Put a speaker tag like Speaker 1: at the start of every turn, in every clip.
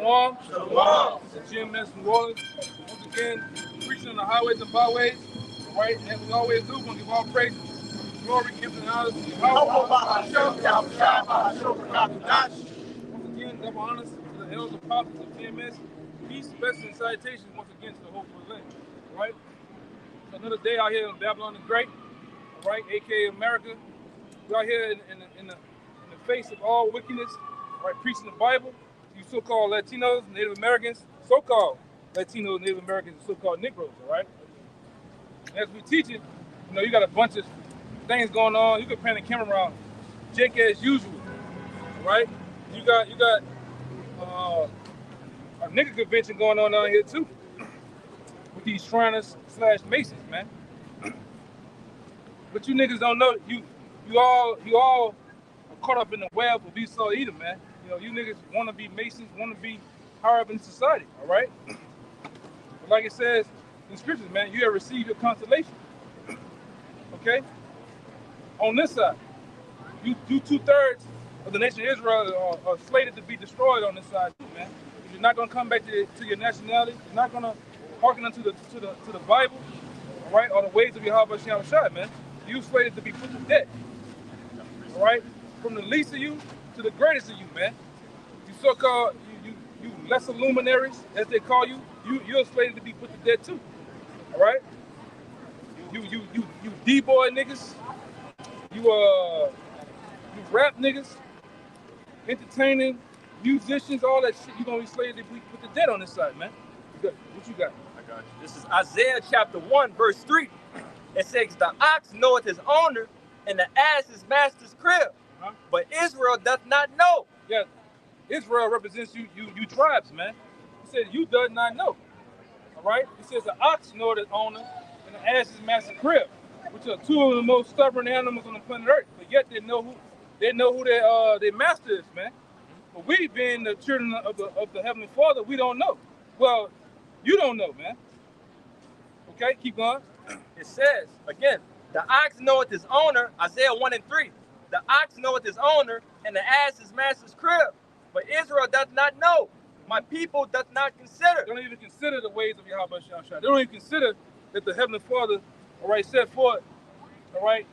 Speaker 1: Shalom. Shalom. This is GMS New Orleans. Once again, preaching on the highways and byways. Right? And we always do. We're going to give all praise, glory, gifts, and honors to Yahweh. Once again, double honors to the elders and prophets of GMS. Peace, blessings, and salutations once again to the whole elect. Right? So another day out here in Babylon the Great. Right? A.K.A. America. We're out here in the face of all wickedness. Right? Preaching the Bible. You so-called Latinos, Native Americans, so-called Latinos, Native Americans, and so-called Negroes, all right? As we teach it, you know, you got a bunch of things going on. You can pan the camera around, Jake as usual, right? You got a nigga convention going on down here too, with these Shriners / Masons, man. But you niggas don't know, you all are caught up in the web of Esau Edom, man. You know, you niggas want to be Masons, want to be higher up in society, all right? But like it says in scriptures, man, you have received your consolation, okay? On this side, you 2/3 of the nation of Israel are slated to be destroyed on this side too, man. You're not going to come back to your nationality. You're not going to hearken unto the Bible, all right, or the ways of Yahweh Shai, man. You slated to be put to death, all right? From the least of you to the greatest of you, man. You so-called, you lesser luminaries, as they call you, you're slated to be put to death too. All right? You D-boy niggas, you rap niggas, entertaining, musicians, all that shit, you're gonna be slated to be put to death on this side, man. What you got?
Speaker 2: I got you. This is Isaiah chapter 1, verse 3. It says, the ox knoweth his owner, and the ass his master's crib. But Israel doth not know.
Speaker 1: Yeah, Israel represents you tribes, man. He said you does not know. All right? It says the ox know the owner and the ass is master crib, which are two of the most stubborn animals on the planet Earth. But yet they know who their master is, man. But we, being the children of the Heavenly Father, we don't know. Well, you don't know, man. Okay, keep going.
Speaker 2: It says again, the ox knoweth his owner. Isaiah 1 and 3. The ox knoweth his owner, and the ass his master's crib. But Israel doth not know. My people doth not consider.
Speaker 1: They don't even consider the ways of Yahweh Shai. They don't even consider that the Heavenly Father, all right, set forth, all right,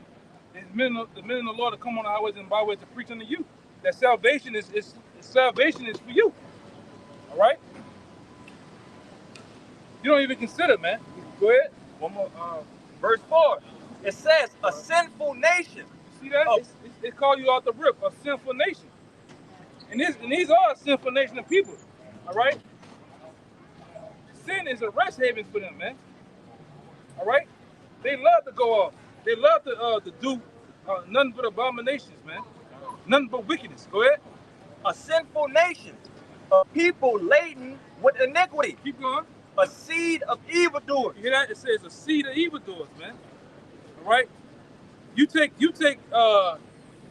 Speaker 1: the men of the Lord to come on the highways and byways to preach unto you. That salvation is for you. All right? You don't even consider, man. Go ahead.
Speaker 2: One more. Verse 4. It says, a sinful nation.
Speaker 1: See that? Oh. It called you out the rip, a sinful nation. And these are a sinful nation of people. All right? Sin is a rest haven for them, man. All right? They love to go off. They love to do nothing but abominations, man. Nothing but wickedness. Go ahead.
Speaker 2: A sinful nation, a people laden with iniquity.
Speaker 1: Keep going.
Speaker 2: A seed of evildoers.
Speaker 1: You hear that? It says a seed of evildoers, man. All right? You take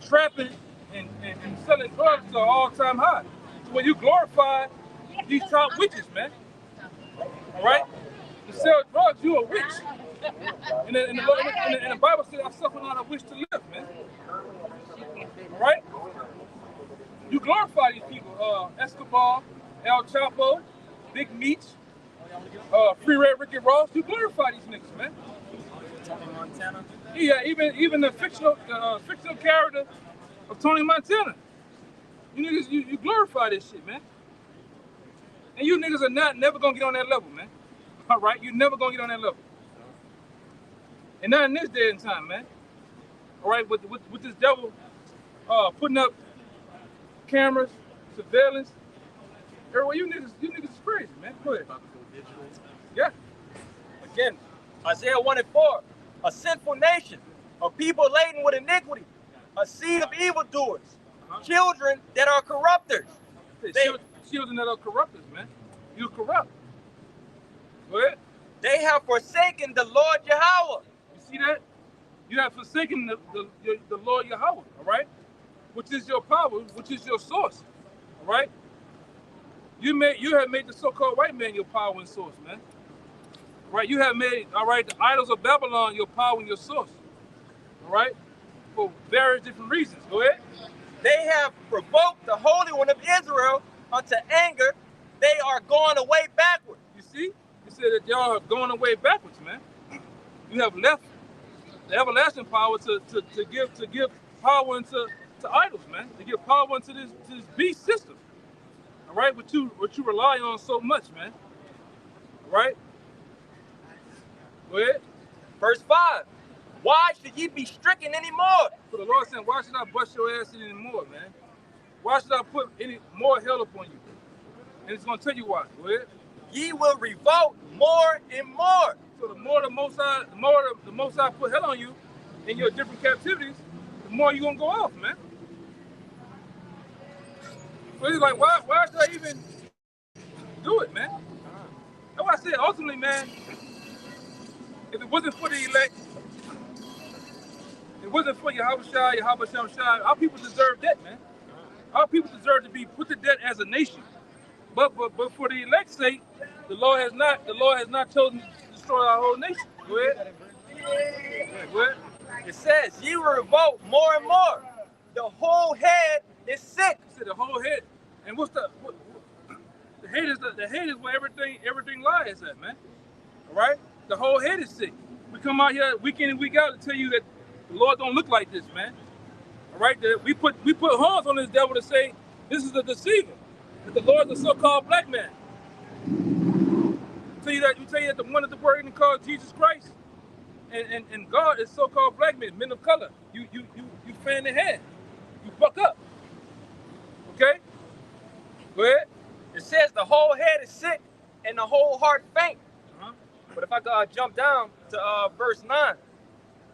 Speaker 1: trapping and selling drugs to an all-time high. So when you glorify these top witches, man. All right? To sell drugs, you a witch. And the Bible says, I suffer not a wish to live, man. All right? You glorify these people. Escobar, El Chapo, Big Meech, Free Red Ricky Ross. You glorify these niggas, man.
Speaker 2: Tony Montana.
Speaker 1: Yeah, even the fictional character of Tony Montana. You niggas, you glorify this shit, man. And you niggas are never gonna get on that level, man. All right, you never gonna get on that level. And not in this day and time, man. All right, with this devil putting up cameras, surveillance. Everywhere, you niggas is crazy, man. Go ahead. Yeah.
Speaker 2: Again, Isaiah 1 and 4. A sinful nation, a people laden with iniquity, a seed of evildoers, children that are corrupters.
Speaker 1: Children that are corrupters, man. You're corrupt. Go ahead.
Speaker 2: They have forsaken the Lord Yahweh.
Speaker 1: You see that? You have forsaken the Lord Yahweh, all right? Which is your power, which is your source, all right? You have made the so-called white man your power and source, man. Right? You have made, all right, the idols of Babylon your power and your source, all right? For various different reasons. Go ahead.
Speaker 2: They have provoked the Holy One of Israel unto anger they are going away backward.
Speaker 1: You see? He said that y'all are going away backwards, man. You have left the everlasting power to give power into idols, man. To give power into this beast system. All right, what you rely on so much, man. All right. Go ahead.
Speaker 2: Verse 5. Why should ye be stricken anymore?
Speaker 1: So the Lord said, why should I bust your ass anymore, man? Why should I put any more hell upon you? And it's gonna tell you why. Go ahead.
Speaker 2: Ye will revolt more and more.
Speaker 1: So the more the Most High put hell on you in your different captivities, the more you're gonna go off, man. So he's like, why should I even do it, man? That's why I said ultimately, man, if it wasn't for the elect, it wasn't for Yahushua, our people deserve that, man. Our people deserve to be put to death as a nation. But for the elect's sake, the Lord has not chosen to destroy our whole nation. Go ahead. Go ahead.
Speaker 2: It says, ye will revolt more and more. The whole head is sick.
Speaker 1: He said the whole head. And what's the head is where everything lies at, man. All right? The whole head is sick. We come out here week in and week out to tell you that the Lord don't look like this, man. All right? That we put horns on this devil to say this is a deceiver. That the Lord is a so-called black man. We tell you that the one that the word is called Jesus Christ, and God is so-called black men of color. You fan their hand. You buck up. Okay? Go ahead.
Speaker 2: It says the whole head is sick and the whole heart faint. But if I jump down to verse 9,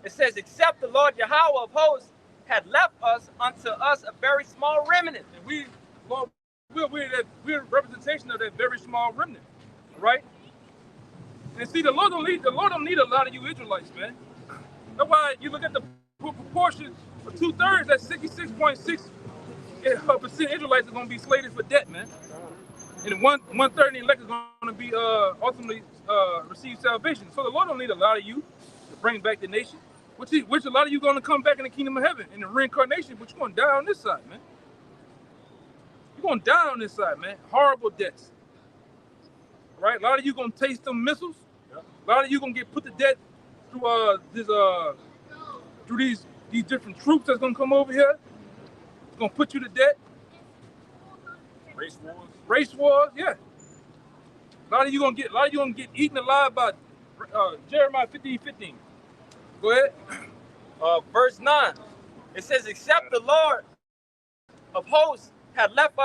Speaker 2: it says, except the Lord Yahweh of hosts had left us unto us a very small remnant.
Speaker 1: And we're a representation of that very small remnant, right? And see, the Lord don't need a lot of you Israelites, man. That's why you look at the proportion of 2/3. That's 66.6% Israelites are going to be slated for debt, man. And 1/3 of the elect is going to be ultimately receive salvation. So the Lord don't need a lot of you to bring back the nation. Which a lot of you going to come back in the kingdom of heaven in the reincarnation, but you're going to die on this side, man. You're going to die on this side, man. Horrible deaths. Right? A lot of you going to taste them missiles. Yep. A lot of you going to get put to death through these different troops that's going to come over here. It's going to put you to death. Race wars, yeah. A lot of you going to get eaten alive by Jeremiah 15:15. Go ahead.
Speaker 2: Verse 9. It says, except the Lord of hosts have left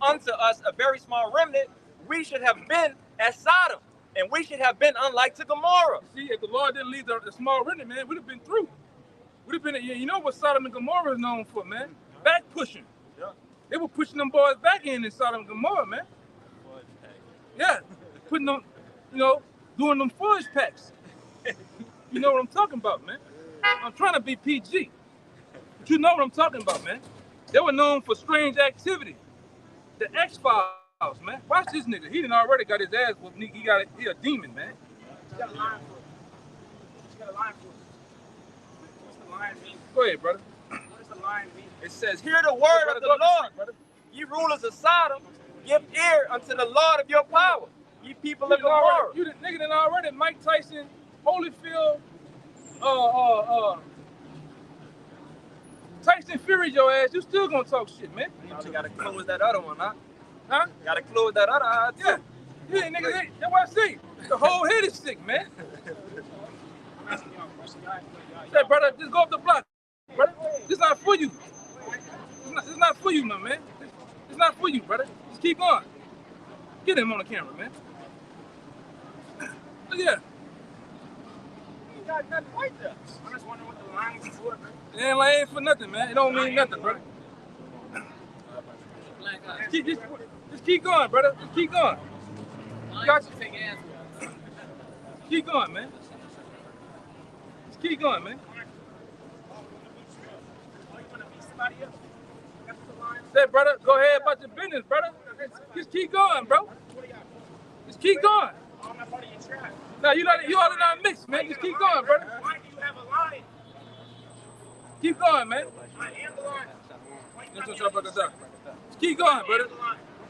Speaker 2: unto us a very small remnant, we should have been as Sodom, and we should have been unlike to Gomorrah.
Speaker 1: See, if the Lord didn't leave the small remnant, man, we'd have been through. We'd have been, you know what Sodom and Gomorrah is known for, man? Back pushing. Yeah. They were pushing them boys back in Sodom and Gomorrah, man. Yeah, putting them, doing them fudge packs. You know what I'm talking about, man. I'm trying to be PG. But you know what I'm talking about, man. They were known for strange activity. The X-Files, man. Watch this nigga. He done already got his ass whooped. He a demon, man.
Speaker 3: You got a line for it. You got a line for it. What's the line mean?
Speaker 1: Go ahead, brother.
Speaker 3: What does the line mean?
Speaker 2: It says, hear the word of the Lord. Ye rulers of Sodom, give ear unto the Lord of your power. Ye people of Gomorrah.
Speaker 1: You the nigga done already Mike Tyson, Holyfield, Tyson Fury your ass. You still gonna talk shit, man.
Speaker 2: You gotta close that other one, huh?
Speaker 1: Huh?
Speaker 2: Gotta close that other eye, too.
Speaker 1: Yeah, nigga, that's what I say. The whole head is sick, man. Say, brother, just go up the block. Brother, this is not for you. It's not for you, my man. It's not for you, brother. Just keep going. Get him on the camera, man. Look at that.
Speaker 3: You got nothing right there. I'm just wondering what the line is for, man.
Speaker 1: It ain't for nothing, man. It don't mean nothing, brother. Just keep going, brother. Just keep going. Keep going, man. Just keep going, man. Say, brother, go ahead about your business, brother. Just keep going, bro. Just keep going. No, you all in our mix, man. Just keep going, brother.
Speaker 3: Why do you have a line?
Speaker 1: Keep going, man.
Speaker 3: I am the line.
Speaker 1: Just keep going, brother.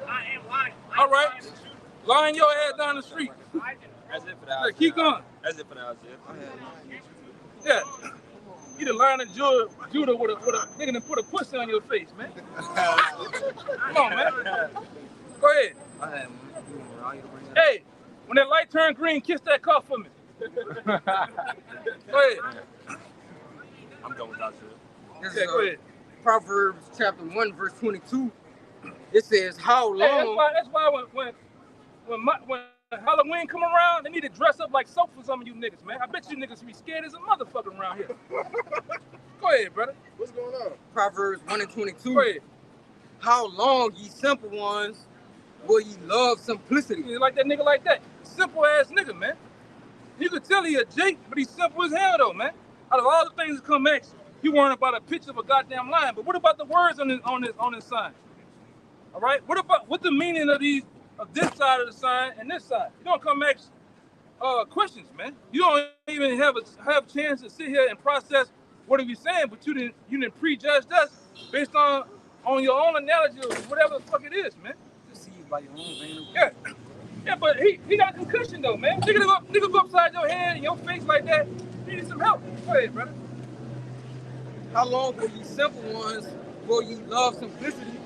Speaker 3: I am lying.
Speaker 1: All right. Lying your ass down the street.
Speaker 2: That's it for that.
Speaker 1: Yeah, keep going.
Speaker 2: That's it for that.
Speaker 1: Yeah. You the lion of Judah with a nigga that put a pussy on your face, man. Come on, man. Go ahead. Hey, when that light turn green, kiss that car for me. Go ahead.
Speaker 2: I'm done with that shit.
Speaker 4: This
Speaker 1: Yeah,
Speaker 4: is
Speaker 1: go ahead.
Speaker 4: Proverbs chapter 1, verse 22. It says, how
Speaker 1: Hey,
Speaker 4: long?
Speaker 1: that's why when Halloween come around, they need to dress up like soap for some of you niggas, man. I bet you niggas be scared as a motherfucker around here. Go ahead, brother.
Speaker 3: What's going on?
Speaker 4: Proverbs 1 and 22.
Speaker 1: Go ahead.
Speaker 4: How long, ye simple ones, will ye love simplicity?
Speaker 1: You like that nigga like that. Simple ass nigga, man. You could tell he a Jake, but he's simple as hell though, man. Out of all the things that come at you worrying about a picture of a goddamn lion. But what about the words on this sign? All right? What's the meaning of this side of the sign and this side? You don't come ask questions, man. You don't even have a chance to sit here and process what are we saying, but you didn't prejudge us based on your own analogy or whatever the fuck it is, man.
Speaker 4: Just see by your own vein.
Speaker 1: Yeah. Yeah, but he got concussion though, man. Nigga go upside your head and your face like that. You need some help. Go ahead, brother.
Speaker 4: How long will ye simple ones, will ye love simplicity?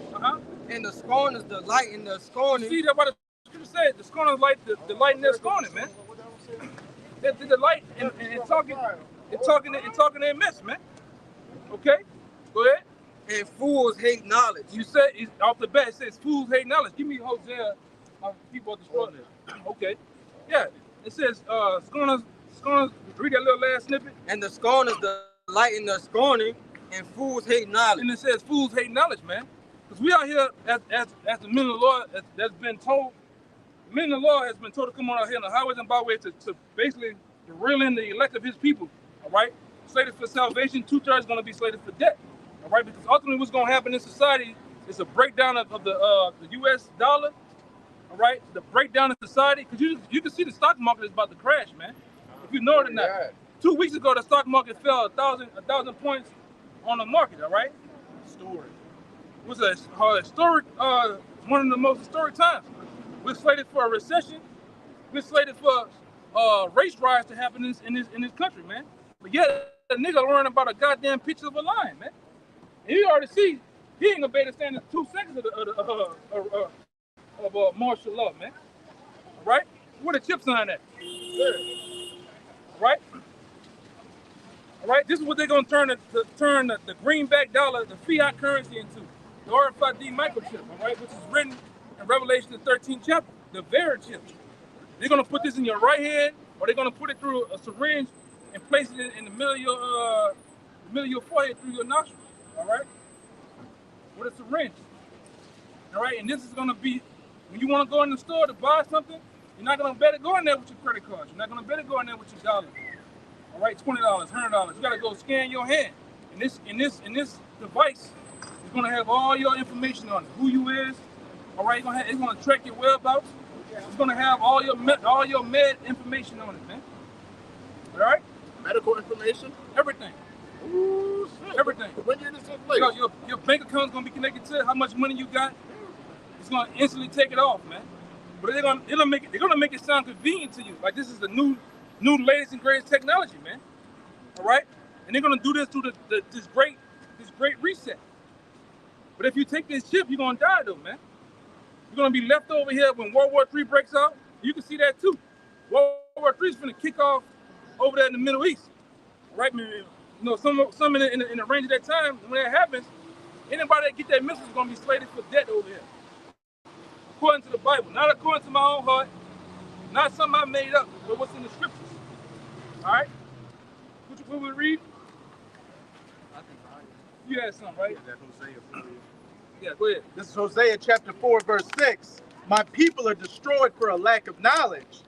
Speaker 4: And the scorners delight in the scorning.
Speaker 1: See, that's what the scripture said. The scorners like the delight in their scorning, man. The delight in talking their mess, man. Okay? Go ahead.
Speaker 4: And fools hate knowledge.
Speaker 1: You said off the bat it says fools hate knowledge. Give me Hosea, people at the store there. Okay. Yeah. It says scorners, read that little last snippet.
Speaker 4: And the scorners delight in the scorning, and fools hate knowledge.
Speaker 1: And it says fools hate knowledge, man. Because we out here as the men of the Lord that's been told, the men of the Lord has been told to come on out here on the highways and byways to basically reel in the elect of his people. All right? Slated for salvation, 2/3 going to be slated for death. All right? Because ultimately what's going to happen in society is a breakdown of the U.S. dollar. All right? The breakdown of society. Because you can see the stock market is about to crash, man. If you know it or not. 2 weeks ago, the stock market fell 1,000 points on the market, all right? Historic. It was a historic, one of the most historic times. We're slated for a recession. We're slated for race riots to happen in this country, man. But yet, a nigga learning about a goddamn picture of a lion, man. And you already see, he ain't gonna be able to stand in 2 seconds of martial law, man. All right? Where the chip sign at? All right? All right, this is what they're going to turn the greenback dollar, the fiat currency into, the RFID microchip, all right, which is written in Revelation the 13th chapter, the Vera chip. They're going to put this in your right hand, or they're going to put it through a syringe and place it in the middle of your forehead through your nostrils, all right, with a syringe. All right, and this is going to be, when you want to go in the store to buy something, you're not going to better go in there with your credit card. You're not going to better go in there with your dollar. All right, $20, $100. You gotta go scan your hand. And this device is gonna have all your information on it. Who you is. All right, it's gonna track your whereabouts. It's gonna have all your med information on it, man. All right.
Speaker 3: Medical information.
Speaker 1: Everything.
Speaker 3: Ooh, shit.
Speaker 1: Everything.
Speaker 3: When did this take place?
Speaker 1: Your bank account is gonna be connected to how much money you got. It's gonna instantly take it off, man. But they're gonna make it sound convenient to you, like this is the new latest and greatest technology, man. All right, and they're gonna do this through this great reset. But if you take this chip, you're gonna die though, man. You're gonna be left over here when World War III breaks out. You can see that too. World War III is gonna kick off over there in the Middle East, right? You know, some in the range of that time when that happens, anybody that get that missile is gonna be slated for death over here, according to the Bible, not according to my own heart, not something I made up, but what's in the scriptures. All right? What we read? You had something, right? Yeah, go ahead.
Speaker 5: This is Hosea chapter 4, verse 6. My people are destroyed for a lack of knowledge.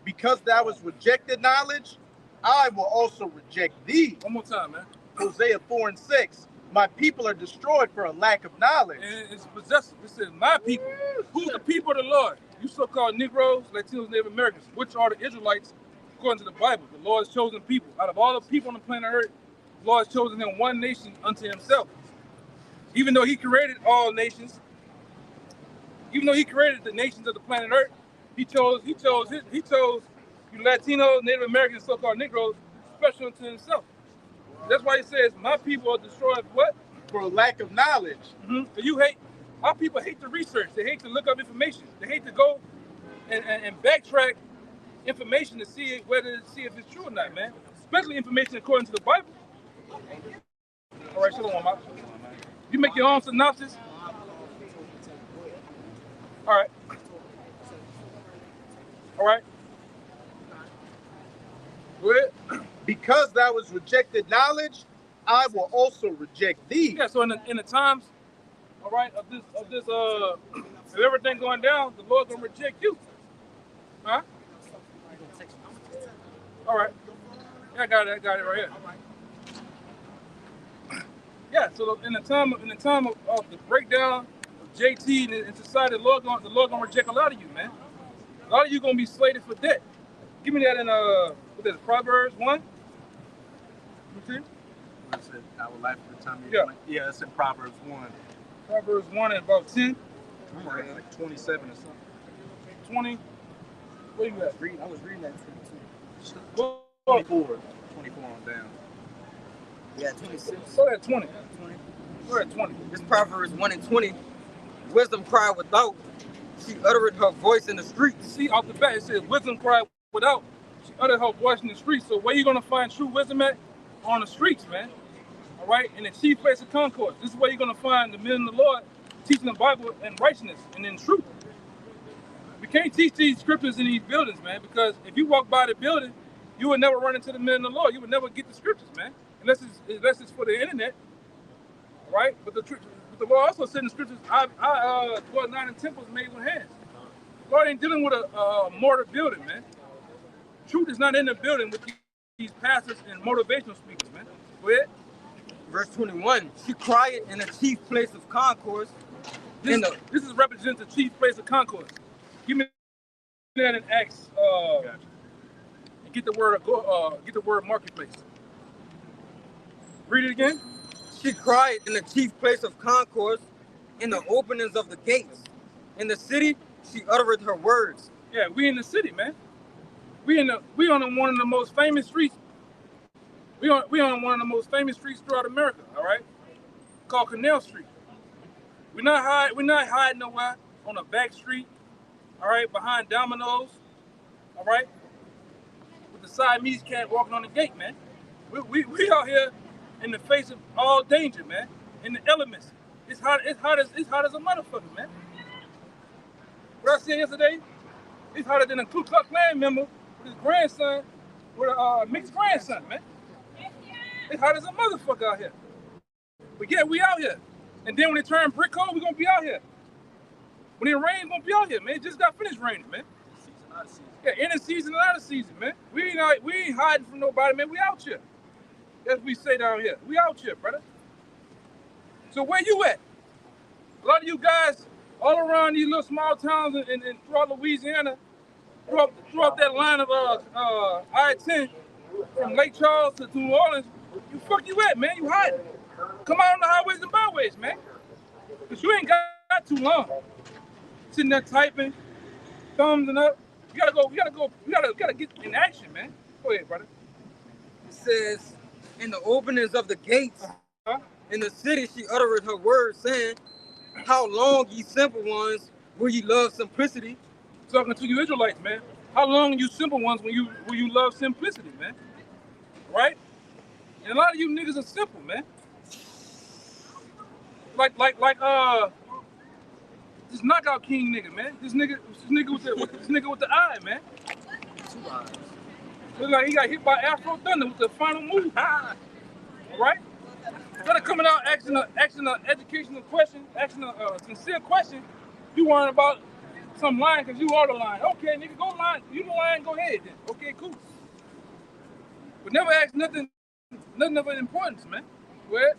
Speaker 5: Because thou hast rejected knowledge, I will also reject thee.
Speaker 1: One more time, man.
Speaker 5: Hosea 4 and 6. My people are destroyed for a lack of knowledge.
Speaker 1: And it's possessive. It says, my people. Who's the people of the Lord? You so-called Negroes, Latinos, Native Americans, which are the Israelites, according to the Bible, the Lord's chosen people. Out of all the people on the planet Earth, the Lord has chosen them one nation unto himself. Even though he created all nations, Even though he created the nations of the planet Earth, he chose you Latinos, Native Americans, so-called Negroes, special to himself. That's why he says, my people are destroyed for what?
Speaker 5: For a lack of knowledge.
Speaker 1: Mm-hmm. Our people hate to research. They hate to look up information. They hate to go and backtrack information to see if it's true or not, man. Especially information according to the Bible. All right, shalom, Mama. You make your own synopsis. All right. All right. Go ahead.
Speaker 5: Because thou hast rejected knowledge, I will also reject thee.
Speaker 1: Yeah, so in the times, all right, of everything going down, the Lord's gonna reject you. Huh? All right. Yeah, I got it right here. Yeah, so in the time of the breakdown of JT and society, the Lord gonna reject a lot of you, man. A lot of you gonna be slated for debt. Give me that in what is it, Proverbs 1? You see?
Speaker 5: What is it? Our life at the time of
Speaker 1: Yeah.
Speaker 5: Yeah, it's in Proverbs 1.
Speaker 1: Proverbs 1 and about 10.
Speaker 5: Like 27 or something.
Speaker 1: 20. Where you at?
Speaker 4: I was reading that too.
Speaker 5: 24. 24 on down.
Speaker 4: Yeah, 26.
Speaker 1: Go at 20. Go at 20.
Speaker 4: This Proverbs 1 and 20. Wisdom cried without. She uttered her voice in the streets.
Speaker 1: See, off the bat, it says, wisdom cried without. She uttered her voice in the streets. So where you going to find true wisdom at? On the streets, man. All right? In the chief place of concourse. This is where you're going to find the men of the Lord teaching the Bible in righteousness and in truth. We can't teach these scriptures in these buildings, man, because if you walk by the building, you would never run into the men of the Lord. You would never get the scriptures, man, unless it's for the internet, right? But the Lord also said in the scriptures, I dwell not in temples made with hands. The Lord ain't dealing with a mortar building, man. Truth is not in the building with these pastors and motivational speakers, man. Go ahead.
Speaker 4: Verse 21. She cried in the chief place of concourse.
Speaker 1: This is represents the chief place of concourse. Give me that in Acts. Gotcha. And get the word marketplace. Read it again.
Speaker 4: She cried in the chief place of concourse, in the openings of the gates. In the city, she uttered her words.
Speaker 1: Yeah, we in the city, man. We on one of the most famous streets. We on one of the most famous streets throughout America. All right, called Canal Street. We're not hiding nowhere on a back street. All right, behind Domino's. All right, with the Siamese cat walking on the gate, man. We out here in the face of all danger, man. In the elements. It's hot as a motherfucker, man. What I said yesterday, it's hotter than a Ku Klux Klan member with his grandson, with a mixed grandson, man. It's hot as a motherfucker out here. But yeah, we out here. And then when it turn brick cold, we gonna be out here. When it rains, we gonna be out here, man. It just got finished raining, man. Season, out of season. Yeah, in the season and out of season, man. We ain't hiding from nobody, man. We out here. As we say down here. We out here, brother. So where you at? A lot of you guys all around these little small towns and throughout Louisiana, throughout that line of I-10 from Lake Charles to New Orleans, you at, man? You hiding. Come out on the highways and byways, man. Because you ain't got too long. Sitting there typing, thumbs and up. You gotta get in action, man. Go ahead, brother.
Speaker 4: It says, in the openings of the gates, in the city, she uttered her words, saying, how long, ye simple ones, will ye love simplicity?
Speaker 1: Talking to you Israelites, man. How long you simple ones will you love simplicity, man? Right? And a lot of you niggas are simple, man. Like this knockout king nigga, man. This nigga with the eye, man.
Speaker 4: 2 eyes.
Speaker 1: Looks like he got hit by Afro Thunder with the final move. Right? Instead of coming out asking an educational question, asking a sincere question, you worrying about some line because you are the line. Okay, nigga, go line. You the line, go ahead then. Okay, cool. But never ask nothing of importance, man. Go ahead.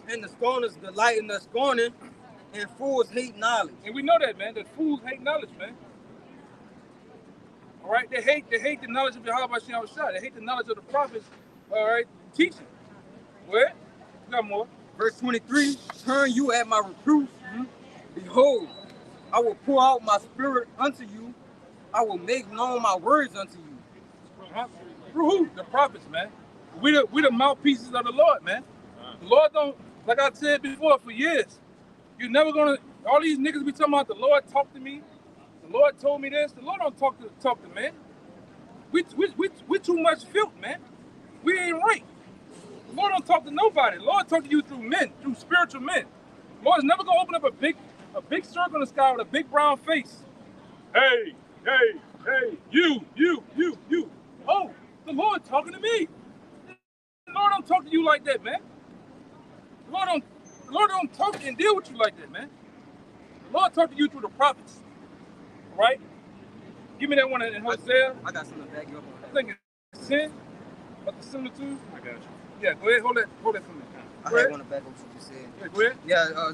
Speaker 4: And the scorners delight in the scorning, and fools hate knowledge.
Speaker 1: And we know that, man. That fools hate knowledge, man. All right, they hate the knowledge of Yahweh Shem Shah. They hate the knowledge of the prophets. All right, teaching. What? We got more.
Speaker 4: Verse 23. Turn you at my reproof. Behold, I will pour out my spirit unto you. I will make known my words unto you.
Speaker 1: Huh? Through who? The prophets, man. We the mouthpieces of the Lord, man. The Lord don't, like I said before, for years, you're never gonna. All these niggas be talking about the Lord talked to me. The Lord told me this. The Lord don't talk to man. We too much filth, man. We ain't right. The Lord don't talk to nobody. The Lord talk to you through men, through spiritual men. The Lord's never gonna open up a big circle in the sky with a big brown face. Hey, you. Oh, the Lord talking to me. The Lord don't talk to you like that, man. The Lord don't talk and deal with you like that, man. The Lord talk to you through the prophets, right? Give me that one in Hosea.
Speaker 4: I got something to back you up on
Speaker 1: I
Speaker 4: that.
Speaker 1: think it's 10, but the similitude.
Speaker 3: I got you.
Speaker 1: Yeah, go ahead, hold that for me.
Speaker 4: I
Speaker 1: Go
Speaker 4: had
Speaker 1: ahead.
Speaker 4: one to back up what you said.
Speaker 1: Yeah, go ahead.
Speaker 4: Yeah,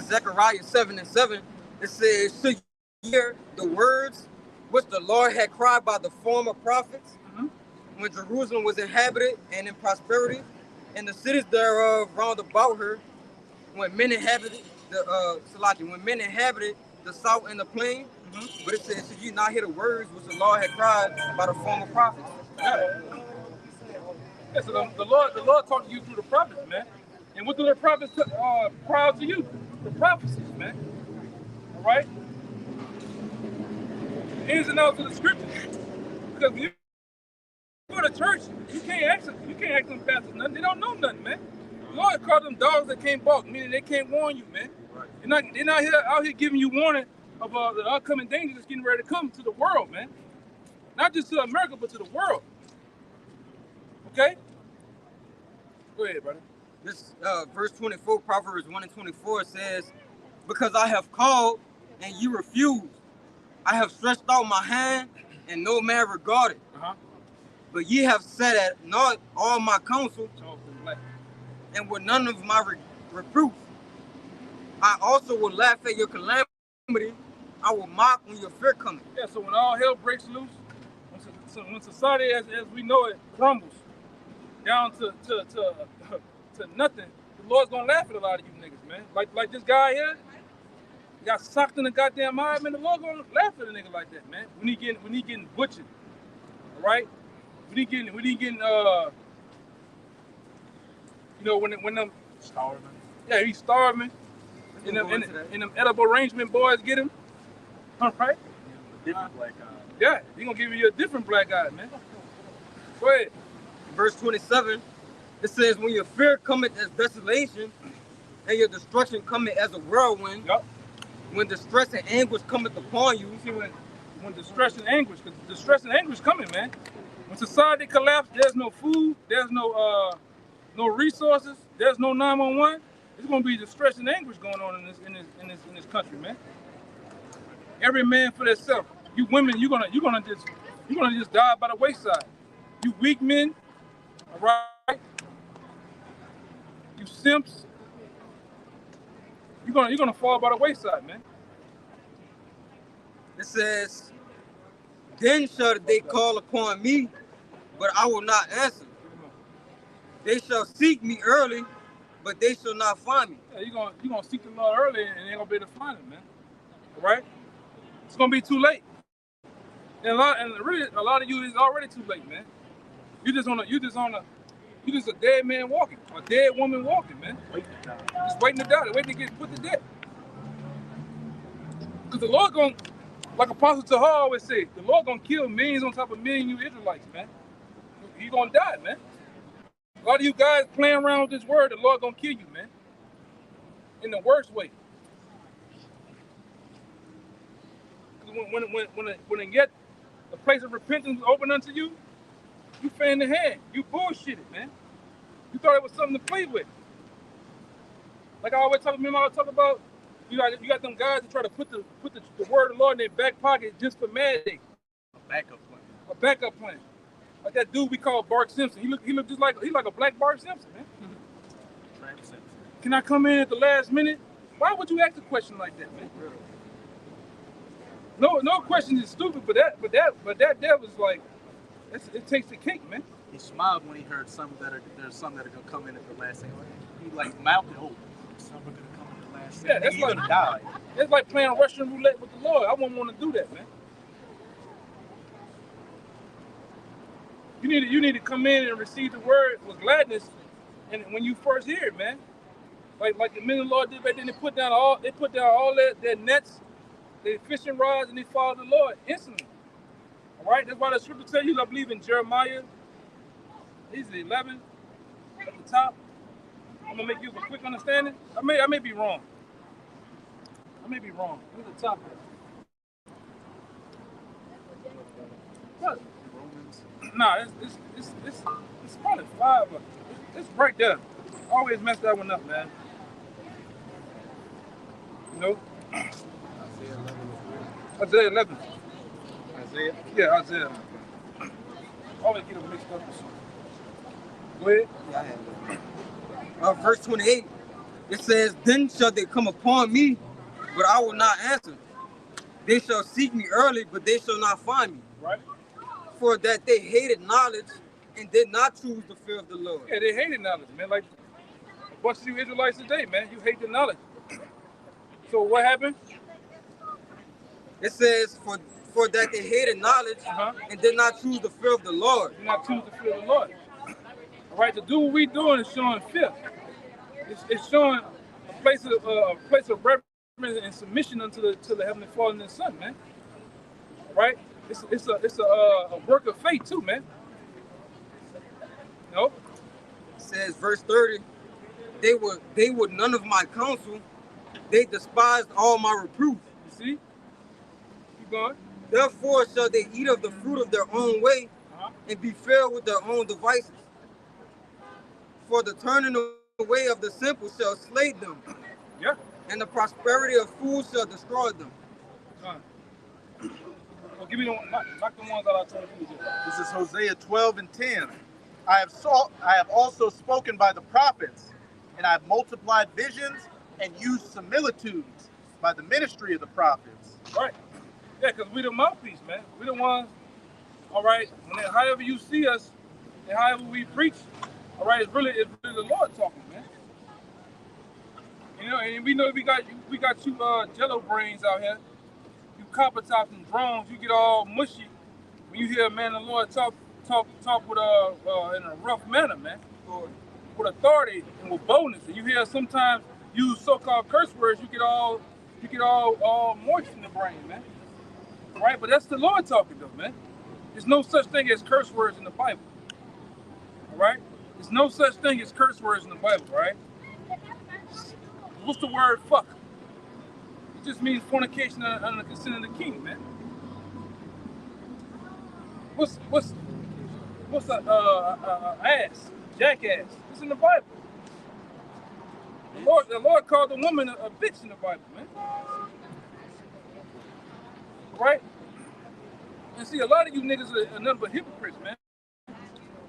Speaker 4: Zechariah 7:7. It says, "Should you hear the words which the Lord had cried by the former prophets, when Jerusalem was inhabited and in prosperity, and the cities thereof round about her, when men inhabited the south and the plain." But it says, "Should you not hear the words which the Lord had cried by the former prophets?"
Speaker 1: Yeah, so the Lord talked to you through the prophets, man. And what do the prophets cry out to you? The prophecies, man. All right? Ins and outs of the scriptures. Because when you go to church, you can't ask them pastors nothing. They don't know nothing, man. The Lord called them dogs that can't bark, meaning they can't warn you, man. Right. They're not out here giving you warning of the upcoming danger that's getting ready to come to the world, man. Not just to America, but to the world. Okay? Go ahead, brother.
Speaker 4: This verse 24, Proverbs 1:24 says, "Because I have called and you refused, I have stretched out my hand and no man regarded. But ye have set at naught all my counsel, and with none of my reproof. I also will laugh at your calamity. I will mock when your fear cometh."
Speaker 1: Yeah, so when all hell breaks loose, when society as we know it crumbles down to nothing, the Lord's gonna laugh at a lot of you niggas, man. Like this guy here, he got socked in the goddamn eye, man. The Lord gonna laugh at a nigga like that, man. When he getting butchered, all right? When he getting when them
Speaker 3: Starving.
Speaker 1: yeah, he's starving. And them edible arrangement boys get him. All right?
Speaker 3: Different black guy.
Speaker 1: Yeah, he gonna give you a different black eye, man. Go ahead.
Speaker 4: Verse 27, it says, "When your fear cometh as desolation, and your destruction cometh as a whirlwind,
Speaker 1: Yep.
Speaker 4: when distress and anguish cometh upon you."
Speaker 1: You see when distress and anguish, because distress and anguish coming, man. When society collapses, there's no food, there's no resources, there's no 911. There's gonna be distress and anguish going on in this country, man. Every man for themselves. You women, you're gonna just die by the wayside. You weak men, all right? You simps, you're gonna fall by the wayside, man.
Speaker 4: It says, "Then shall they call upon me, but I will not answer. They shall seek me early, but they shall not find me."
Speaker 1: Yeah, you're gonna seek the Lord early and they ain't gonna be able to find him, man. All right? It's gonna be too late. And a lot of you is already too late, man. You just a dead man walking, a dead woman walking, man. Just waiting to die, waiting to get put to death. Because the Lord gonna, like Apostle Tahar always say, the Lord gonna kill millions on top of millions of you Israelites, man. You gonna die, man. A lot of you guys playing around with this word, the Lord gonna kill you, man. In the worst way. When it get a place of repentance open unto you, you fan the hand. You bullshitted, man. You thought it was something to play with. Like I always talk about, you got them guys that try to put the word of the Lord in their back pocket just for mad day. A backup plan. Like that dude we call Bart Simpson. He look just like a black Bart Simpson, man. Can I come in at the last minute? Why would you ask a question like that, man? No question is stupid, but that was like, it takes the cake, man.
Speaker 3: He smiled when he heard there's some that are gonna come in at the last second. He like mouthed, "Oh, some are gonna come in at the last second."
Speaker 1: Yeah, that's
Speaker 3: he
Speaker 1: like
Speaker 3: even died.
Speaker 1: It's like playing Russian roulette with the Lord. I wouldn't want to do that, man. You need to come in and receive the word with gladness, and when you first hear it, man. Like the men of the Lord did back then, they put down all their nets, their fishing rods, and they followed the Lord instantly. All right, that's why the scripture tells you. I believe in Jeremiah. Is it 11 at the top? I'm gonna make you a quick understanding. I may be wrong. I may be wrong. Where's the top? What? Nah, it's probably 5. It's right there. Always mess that one up, man. You know? Isaiah 11.
Speaker 5: Isaiah?
Speaker 1: Yeah, Isaiah. Always get them mixed up. Go ahead.
Speaker 4: Yeah, I have it. Verse 28, it says, "Then shall they come upon me, but I will not answer. They shall seek me early, but they shall not find me.
Speaker 1: Right?
Speaker 4: For that they hated knowledge and did not choose the fear of the Lord."
Speaker 1: Yeah, they hated knowledge, man. Like a bunch of you Israelites today, man. You hate the knowledge. So what happened?
Speaker 4: It says, for that they hated knowledge and did not choose the fear of the Lord.
Speaker 1: Do not choose the fear of the Lord. All right, to do what we're doing is showing fear. It's showing a place of reverence and submission unto the Heavenly Father and His Son, man. All right? It's a work of faith too, man. You know?
Speaker 4: It says, verse 30, they would none of my counsel, they despised all my reproof.
Speaker 1: You see? Keep going.
Speaker 4: Therefore shall they eat of the fruit of their own way and be filled with their own devices. For the turning away of the simple shall slay them.
Speaker 1: Yeah.
Speaker 4: And the prosperity of fools shall destroy them.
Speaker 1: Well, give me the one, knock the ones that I told you to do.
Speaker 5: This is Hosea 12 and 10. I have also spoken by the prophets, and I have multiplied visions and used similitudes by the ministry of the prophets.
Speaker 1: Right. Yeah, because we the mouthpiece, man. We the ones, all right, however you see us and however we preach, all right, it's really the Lord talking, man. You know, and we know we got two jello brains out here. You copper tops and drones, you get all mushy when you hear a man of the Lord talk with in a rough manner, man. With authority and with boldness. And you hear sometimes use so-called curse words, you get all moist in the brain, man. Right? But that's the Lord talking though, man. There's no such thing as curse words in the Bible. All right? There's no such thing as curse words in the Bible, right? What's the word fuck? It just means fornication under the consent of the king, man. What's a ass? Jackass. It's in the Bible. The Lord called the woman a bitch in the Bible, man. Right? And see, a lot of you niggas are nothing but hypocrites, man.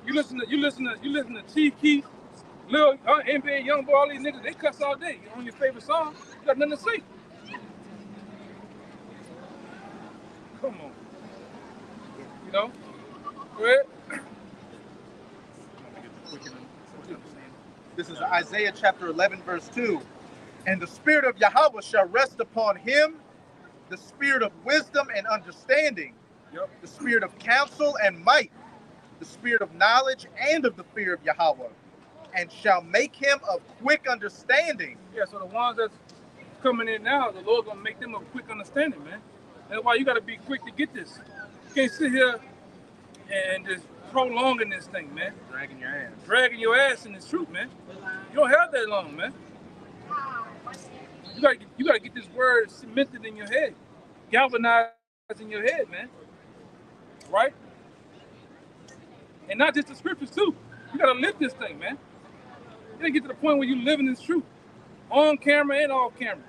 Speaker 1: You listen to Chief Keef, Lil NBA Young Boy, all these niggas, they cuss all day. On your favorite song, you got nothing to say. Come on. You know? Go ahead.
Speaker 5: This is Isaiah chapter 11, verse 2. And the spirit of Yahweh shall rest upon him, the spirit of wisdom and understanding, the spirit of counsel and might, the spirit of knowledge and of the fear of Yahweh, and shall make him of quick understanding.
Speaker 1: Yeah, so the ones that's coming in now, the Lord's gonna make them of quick understanding, man. That's why you gotta be quick to get this. You can't sit here and just prolonging this thing, man. Dragging your ass in this truth, man. You don't have that long, man. You gotta get this word cemented in your head, galvanized in your head, man. Right? And not just the scriptures too. You gotta live this thing, man. You gotta get to the point where you live in this truth, on camera and off camera.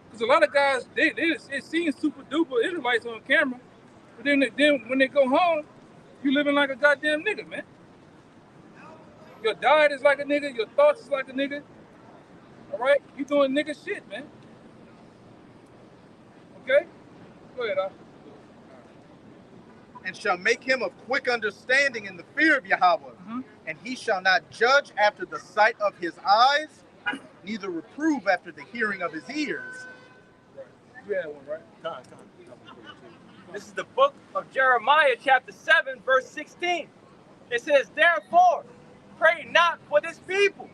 Speaker 1: Because a lot of guys, it seems super duper Israelites on camera, but then when they go home, you living like a goddamn nigga, man. Your diet is like a nigga, your thoughts is like a nigga. All right? You doing nigga shit, man. Okay? Go ahead,
Speaker 5: And shall make him of quick understanding in the fear of Yahweh. And he shall not judge after the sight of his eyes, neither reprove after the hearing of his ears.
Speaker 1: You had one, right?
Speaker 2: This is the book of Jeremiah, chapter 7, verse 16. It says, therefore, pray not for this people,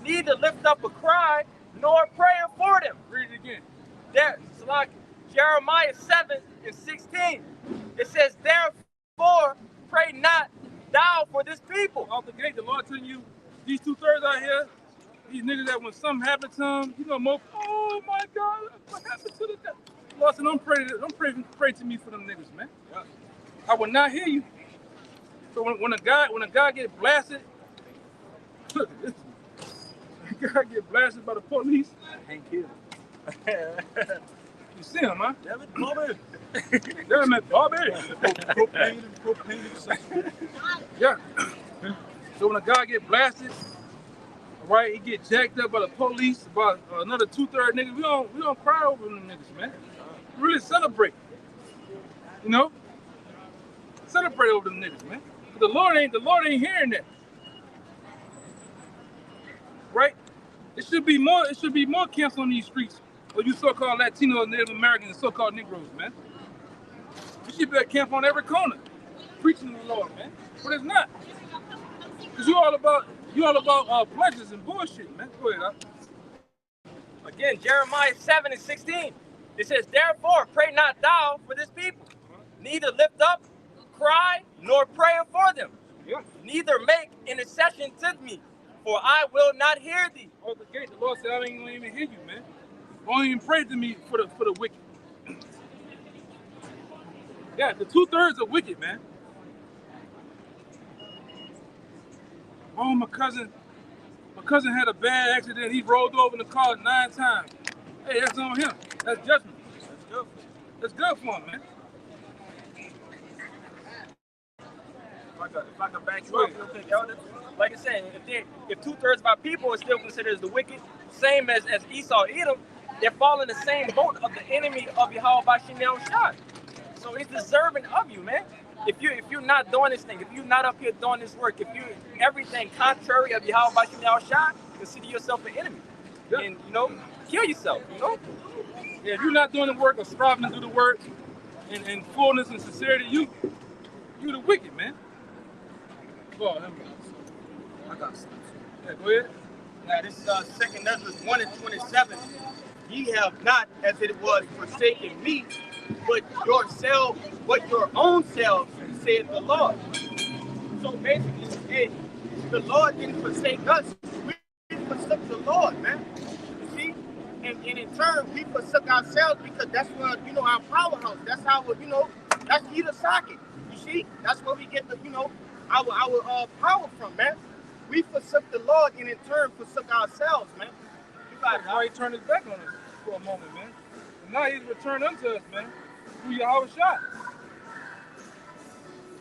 Speaker 2: neither lift up a cry, nor prayer for them.
Speaker 1: Read it again.
Speaker 2: There, it's like Jeremiah 7 and 16. It says, therefore, pray not thou for this people.
Speaker 1: Off the gate, the Lord telling you, these 2/3 out here, these niggas that when something happened to them, you know, oh my God, what happened to the devil? Lord said, don't pray to me for them niggas, man. I will not hear you. So when a guy get blasted, look at this. When a guy get blasted by the police, ain't killed. You see him, huh?
Speaker 2: Damn it, Bobby.
Speaker 1: Damn it, Bobby. Yeah. So when a guy get blasted, all right, he get jacked up by the police, by another 2/3 niggas. We don't cry over them niggas, man. We really celebrate. You know? Celebrate over them niggas, man. But the Lord ain't hearing that. Right? It should be more camps on these streets. Or you so-called Latino, Native Americans, and so-called Negroes, man. You should be a camp on every corner, preaching to the Lord, man. But it's not. Because you all about pledges and bullshit, man. Go ahead,
Speaker 2: Again, Jeremiah 7 and 16. It says, therefore, pray not thou for this people, neither lift up, cry, nor prayer for them.
Speaker 1: Yeah.
Speaker 2: Neither make intercession to me, for I will not hear thee.
Speaker 1: Off the gate, the Lord said, I ain't gonna even hear you, man. Don't even pray to me for the wicked. Yeah, the 2/3 are wicked, man. Oh, my cousin had a bad accident. He rolled over in the car 9 times. Hey, that's on him. That's judgment. That's good for him, man.
Speaker 2: If I can back you up real quick, y'all. Like I said, if 2/3 of our people are still considered as the wicked, same as Esau, Edom, they're following the same boat of the enemy of Yahweh Bashim Shai. So it's deserving of you, man. If you're not doing this thing, if you're not up here doing this work, if you everything contrary of Yahweh Bashim Shai, consider yourself an enemy. Yeah. And kill yourself,
Speaker 1: Yeah, if you're not doing the work or striving to do the work in fullness and sincerity, you the wicked, man. Go on,
Speaker 4: I got something.
Speaker 1: Yeah, go ahead.
Speaker 4: Now this is 2 Ezra 1 and 27. Ye have not, as it was, forsaken me, but your own selves, said the Lord. So basically, hey, the Lord didn't forsake us. We forsook the Lord, man. You see? And in turn, we forsook ourselves because that's where, our powerhouse. That's how, that's the socket. You see? That's where we get the, our power from, man. We forsook the Lord and in turn forsook ourselves, man. You got it.
Speaker 1: Now he turned his back on us for a moment, man. And now he's returned unto us, man. Through Yahweh shot.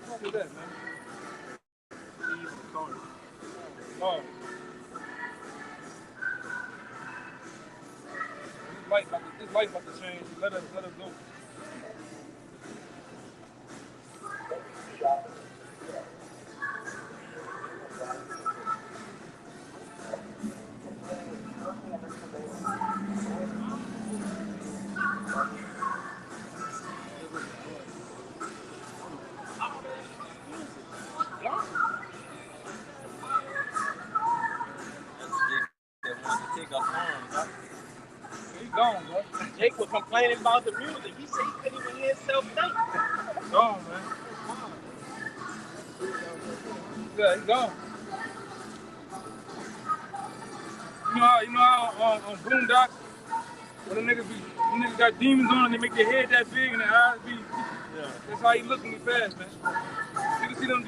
Speaker 1: Look at that, man. Oh. This light about to change. Let us go. He gone, bro.
Speaker 2: Jake was complaining about the music. He said he couldn't even hear himself think.
Speaker 1: Gone, man. Yeah, he gone. You know how on Boondocks, when the niggas got demons on and they make their head that big and their eyes be. Yeah. That's how he looking me fast, man. You can see them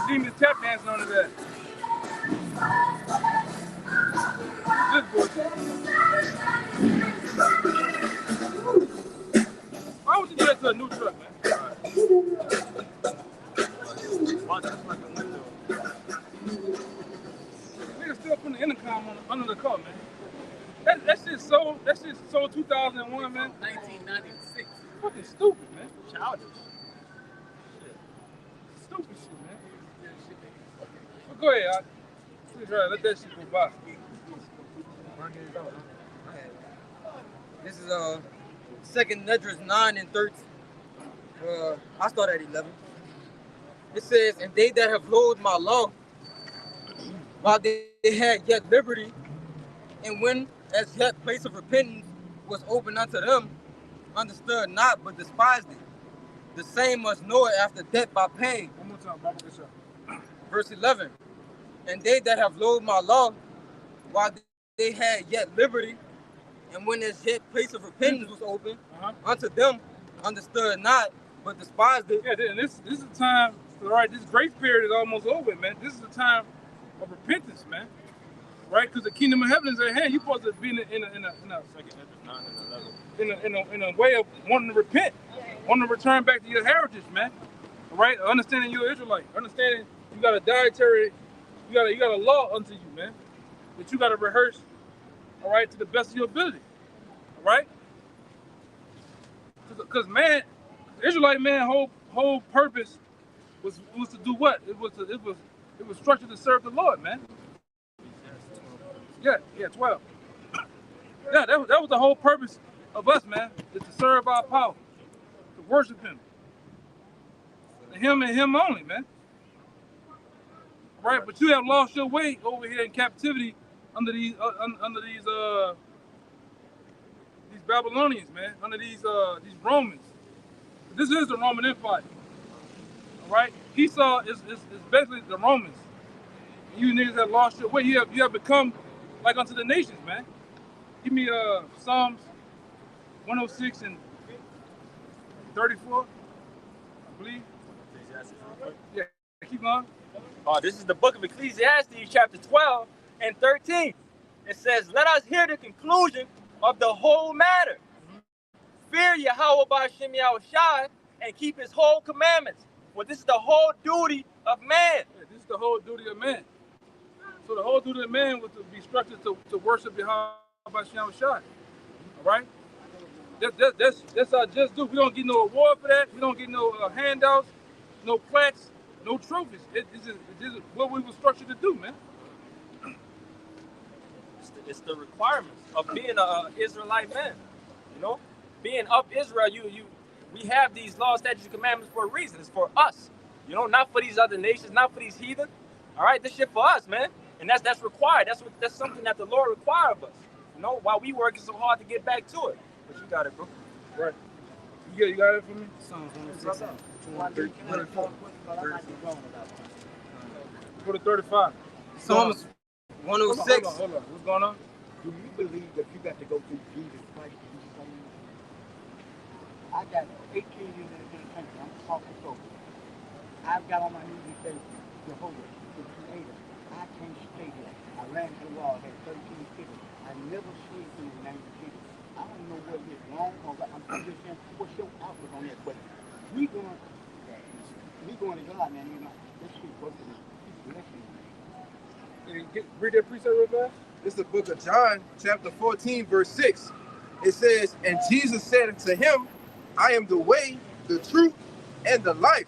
Speaker 1: demons tap dancing on his ass. This bullshit. Why would you do that to a new truck, man?
Speaker 2: Watch this like a window.
Speaker 1: Niggas still putting the intercom under the car, man. That shit sold 2001, man.
Speaker 2: 1996.
Speaker 1: Fucking stupid, man.
Speaker 2: Childish.
Speaker 1: Stupid shit, man. But go ahead, let that shit go by.
Speaker 4: This is Second Nedras 9 and 13. I start at 11. It says, and they that have loathed my law, while they had yet liberty, and when as yet place of repentance was open unto them, understood not, but despised it. The same must know it after death by pain.
Speaker 1: One more time, Bible this up.
Speaker 4: Verse 11. And they that have loathed my law, while they had yet liberty, and when as yet place of repentance was open, unto them understood not, but despised it.
Speaker 1: Yeah, and this is the time, all right, this grace period is almost over, man. This is the time of repentance, man. Right? Because the kingdom of heaven is at hand. You're supposed to be in a way of wanting to repent, wanting to return back to your heritage, man. All right? Understanding you're an Israelite. Understanding you got a dietary, you got a law unto you, man. That you got to rehearse, all right, to the best of your ability. All right? Because man, the Israelite man whole purpose was to do what? It was structured to serve the Lord, man. Yeah, 12. Yeah, that was the whole purpose of us, man, is to serve our power, to worship Him, Him and Him only, man. Right, but you have lost your way over here in captivity under these Babylonians, man, under these Romans. This is the Roman Empire. All right, Esau is basically the Romans. You niggas have lost your way. You have become like unto the nations, man. Give me Psalms 106 and 34, I believe. Yeah, keep going.
Speaker 2: This is the book of Ecclesiastes, chapter 12 and 13. It says, let us hear the conclusion of the whole matter. Fear Yahweh by Shem Yahushai and keep his whole commandments. For this is the whole duty of man.
Speaker 1: Yeah, this is the whole duty of man. So the whole duty of man was to be structured to worship Yahweh by Shem Yahushai. All right? That's our just due. We don't get no award for that. We don't get no handouts, no plaques, no trophies. This is what we were structured to do, man.
Speaker 2: It's the requirements of being an Israelite man. You know, being of Israel, we have these laws, statutes, and commandments for a reason. It's for us. You know, not for these other nations, not for these heathen. All right, this shit for us, man. And that's required. That's something that the Lord requires of us. You know, while we working so hard to get back to it. But you got it, bro.
Speaker 1: Right. You got it for me?
Speaker 4: Psalms 106.
Speaker 1: Go to 35.
Speaker 4: Psalms 106.
Speaker 1: Hold on. What's going on?
Speaker 3: Do you believe that you got to go through Jesus Christ to be saved? I got 18 years in the country. I'm talking sober. I've got on my knees and said, Jehovah, the Creator, I can't stay here. I ran to the wall, had 13 tickets. I never sleep in the name of Jesus. I don't know whether it's wrong or right. I'm just saying, what's your outlook on that? But we going to God, man. You know, this shit working. He's blessing me.
Speaker 1: Read that precept real fast.
Speaker 5: This is the book of John, chapter 14, verse 6. It says, and Jesus said unto him, I am the way, the truth, and the life.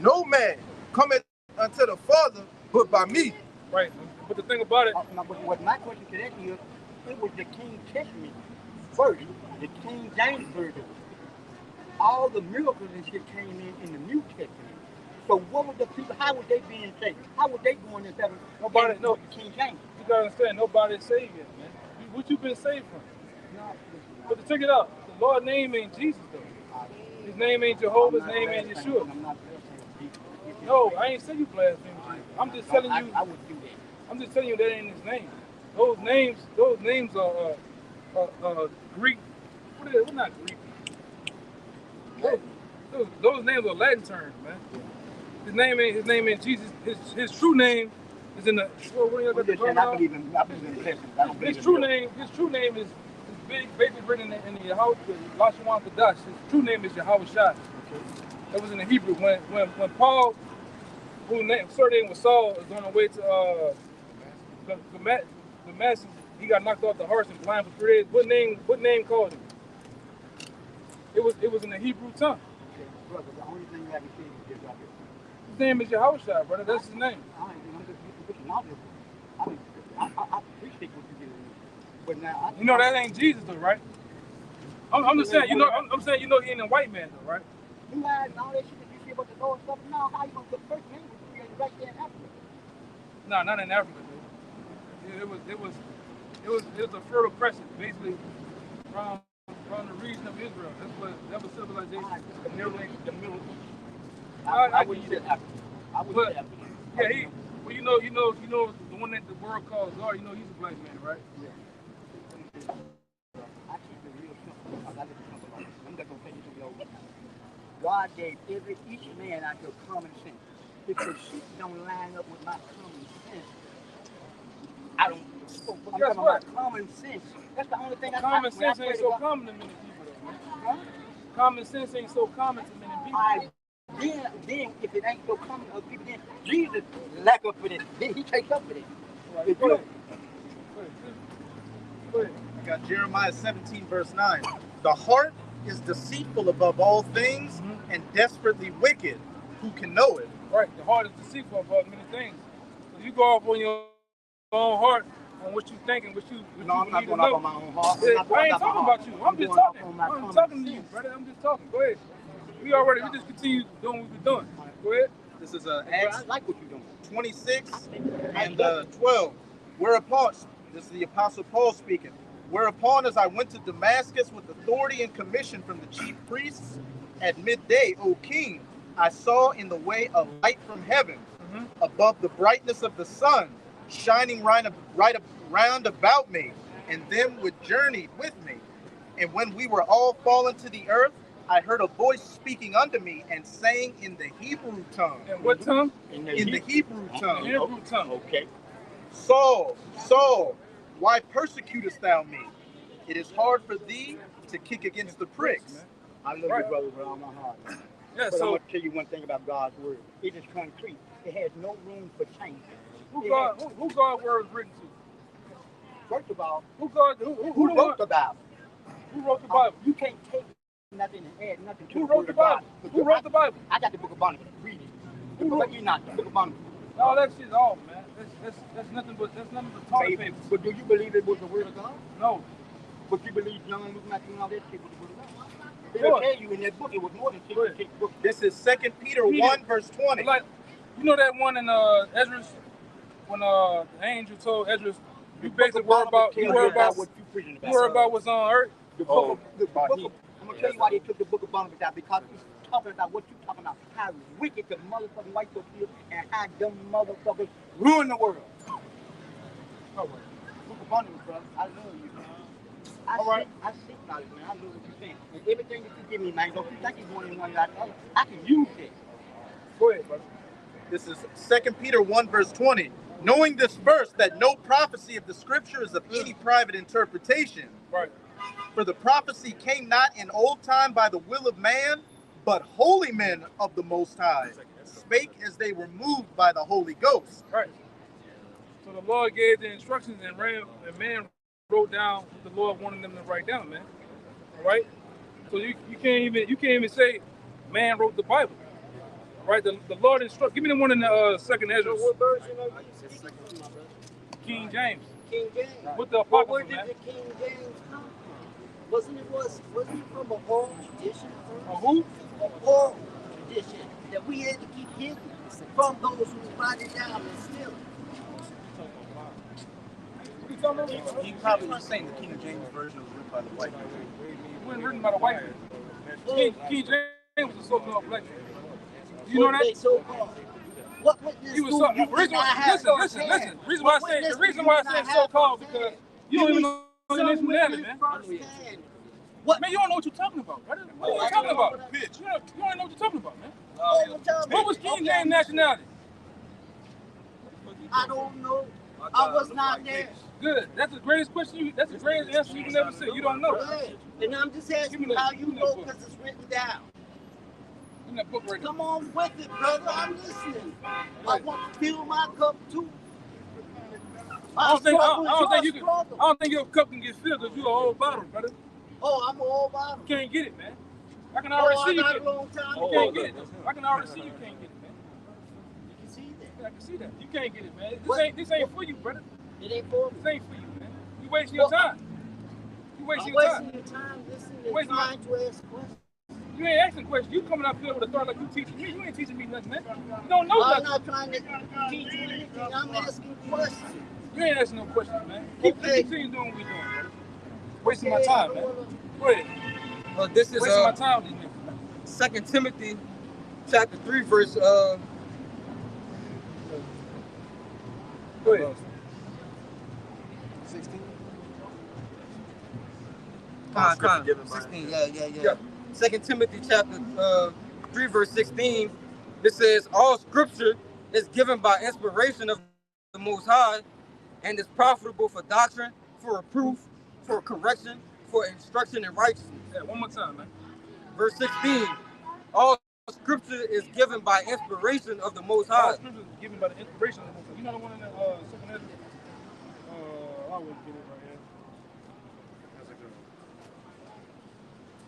Speaker 5: No man cometh unto the Father but by me.
Speaker 1: Right. But the thing about it,
Speaker 3: What my question to that is, it was the King Testament version, the King James version. All the miracles and shit came in the New Testament. So what would the people, how would they be saved? How would they go in this heaven?
Speaker 1: Nobody, no.
Speaker 3: King James.
Speaker 1: You gotta understand, nobody is saved yet, man. What you been saved from?
Speaker 3: No,
Speaker 1: But to check it out, the Lord's name ain't Jesus though. His name ain't Jehovah, his name ain't Yeshua.
Speaker 3: I'm not blaspheming Jesus.
Speaker 1: No, I ain't saying you blaspheme Jesus. I'm just telling you.
Speaker 3: I would do that.
Speaker 1: I'm just telling you that ain't his name. Those names are Greek. What is it? What not Greek? Those names are Latin terms, man. His name ain't Jesus. His true name is in the. Well, what do you got the
Speaker 3: I believe in blessings. I don't believe
Speaker 1: His
Speaker 3: in
Speaker 1: true
Speaker 3: miracles.
Speaker 1: name. His true name is basically written in the Lashawan Kadash. His true name is Yahushua. That was in the Hebrew. When Paul, whose surname was Saul, was on the way to Damascus, he got knocked off the horse and blind for 3 days. What name called him? It was in the Hebrew tongue.
Speaker 3: Okay, brother, the only thing I can say is just like this.
Speaker 1: His name is Yahushua, brother. That's his name.
Speaker 3: I appreciate what you did. But now
Speaker 1: You know that ain't Jesus though, right? I'm just saying, I'm saying, he ain't a white man though, right?
Speaker 3: You lied and all that shit that you see about the Lord stuff. Now, how you gonna put first name was created right there in Africa?
Speaker 1: No, not in Africa, dude. It was a fertile crescent, basically, from the region of Israel. That was civilization.
Speaker 3: The middle.
Speaker 1: I
Speaker 3: wouldn't say Africa. I wouldn't say Africa.
Speaker 1: Yeah, well, the one that the world calls God. He's a black man, right?
Speaker 3: Yeah. I keep it real simple because I live a simple life. I'm not gonna take you to the old. God gave each man out here common sense. If the shit don't line up with my common sense, I don't. I'm talking about common sense. That's the only thing
Speaker 1: common sense ain't so common to many people, though, man. Huh? Common sense ain't so common to many people.
Speaker 3: Then if it ain't so common to other people, then Jesus lack up with it. Then he takes up with it.
Speaker 1: Right. Go ahead.
Speaker 5: I got Jeremiah 17, verse 9. The heart is deceitful above all things and desperately wicked. Who can know it?
Speaker 1: Right. The heart is deceitful above many things. So you go off on your own heart, on what you think and what you
Speaker 3: I'm not going off on my own heart.
Speaker 1: I ain't talking about you. I'm just talking. I'm talking to you, brother. I'm just talking. Go ahead. We just continue doing what we're doing. Go ahead.
Speaker 5: This is Acts
Speaker 3: I like what you're doing.
Speaker 5: 26 and 12. Whereupon, this is the Apostle Paul speaking. Whereupon, as I went to Damascus with authority and commission from the chief priests at midday, O king, I saw in the way a light from heaven, above the brightness of the sun, shining right round about me, and them which journeyed with me. And when we were all fallen to the earth, I heard a voice speaking unto me and saying in the Hebrew tongue.
Speaker 1: In what tongue?
Speaker 5: In the Hebrew tongue.
Speaker 1: Hebrew tongue.
Speaker 3: Okay.
Speaker 5: Saul, Saul, why persecutest thou me? It is hard for thee to kick against the pricks.
Speaker 3: I love you, brother, with all my heart.
Speaker 1: Yeah,
Speaker 3: but
Speaker 1: so
Speaker 3: I'm going to tell you one thing about God's word. It is concrete. It has no room for change.
Speaker 1: Who God's word is written to?
Speaker 3: First of all,
Speaker 1: who
Speaker 3: wrote the Bible?
Speaker 1: Who wrote the Bible?
Speaker 3: You can't take nothing and add nothing to
Speaker 1: Who wrote the Bible? Who wrote the Bible?
Speaker 3: I got the book of Barnabas. Read it. The book of Enoch, the book of Barnabas.
Speaker 1: No, that shit's off, man. That's nothing but toilet paper.
Speaker 3: But do you believe it was the word of God?
Speaker 1: No.
Speaker 3: But you believe John, Luke, Matthew, and all that shit was the word of God? They'll tell you in that book it was more than 66 books.
Speaker 5: This is 2 Peter 1, verse 20.
Speaker 1: Like, you know that one in Ezra's, when the angel told Ezra, you basically worry about what's on earth.
Speaker 3: The book of, I'm going to tell you why they took the book of Barnabas out, because it's talking about what you're talking about, how wicked the motherfucking white folks is and how them motherfuckers ruin the world. Book of Barnabas, brother, I love you, man. I seek knowledge, man. I know what you're saying. And everything that you give me, man, don't you think you're going in one out the other. I can use it.
Speaker 1: Go ahead, brother.
Speaker 5: This is 2 Peter 1, verse 20. Knowing this first, that no prophecy of the scripture is of any private interpretation.
Speaker 1: Right.
Speaker 5: For the prophecy came not in old time by the will of man, but holy men of the Most High spake as they were moved by the Holy Ghost.
Speaker 1: Right. So the Lord gave the instructions and man wrote down what the Lord wanted them to write down, man. All right. So you can't even say man wrote the Bible. All right. The Lord instructed. Give me the one in the second Ezra.
Speaker 3: What version are you speaking to, my brother?
Speaker 1: King James.
Speaker 3: King James.
Speaker 1: With the
Speaker 3: Where
Speaker 1: Apocrypha,
Speaker 3: did
Speaker 1: man.
Speaker 3: the King James come from? Wasn't it from an oral tradition?
Speaker 1: A who?
Speaker 3: An oral tradition that we had to keep hidden from those who write it down and steal it.
Speaker 5: He probably was saying the King James version was written by the white people.
Speaker 1: It wasn't written by the white man. King James was a so-called black man. You know that?
Speaker 3: So-called. What witness
Speaker 1: He was so. Listen. The reason why I say so-called because you don't even know the nationality, man.
Speaker 3: What?
Speaker 1: Man, you don't know what you're talking about, brother. What are you talking about? Bitch, you don't know what you're talking about, man. What was King James' nationality?
Speaker 3: I don't know. I was not there.
Speaker 1: Good. That's the greatest question. That's the greatest answer you can ever say. You don't know.
Speaker 3: And I'm just asking you how you know because it's written down.
Speaker 1: In that book right now.
Speaker 3: Come on with it, brother. I'm listening. I want to fill my cup too.
Speaker 1: I don't think your cup can get filled because you're an old bottle, brother.
Speaker 3: Oh, I'm an old bottle.
Speaker 1: You can't get it, man. I can already see you.
Speaker 3: You
Speaker 1: can't get it. I can already see you can't get it, man.
Speaker 3: You can see that.
Speaker 1: I can see that. You can't get it, man. This ain't for you, brother.
Speaker 3: It ain't for me.
Speaker 1: This ain't for you, man. You wasting your time. You wasting your time.
Speaker 3: Your time listening
Speaker 1: wasting my
Speaker 3: trying to ask questions.
Speaker 1: You ain't asking questions. You coming up here with a thought like you teaching me. You ain't teaching me nothing, man. You don't know
Speaker 3: I'm
Speaker 1: nothing.
Speaker 3: not trying to teach you anything. I'm asking questions.
Speaker 1: You ain't asking no questions, man. Continue doing what we doing, bro. Wasting my time, man. Go ahead.
Speaker 4: This is
Speaker 1: wasting my time with these niggas, man.
Speaker 4: 2 Timothy chapter 3, verse
Speaker 1: Go ahead.
Speaker 3: 16.
Speaker 4: 16. Yeah. 2 Timothy chapter 3, verse 16. It says, all scripture is given by inspiration of the Most High and is profitable for doctrine, for reproof, for correction, for instruction in righteousness.
Speaker 1: Yeah, one more time, man.
Speaker 4: Verse 16. All scripture is given by inspiration of the Most High.
Speaker 1: All scripture is given by the inspiration of the Most High. You know the one in the second Ezra? I wouldn't get it right here. That's a good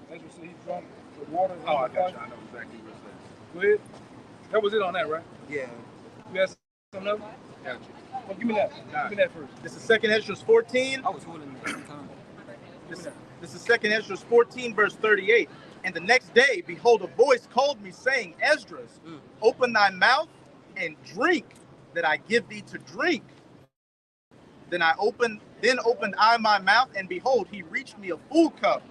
Speaker 1: one. Ezra said he drunk the water.
Speaker 5: Oh, I got you. I know exactly what it says.
Speaker 1: Go ahead. That was it on that, right?
Speaker 4: Yeah.
Speaker 1: You got something else?
Speaker 5: Got you.
Speaker 1: Well, give me that. Give me that first.
Speaker 5: This is 2 Ezra 14.
Speaker 4: I was holding it at the time.
Speaker 5: This is 2 Ezra 14, verse 38. And the next day, behold, a voice called me, saying, Esdras, open thy mouth and drink, that I give thee to drink. Then opened I my mouth, and behold, he reached me a full cup,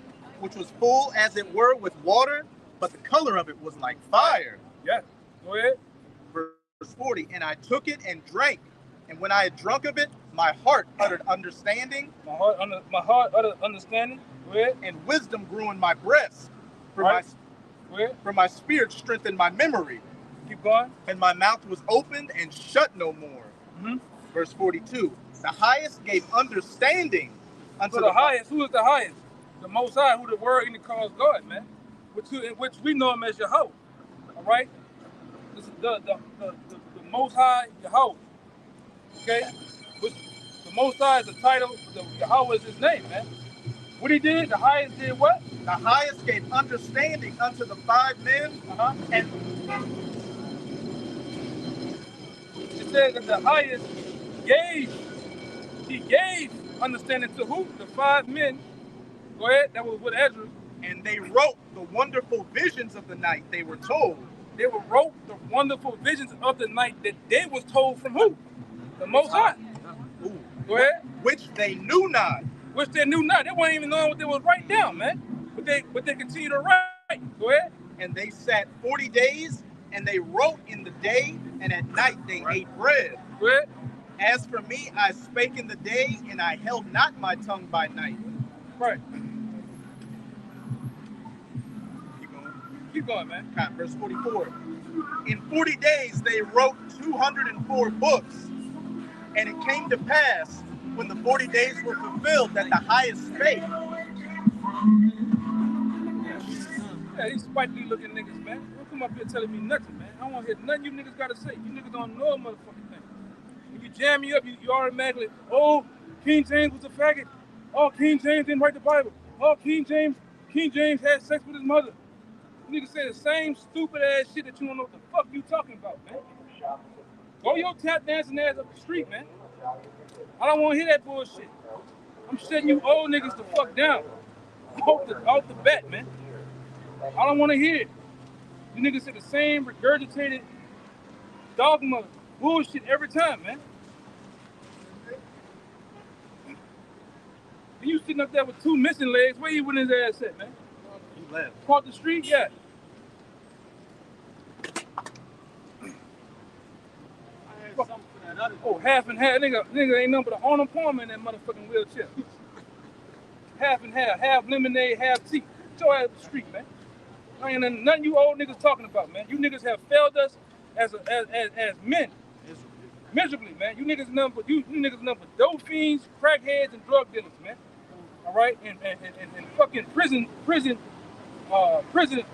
Speaker 5: which was full as it were with water, but the color of it was like fire.
Speaker 1: Yeah. Go ahead.
Speaker 5: Verse 40. And I took it and drank. And when I had drunk of it, my heart uttered understanding.
Speaker 1: My heart uttered understanding. Go ahead.
Speaker 5: And wisdom grew in my breast. For my spirit strengthened my memory.
Speaker 1: Keep going.
Speaker 5: And my mouth was opened and shut no more.
Speaker 1: Mm-hmm.
Speaker 5: Verse 42. The highest gave understanding unto
Speaker 1: the highest. Who is the highest? The Most High, who the word in calls God, man. In which we know him as Yahweh. All right? This is the Most High Yahweh. Okay? Which the Most High is the title, Yahweh is his name, man. What he did, the highest did what?
Speaker 5: The highest gave understanding unto the 5 men.
Speaker 1: And it says that the highest he gave understanding to who? The 5 men. Go ahead, that was with Ezra.
Speaker 5: And they wrote the wonderful visions of the night, they were told.
Speaker 1: They wrote the wonderful visions of the night that they was told from who? The Most High. Go ahead.
Speaker 5: Which they knew not.
Speaker 1: Which they knew not. They weren't even knowing what they was writing down, man. But they continue to write. Go ahead.
Speaker 5: And they sat 40 days, and they wrote in the day, and at night they ate bread.
Speaker 1: Go ahead.
Speaker 5: As for me, I spake in the day, and I held not my tongue by night.
Speaker 1: Right.
Speaker 5: Keep going, man. Verse 44. In 40 days they wrote 204 books. And it came to pass, when the 40 days were fulfilled, that the highest spake.
Speaker 1: Yeah, these spitefully looking niggas, man. Don't come up here telling me nothing, man. I don't want to hear nothing you niggas got to say. You niggas don't know a motherfucking thing. When you jam me up, you automatically, oh, King James was a faggot. Oh, King James didn't write the Bible. Oh, King James had sex with his mother. You niggas say the same stupid ass shit that you don't know what the fuck you talking about, man. Go your tap dancing ass up the street, man. I don't want to hear that bullshit. I'm shutting you old niggas the fuck down. Off the bat, man. I don't want to hear it. You niggas say the same regurgitated dogma bullshit every time, man. And you sitting up there with 2 missing legs. Where you with his ass at, man?
Speaker 5: He left.
Speaker 1: Across the street? Yeah. Oh, half and half. Nigga ain't nothing but an Arnold Palmer in that motherfucking wheelchair. Half and half lemonade, half tea. Get your ass up the street, man. I ain't nothing you old niggas talking about, man. You niggas have failed us as men. Miserably, man. You niggas nothing but dope fiends, crackheads, and drug dealers, man. All right? And fucking prison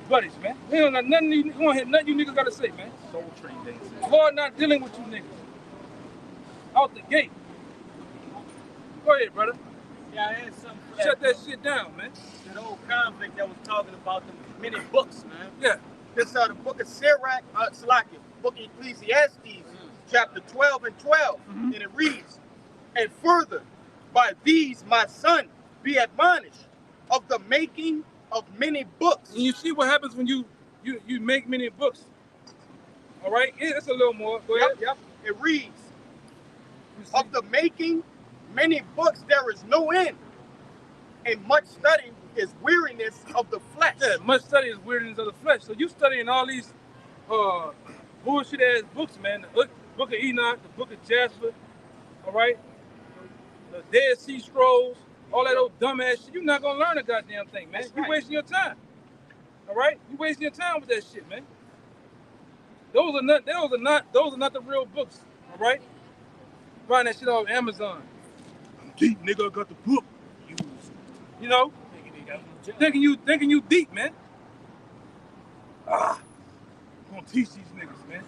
Speaker 1: buddies, man. We don't got nothing you niggas gotta say, man.
Speaker 5: Soul Train dancing.
Speaker 1: Lord not dealing with you niggas. Out the gate. Go ahead, brother.
Speaker 2: Yeah, I had something for
Speaker 1: Shut that shit down, man.
Speaker 2: That old convict that was talking about the many books, man.
Speaker 1: Yeah.
Speaker 2: This is the book of Sirach, book of Ecclesiastes, chapter 12 and 12. And it reads, and further, by these, my son, be admonished of the making
Speaker 5: of many books.
Speaker 1: And you see what happens when you make many books. All right, it's a little more. Go ahead.
Speaker 5: Yep. It reads, of the making many books there is no end, and much study is weariness of the flesh.
Speaker 1: Yeah, much study is weariness of the flesh. So you studying all these bullshit ass books, man. The book of Enoch, the book of Jasper, all right? The Dead Sea Scrolls, all that old dumb ass shit. You're not gonna learn a goddamn thing, man. You're wasting your time. All right? You're wasting your time with that shit, man. Those are not the real books, all right? Find that shit off Amazon. I'm deep, nigga. I got the book. You know, thinking you deep, man. I'm gonna teach these niggas, man.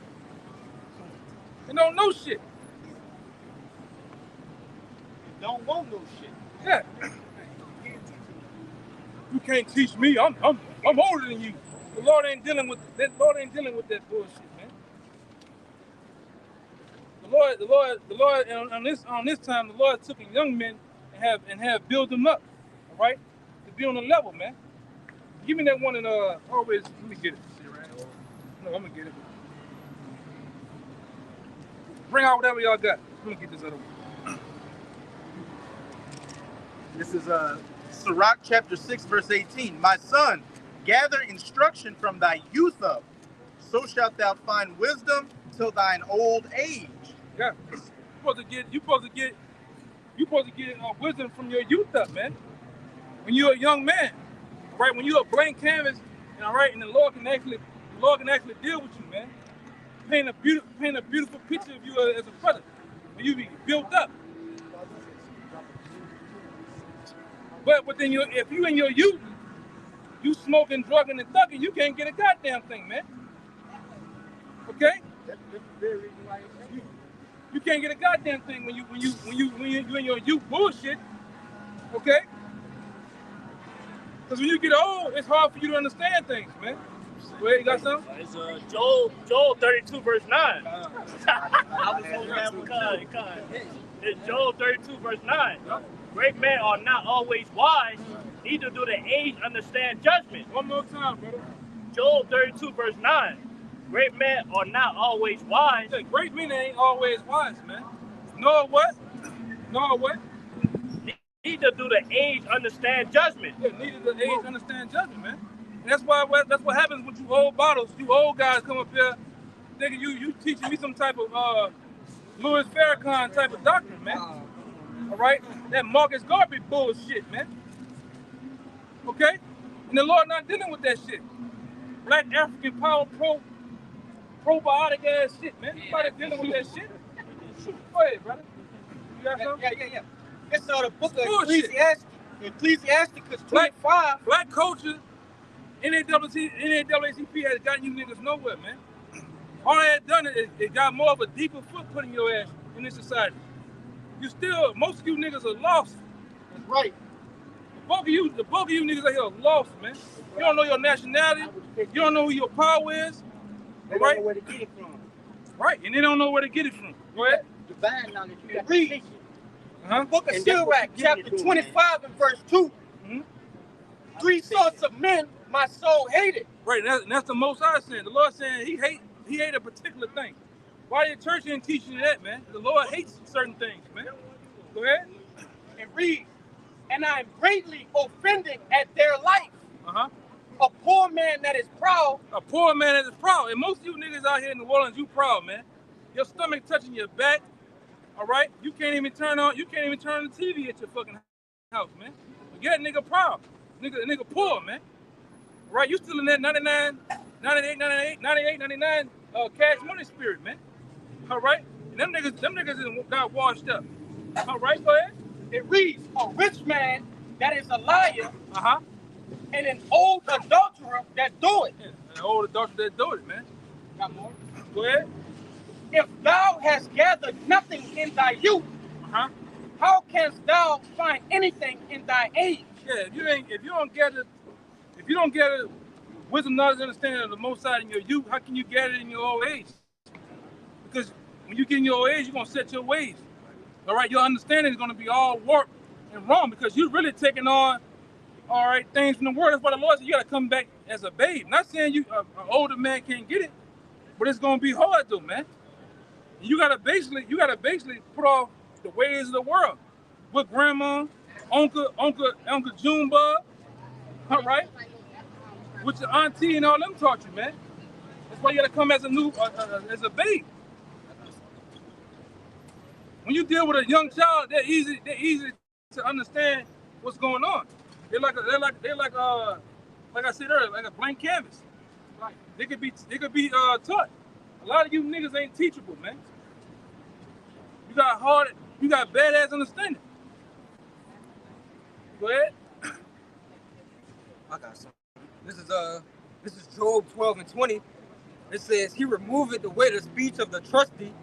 Speaker 1: They don't know shit.
Speaker 5: They don't want no shit.
Speaker 1: Yeah. You can't teach me. I'm older than you. The Lord ain't dealing with that bullshit, man. The Lord, on this time, the Lord took young men and have built them up, all right, to be on the level, man. Give me that one and always. Let me get it. No, I'm gonna get it. Bring out whatever y'all got. I'm gonna get this other one.
Speaker 5: This is Sirach chapter 6, verse 18. My son, gather instruction from thy youth up, so shalt thou find wisdom till thine old age.
Speaker 1: Yeah, you supposed to get wisdom from your youth up, man. When you're a young man, right? When you're a blank canvas, and all right, and the Lord can actually deal with you, man. Paint a beautiful picture of you as a brother. When you be built up. But then if you in your youth, you smoking, drugging, and thugging, you can't get a goddamn thing, man. Okay?
Speaker 3: That's the very reason why it's saying.
Speaker 1: You can't get a goddamn thing when you in your youth bullshit. Okay? Because when you get old, it's hard for you to understand things, man. Go ahead, you got something?
Speaker 6: It's Joel 32 verse 9. I was holding that because it's Joel 32 verse 9. Great men are not always wise, neither do the aged understand judgment.
Speaker 1: One more time, brother.
Speaker 6: Joel 32 verse 9. Great men are not always wise.
Speaker 1: Yeah, great men ain't always wise, man. Nor what?
Speaker 6: Neither do the aged understand judgment.
Speaker 1: Yeah, neither do the aged understand judgment, man. And that's what happens with you old bottles. You old guys come up here thinking you teaching me some type of Louis Farrakhan type of doctrine, man. All right? That Marcus Garvey bullshit, man. Okay? And the Lord not dealing with that shit. Black African power probiotic ass shit, man. Nobody dealing with that shit. Go ahead, brother. You got something?
Speaker 5: Yeah. It's the book of
Speaker 1: Bullshit.
Speaker 5: Ecclesiasticus 25.
Speaker 1: Black culture, NAACP has gotten you niggas nowhere, man. All they had done is it got more of a deeper footprint in your ass in this society. Most of you niggas are lost.
Speaker 5: That's right.
Speaker 1: The bulk of you niggas out here are lost, man. You don't know your nationality. You don't know who your power is.
Speaker 3: They don't know where to get it from.
Speaker 1: Right, and they don't know where to get it from. Go ahead.
Speaker 3: Divine knowledge. You got to
Speaker 5: Read.
Speaker 3: teach it.
Speaker 1: Uh-huh.
Speaker 5: Book of
Speaker 3: And that's what
Speaker 5: Sirach,
Speaker 3: you
Speaker 5: chapter
Speaker 3: do,
Speaker 5: 25 and verse 2.
Speaker 1: Mm-hmm.
Speaker 5: 3 sorts of men my soul hated.
Speaker 1: Right, and that's the most I saying. The Lord saying he hate a particular thing. Why the church ain't teaching you that, man? The Lord hates certain things, man. Go ahead.
Speaker 5: And read. And I am greatly offended at their life.
Speaker 1: Uh-huh.
Speaker 5: A poor man that is proud.
Speaker 1: A poor man that is proud. And most of you niggas out here in New Orleans, you proud, man. Your stomach touching your back. All right? You can't even turn the TV at your fucking house, man. But yeah, nigga proud. Nigga poor, man. Right? You still in that 99 cash money spirit, man. All right? And them niggas got washed up. All right, go ahead.
Speaker 5: It reads, a rich man that is a liar.
Speaker 1: Uh-huh.
Speaker 5: And an old adulterer that do it.
Speaker 1: Yeah, an old adulterer that do it, man.
Speaker 5: Got more?
Speaker 1: Go ahead.
Speaker 5: If thou hast gathered nothing in thy youth,
Speaker 1: Uh-huh.
Speaker 5: how canst thou find anything in thy age?
Speaker 1: Yeah, if you don't gather wisdom, knowledge, and understanding of the Most High in your youth, how can you gather it in your old age? Because when you get in your old age, you're gonna set your ways. All right, your understanding is gonna be all warped and wrong because you're really taking on all right, things from the world. That's why the Lord said you got to come back as a babe. Not saying you an older man can't get it, but it's gonna be hard though, man. You gotta basically put off the ways of the world. With grandma, uncle Junebug, all right? With your auntie and all them taught you, man. That's why you gotta come as a babe. When you deal with a young child, they're easy to understand what's going on. They're like I said earlier, like a blank canvas. Right. They could be taught. A lot of you niggas ain't teachable, man. You got badass understanding. Go ahead.
Speaker 4: I got something. This is Job 12:20. It says, He removeth away the speech of the trusty,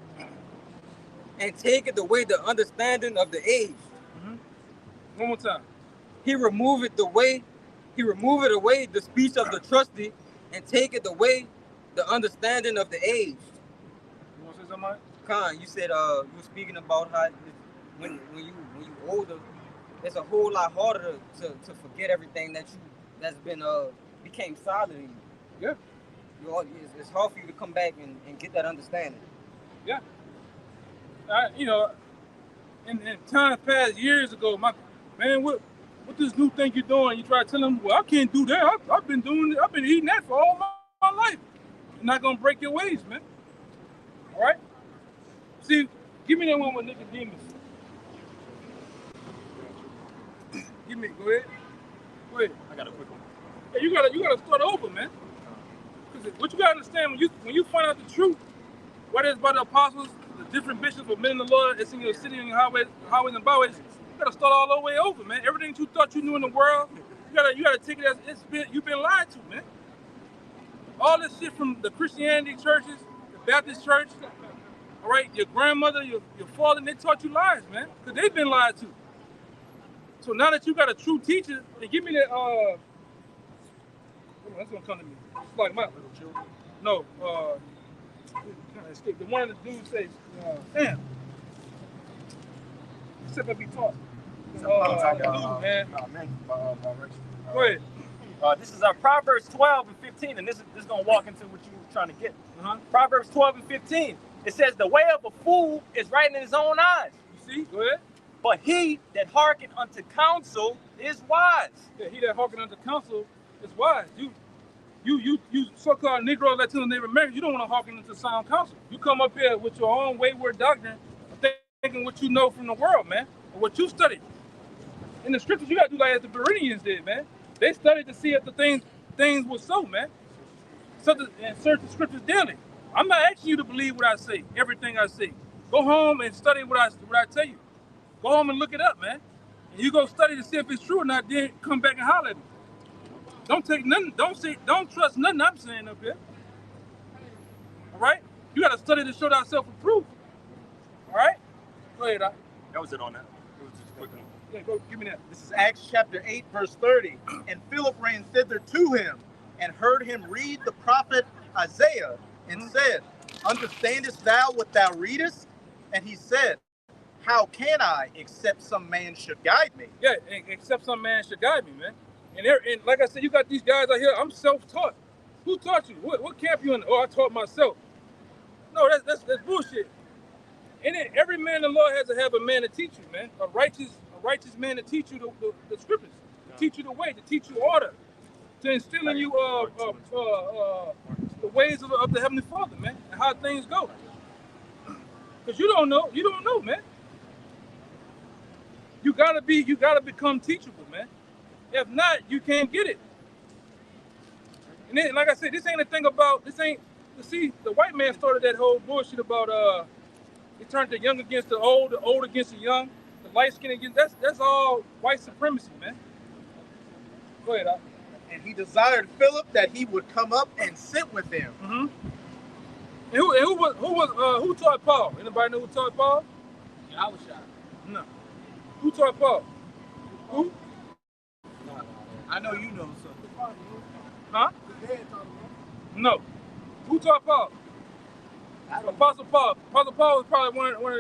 Speaker 4: and taketh away the understanding of the aged.
Speaker 1: Mm-hmm. One more time.
Speaker 4: He removeth away the speech of the trusty, and taketh away the understanding of the aged.
Speaker 1: You want to say something?
Speaker 4: Khan, you said you were speaking about how when you older, it's a whole lot harder to forget everything that's been became solid in you.
Speaker 1: Yeah.
Speaker 4: It's hard for you to come back and get that understanding.
Speaker 1: Yeah. In times past, years ago, my man, what this new thing you're doing? You try to tell them, well, I can't do that. I've been doing it. I've been eating that for all my life. You're not gonna break your ways, man. All right. See, give me that one with Nicodemus. Go ahead. Go ahead.
Speaker 6: I got a quick one.
Speaker 1: Yeah, you gotta start over, man. Because what you gotta understand when you find out the truth, whether it's by the apostles, the different bishops, or men in the Lord, it's in your city and your highways and byways, you gotta start all the way over, man. Everything you thought you knew in the world, you gotta take it as you've been lied to, man. All this shit from the Christianity churches, the Baptist church, all right, your grandmother, your father, they taught you lies, man, because they've been lied to. So now that you got a true teacher, and give me that, that's gonna come to me. It's like my little children. No, the one of the dudes says, damn. Except I be taught. Man. Go ahead.
Speaker 6: This is our Proverbs 12:15, and this is gonna walk into what you were trying to get. Proverbs 12:15. It says, "The way of a fool is right in his own eyes."
Speaker 1: You see? Go ahead.
Speaker 6: But he that hearken unto counsel is wise.
Speaker 1: Yeah, he that hearken unto counsel is wise. You so-called Negro, Latino, Native American, you don't want to hearken into sound counsel. You come up here with your own wayward doctrine, thinking what you know from the world, man, or what you studied. In the scriptures, you got to do like as the Bereans did, man. They studied to see if the things were so, man. And search the scriptures daily. I'm not asking you to believe what I say, everything I say. Go home and study what I tell you. Go home and look it up, man. And you go study to see if it's true or not, then come back and holler at me. Don't take nothing, don't trust nothing I'm saying up here. All right? You gotta study to show thyself approved. All right? Go ahead, Doc.
Speaker 6: That was it on that. It was just a quick one.
Speaker 1: Yeah, go give me that.
Speaker 5: This is Acts chapter 8, verse 30. And Philip ran thither to him and heard him read the prophet Isaiah and said, Understandest thou what thou readest? And he said, How can I, except some man should guide me?
Speaker 1: Yeah, except some man should guide me, man. And like I said, you got these guys out here, I'm self-taught. Who taught you? What camp you in? Oh, I taught myself. No, that's bullshit. And then every man in the Lord has to have a man to teach you, man. A righteous man to teach you the scriptures, to teach you the way, to teach you order, to instill in you the ways of the Heavenly Father, man, and how things go. Because you don't know, man. You gotta become teachable, man. If not, you can't get it. And then, like I said, this the white man started that whole bullshit about he turned the young against the old against the young, the light skin against, that's all white supremacy, man. Go ahead, Doc.
Speaker 5: And he desired Philip that he would come up and sit with him.
Speaker 1: Mm-hmm. And who taught Paul? Anybody know who taught Paul?
Speaker 3: I was shot.
Speaker 1: No. Who taught Paul? Who?
Speaker 5: I know you know something.
Speaker 1: Huh? No. Who taught Paul? Apostle Paul. Apostle Paul was probably one of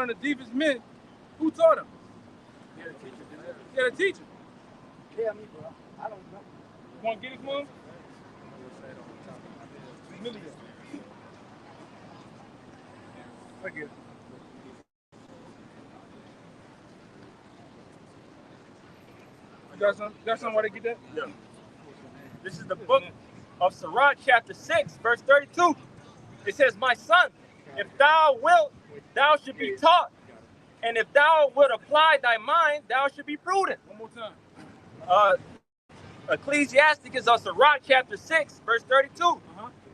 Speaker 1: the deepest men. Who taught him? He had a teacher.
Speaker 3: Tell me, bro. I don't know.
Speaker 1: You want to get it for him? Million. I get it. Got something where to get that?
Speaker 2: Yeah. This is the book of Sirach, chapter 6, verse 32. It says, my son, if thou wilt, thou should be taught. And if thou wilt apply thy mind, thou should be prudent.
Speaker 1: One more time.
Speaker 2: Ecclesiasticus of Sirach, chapter 6, verse 32.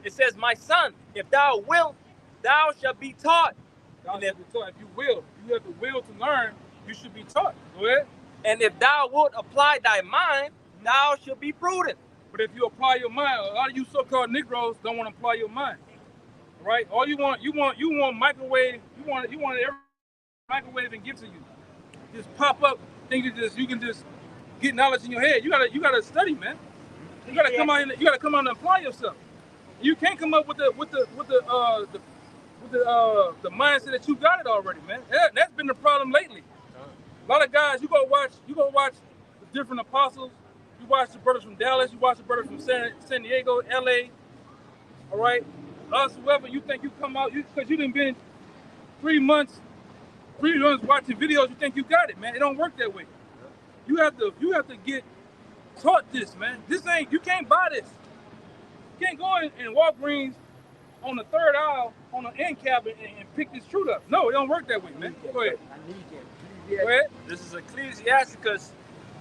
Speaker 2: It says, my son, if thou wilt, thou shalt be taught.
Speaker 1: If you will, you have the will to learn, you should be taught. Go ahead.
Speaker 2: And if thou wilt apply thy mind, thou shalt be prudent.
Speaker 1: But if you apply your mind, a lot of you so-called Negroes don't want to apply your mind. Right? All you want microwave, you want every microwave and give to you. Just pop up, think you can just get knowledge in your head. You gotta study, man. You gotta come out and apply yourself. You can't come up with the mindset that you got it already, man. That's been the problem lately. A lot of guys, you go watch the different apostles. You watch the brothers from Dallas. You watch the brothers from San Diego, LA. All right, us, whoever you think you come out, because you done been 3 months watching videos. You think you got it, man. It don't work that way. You have to get taught this, man. You can't buy this. You can't go in Walgreens on the third aisle on the end cap and pick this truth up. No, it don't work that way, man. Go ahead.
Speaker 3: I need that.
Speaker 1: Go ahead.
Speaker 2: This is Ecclesiasticus,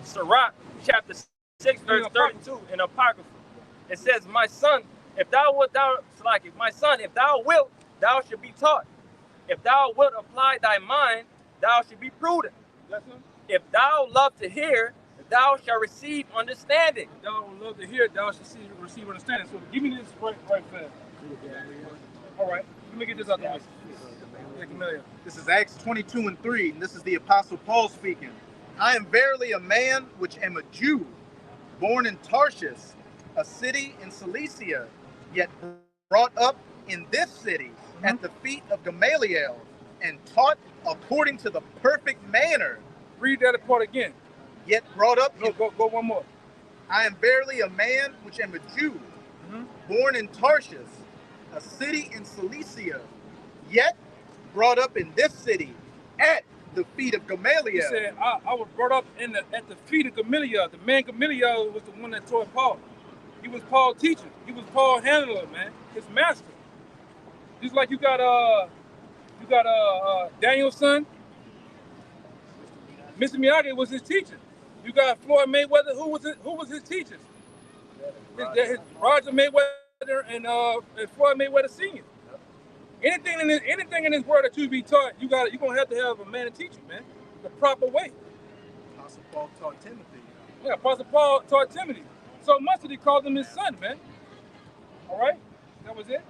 Speaker 2: Sirach, chapter 6, verse 32, in Apocrypha. It says, my son, if thou wilt, thou should be taught. If thou wilt apply thy mind, thou should be prudent. If thou love to hear, thou shalt receive understanding.
Speaker 1: If thou will love to hear, thou shalt receive understanding. So give me this right fast. All right, let me get this out the way.
Speaker 5: This is Acts 22:3, and this is the Apostle Paul speaking. I am verily a man which am a Jew, born in Tarshish, a city in Cilicia, yet brought up in this city at the feet of Gamaliel, and taught according to the perfect manner.
Speaker 1: Read that part again.
Speaker 5: Yet brought up.
Speaker 1: No, go one more.
Speaker 5: I am verily a man which am a Jew, born in Tarshish, a city in Cilicia, yet brought up in this city at the feet of Gamaliel.
Speaker 1: He said, I was brought up at the feet of Gamaliel. The man Gamaliel was the one that taught Paul. He was Paul teaching. He was Paul handler, man. His master. Just like you got Daniel's son. Mr. Miyagi was his teacher. You got Floyd Mayweather. Who was his teachers? His Roger Mayweather and Floyd Mayweather Sr. Anything in this world that you be taught, you're gonna have to have a man to teach you, man, the proper way.
Speaker 5: Apostle Paul taught Timothy.
Speaker 1: Yeah, Apostle Paul taught Timothy. So much that he called him his son, man. All right, that was it.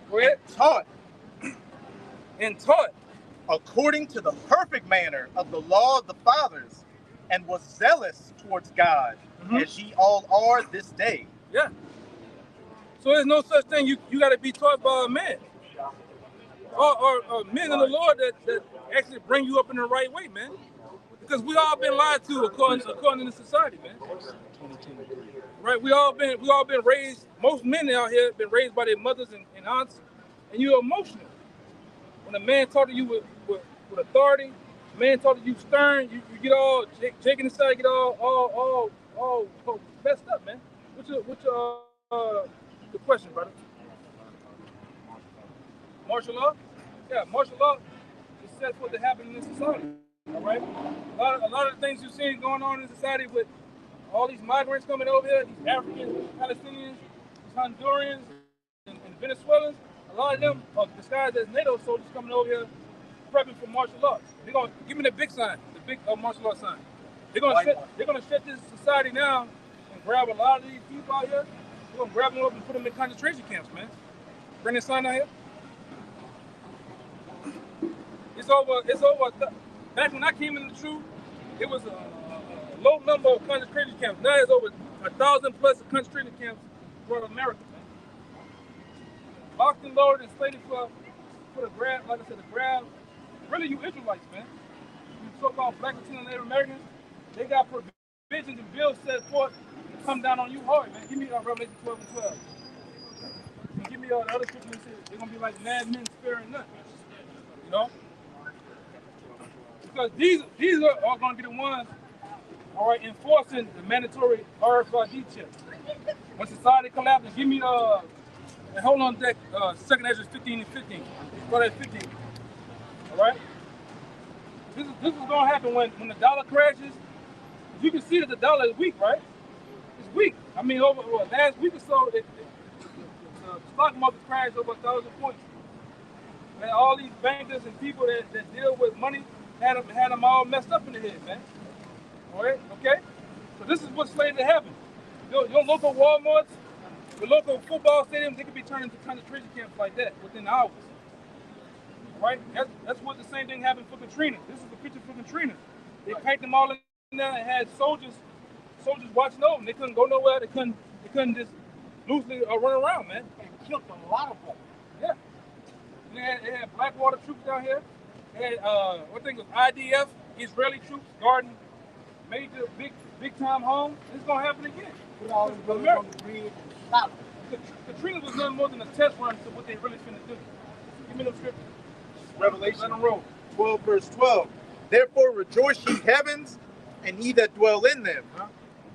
Speaker 1: Go ahead. And taught
Speaker 5: According to the perfect manner of the law of the fathers, and was zealous towards God, as ye all are this day.
Speaker 1: Yeah. So there's no such thing. You got to be taught by a man, or men in the Lord that actually bring you up in the right way, man. Because we all been lied to according to society, man. Right? We all been raised. Most men out here been raised by their mothers and aunts, and you're emotional. When a man talk to you with authority, a man talk to you stern, you get all shaking inside, get all messed up, man. What's your the question, brother? Martial law? Yeah, martial law is set for what to happen in society. All right? A lot of the things you're seeing going on in society with all these migrants coming over here, these Africans, Palestinians, these Hondurans, and Venezuelans, a lot of them are disguised as NATO soldiers coming over here prepping for martial law. They're gonna give me the big sign, the big martial law sign. They're gonna shut this society down and grab a lot of these people out here. They're gonna grab them up and put them in concentration camps, man. Bring this sign out here. It's over. Back when I came into the truth, it was a low number of concentration camps. Now it's over 1,000 plus concentration camps throughout America, man. Locked and loaded and slated for the grab, like I said, the grab. Really, you Israelites, man. You so-called Black Latino Native Americans, they got visions and bills set forth to come down on you hard, man. Give me Revelation 12 and 12. And give me the other scripture that says they're going to be like mad men sparing none. You know? Because these are going to be the ones, all right, enforcing the mandatory RFID chip. When society collapses, give me and hold on deck, 2nd Ezra 15 and 15. Start at 15. All right? This is going to happen when the dollar crashes. You can see that the dollar is weak, right? It's weak. I mean, over last week or so, the stock market crashed over 1,000 points. And all these bankers and people that deal with money had them all messed up in the head, man. All right? Okay? So this is what's slated to happen. Your local Walmarts, your local football stadiums, they could be turned into concentration camps like that within hours. All right? That's what the same thing happened for Katrina. This is the picture for Katrina. They packed them all in there and had soldiers watching over them. They couldn't go nowhere. They couldn't just loosely run around, man.
Speaker 3: And killed a lot of them.
Speaker 1: Yeah. They had Blackwater troops down here. They had what thing was IDF, Israeli troops guarding major big time homes. This is gonna happen again.
Speaker 3: Put all them brothers on the bridge and stop them.
Speaker 1: Katrina was nothing more than a test run to what they really finna do. Give me them scriptures.
Speaker 5: Revelation
Speaker 1: Let them roll.
Speaker 5: 12, verse 12. Therefore rejoice, ye heavens, and ye that dwell in them.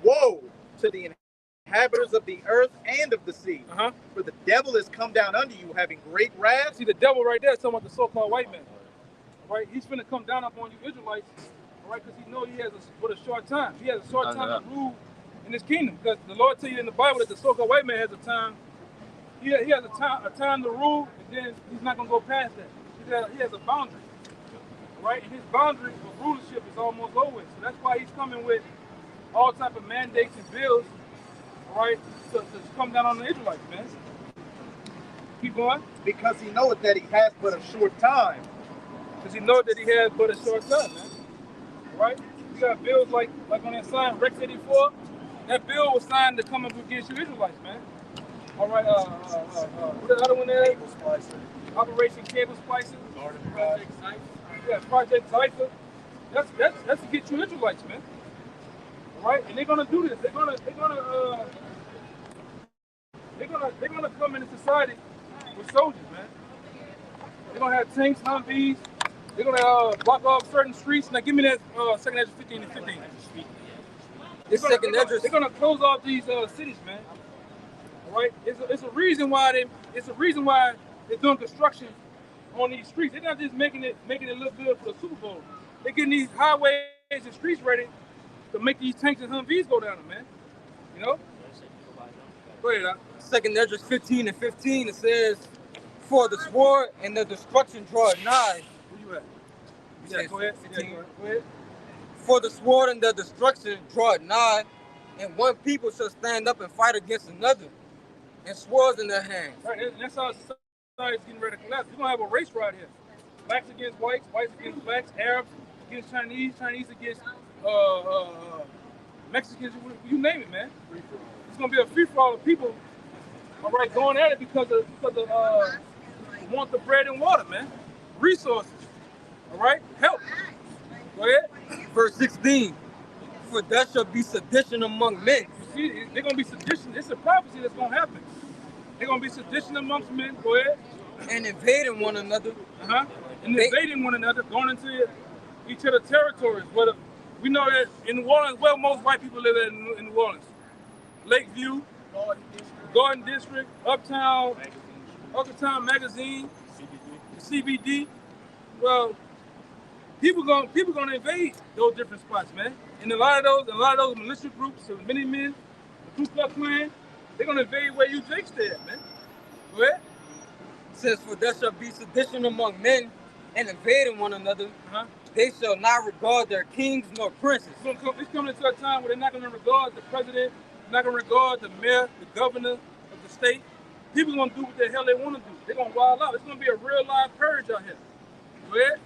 Speaker 5: Woe to the inhabitants of the earth and of the sea. For the devil is come down unto you, having great wrath.
Speaker 1: See, the devil right there is talking about the so-called white man. All right, he's finna come down upon you Israelites. All right, because he knows he has a short time. He has a short time to rule in his kingdom. Because the Lord tell you in the Bible that the so-called white man has a time. He has a time to rule, and then he's not gonna go past that. He has a boundary. All right, and his boundary of rulership is almost over. So that's why he's coming with all type of mandates and bills. All right, to come down on the Israelites, man. Keep going.
Speaker 5: Because he knoweth that he has but a short time.
Speaker 1: Because he knows that he has but a short time, man. All right? You got bills like on that sign, Rex 84. That bill was signed to come up against you Israelites, man. All right, what the other one there? Operation Cable Splicing. Project Cypher. Yeah, Project Cypher. That's to get you Israelites, man. All right, and they're gonna do this. They're gonna come into society with soldiers, man. They're gonna have tanks, Humvees. They're gonna block off certain streets. Now give me that 2nd Ezra 15 and 15. They're gonna close off these cities, man. All right, it's a reason why they're doing construction on these streets. They're not just making it look good for the Super Bowl. They're getting these highways and streets ready to make these tanks and Humvees go down them, man. You know? Go ahead,
Speaker 4: 2nd Ezra 15 and 15, it says, for the sword and the destruction draw nigh.
Speaker 1: Where you at? Yeah, go ahead. Go ahead.
Speaker 4: For the sword and the destruction draw nigh, and one people shall stand up and fight against another, and swords in their hands.
Speaker 1: Right, and that's how society's getting ready to collapse. We're gonna have a race right here. Blacks against whites, whites against blacks, Arabs against Chinese, Chinese against Mexicans, you name it, man. It's gonna be a free-for-all of people, all right, going at it because of want the bread and water, man. Resources, all right, help. Go ahead.
Speaker 4: Verse 16, for there shall be sedition among men.
Speaker 1: You see, they're gonna be sedition. It's a prophecy that's gonna happen. They're gonna be sedition amongst men. Go ahead.
Speaker 4: And invading one another.
Speaker 1: And invading one another, going into each other's territories. But we know that in New Orleans, well, most white people live in New Orleans. Lakeview, Garden District, Uptown Magazine, CBD. Well, people gonna invade those different spots, man. And a lot of those militia groups, the Minutemen, the Ku Klux Klan, they're gonna invade where you Jake stay at, man. Go ahead.
Speaker 4: It says, for there shall be sedition among men, and invading one another. They shall not regard their kings nor princes.
Speaker 1: It's coming into a time where they're not gonna regard the president, not gonna regard the mayor, the governor of the state. People gonna do what the hell they want to do. They're gonna wild out. It's gonna be a real live purge out here. Go ahead.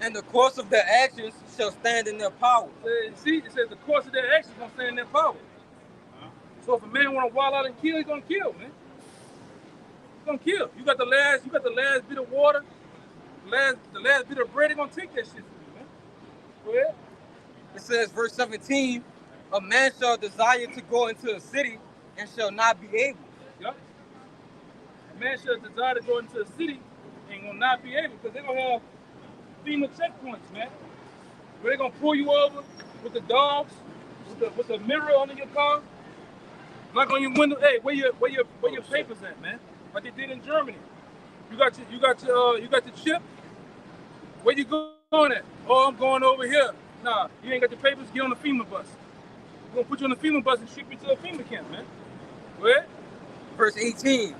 Speaker 4: And the course of their actions shall stand in their power.
Speaker 1: See, it says the course of their actions gonna stand in their power. So if a man wanna wild out and kill, he's gonna kill, man. He's gonna kill. You got the last bit of water, the last bit of bread. They're gonna take that shit from you, man. Go ahead.
Speaker 4: It says, verse 17, A man shall desire to go into a city and shall not be able.
Speaker 1: Yep. A man shall desire to go into a city and will not be able because they're going to have FEMA checkpoints, man. Where they're going to pull you over with the dogs, with the mirror under your car, knock on your window. Hey, where your papers at, man? Like they did in Germany. You got the chip. Where you going at? Oh, I'm going over here. Nah, you ain't got the papers. Get on the FEMA bus. We're gonna put you on the FEMA bus and ship you to a FEMA camp, man. Go ahead.
Speaker 4: Verse 18.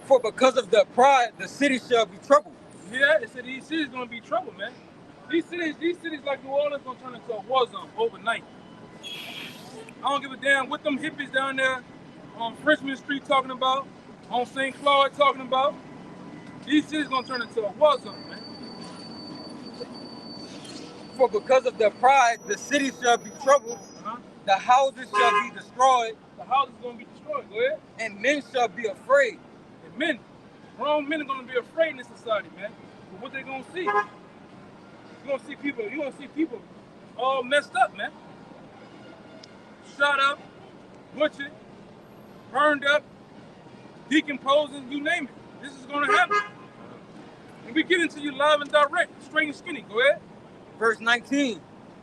Speaker 4: For because of their pride, the city shall be troubled.
Speaker 1: Yeah, it said these cities gonna be trouble, man. These cities like New Orleans gonna turn into a war zone overnight. I don't give a damn what them hippies down there on Frenchman Street talking about, on St. Claude talking about. These cities gonna turn into a war zone, man.
Speaker 4: For because of their pride, the city shall be troubled. The houses shall be destroyed.
Speaker 1: The houses gonna be destroyed. Go ahead.
Speaker 4: And men shall be afraid.
Speaker 1: And men, grown men are gonna be afraid in this society, man. But what they gonna see? You gonna see people all messed up, man. Shot up, butchered, burned up, decomposing, you name it. This is gonna happen. And we get into you live and direct, straight and skinny. Go ahead.
Speaker 4: Verse 19.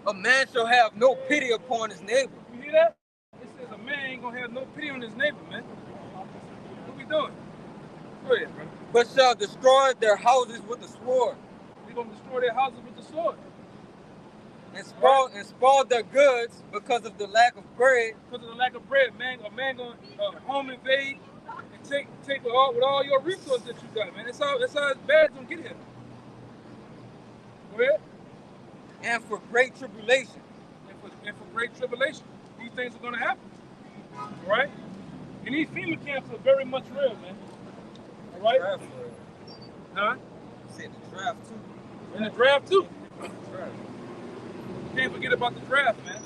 Speaker 4: A man shall have no pity upon his neighbor.
Speaker 1: You hear that? It says a man ain't gonna have no pity on his neighbor, man. What we doing? Go ahead, bro.
Speaker 4: But shall destroy their houses with the sword.
Speaker 1: We're gonna destroy their houses with the sword.
Speaker 4: And spoil their goods because of the lack of bread.
Speaker 1: Because of the lack of bread, man. A man gonna home invade and take with all your resources that you got, man. That's how bad it's gonna get here. Go ahead.
Speaker 4: And for great tribulation.
Speaker 1: And for great tribulation. These things are gonna happen. All right? And these FEMA camps are very much real, man. All right?
Speaker 4: Draft,
Speaker 1: huh?
Speaker 4: You said the draft too.
Speaker 1: And the draft too. Can't forget about the draft, man.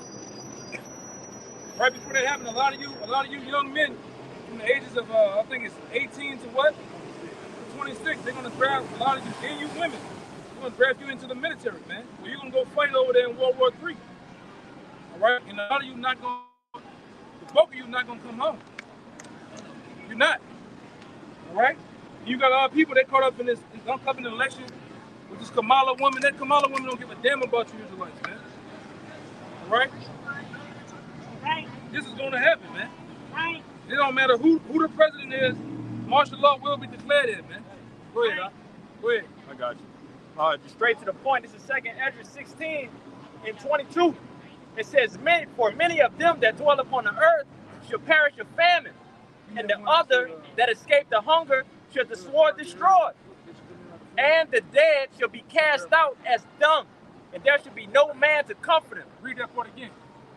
Speaker 1: Right before that happened, a lot of you young men from the ages of I think it's 18 to what? 26, they're gonna draft a lot of you, and you women. They're gonna draft you into the military, man. Well, you're gonna go fight over there in World War III. All right? And a lot of you not gonna, the bulk of you not gonna come home. You're not. All right? You got a lot of people that caught up in this upcoming election with this Kamala woman. That Kamala woman don't give a damn about you Israelites, man. All right?
Speaker 6: Right.
Speaker 1: This is gonna happen, man.
Speaker 6: Right.
Speaker 1: It don't matter who the president is. Martial law will be declared here, man. Go ahead, huh? Go ahead.
Speaker 2: I got you. Just straight to the point. This is 2nd Ezra 16 and 22. It says, for many of them that dwell upon the earth shall perish of famine, and the other that escape the hunger shall the sword destroy. And the dead shall be cast out as dung, and there shall be no man to comfort them.
Speaker 1: Read that part again.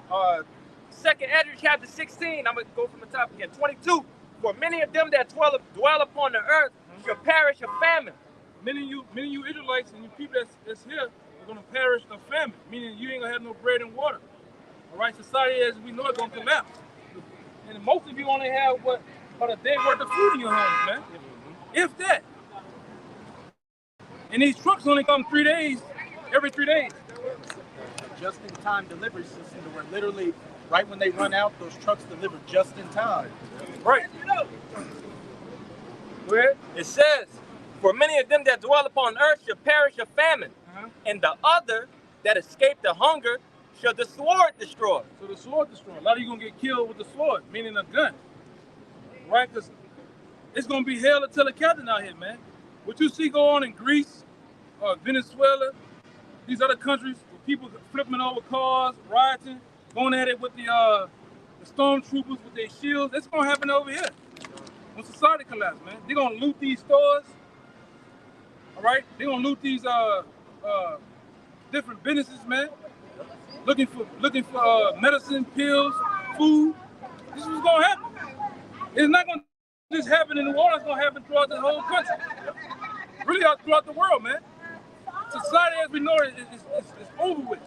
Speaker 2: 2nd Ezra chapter 16, I'm going to go from the top again. 22. For many of them that dwell upon the earth shall perish of famine.
Speaker 1: Many of you Israelites and you people that's here are gonna perish of famine, meaning you ain't gonna have no bread and water. All right, society as we know it gonna collapse. And most of you only have about a day worth of food in your homes, man. If that. And these trucks only come every 3 days.
Speaker 5: Just-in-time delivery system where literally right when they run out, those trucks deliver just in time.
Speaker 1: Right. Go ahead.
Speaker 2: It says, for many of them that dwell upon earth shall perish of famine, and the other that escape the hunger shall the sword destroy.
Speaker 1: So the sword destroy. A lot of you gonna get killed with the sword, meaning a gun. Right? Because it's gonna be hell to tell a captain out here, man. What you see go on in Greece, Venezuela, these other countries, with people flipping over cars, rioting, going at it with the stormtroopers with their shields. It's gonna happen over here. When society collapses, man. They're gonna loot these stores. All right? They're gonna loot these different businesses, man. Looking for medicine, pills, food. This is what's gonna happen. It's not gonna just happen in New Orleans, it's gonna happen throughout the whole country. Really throughout the world, man. Society as we know it is over with.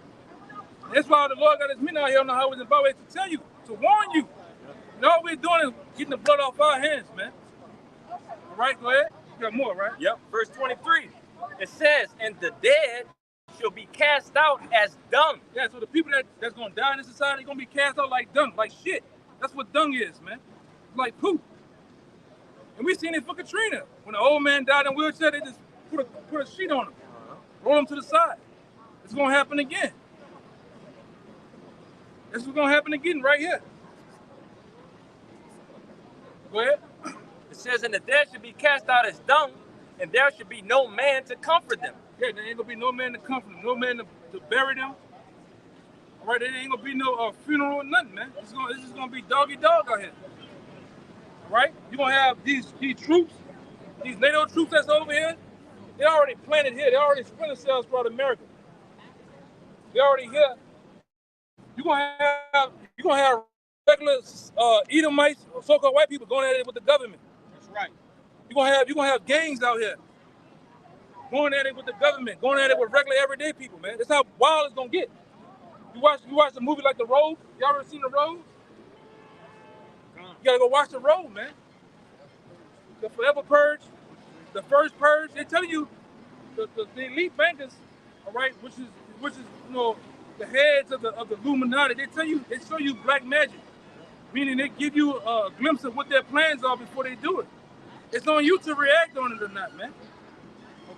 Speaker 1: That's why the Lord got his men out here on the highways and byways to tell you, to warn you. And all we're doing is getting the blood off our hands, man. All right, go ahead. You got more, right?
Speaker 2: Yep. Verse 23. It says, and the dead shall be cast out as dung.
Speaker 1: Yeah, so the people that's gonna die in this society gonna be cast out like dung, like shit. That's what dung is, man. It's like poop. And we seen it for Katrina. When the old man died in a wheelchair, they just put a sheet on him, roll him to the side. It's gonna happen again. This is gonna happen again right here. Go ahead.
Speaker 2: It says, and the dead should be cast out as dung, and there should be no man to comfort them.
Speaker 1: Yeah, there ain't gonna be no man to comfort them, no man to bury them. All right, there ain't gonna be no funeral or nothing, man. This is gonna be doggy dog out here. All right, you're gonna have these troops, these NATO troops that's over here. They already planted here. They already spread themselves throughout America. They already here. You're gonna have regular Edomites or so-called white people going at it with the government.
Speaker 5: That's right.
Speaker 1: You're gonna have gangs out here going at it with the government, going at it with regular everyday people, man. That's how wild it's gonna get. You watch a movie like The Road. Y'all ever seen The Road? You gotta go watch The Road, man. The Forever Purge, the first purge. They tell you the elite bankers, all right, which is the heads of the Illuminati. They show you black magic, meaning they give you a glimpse of what their plans are before they do it. It's on you to react on it or not, man.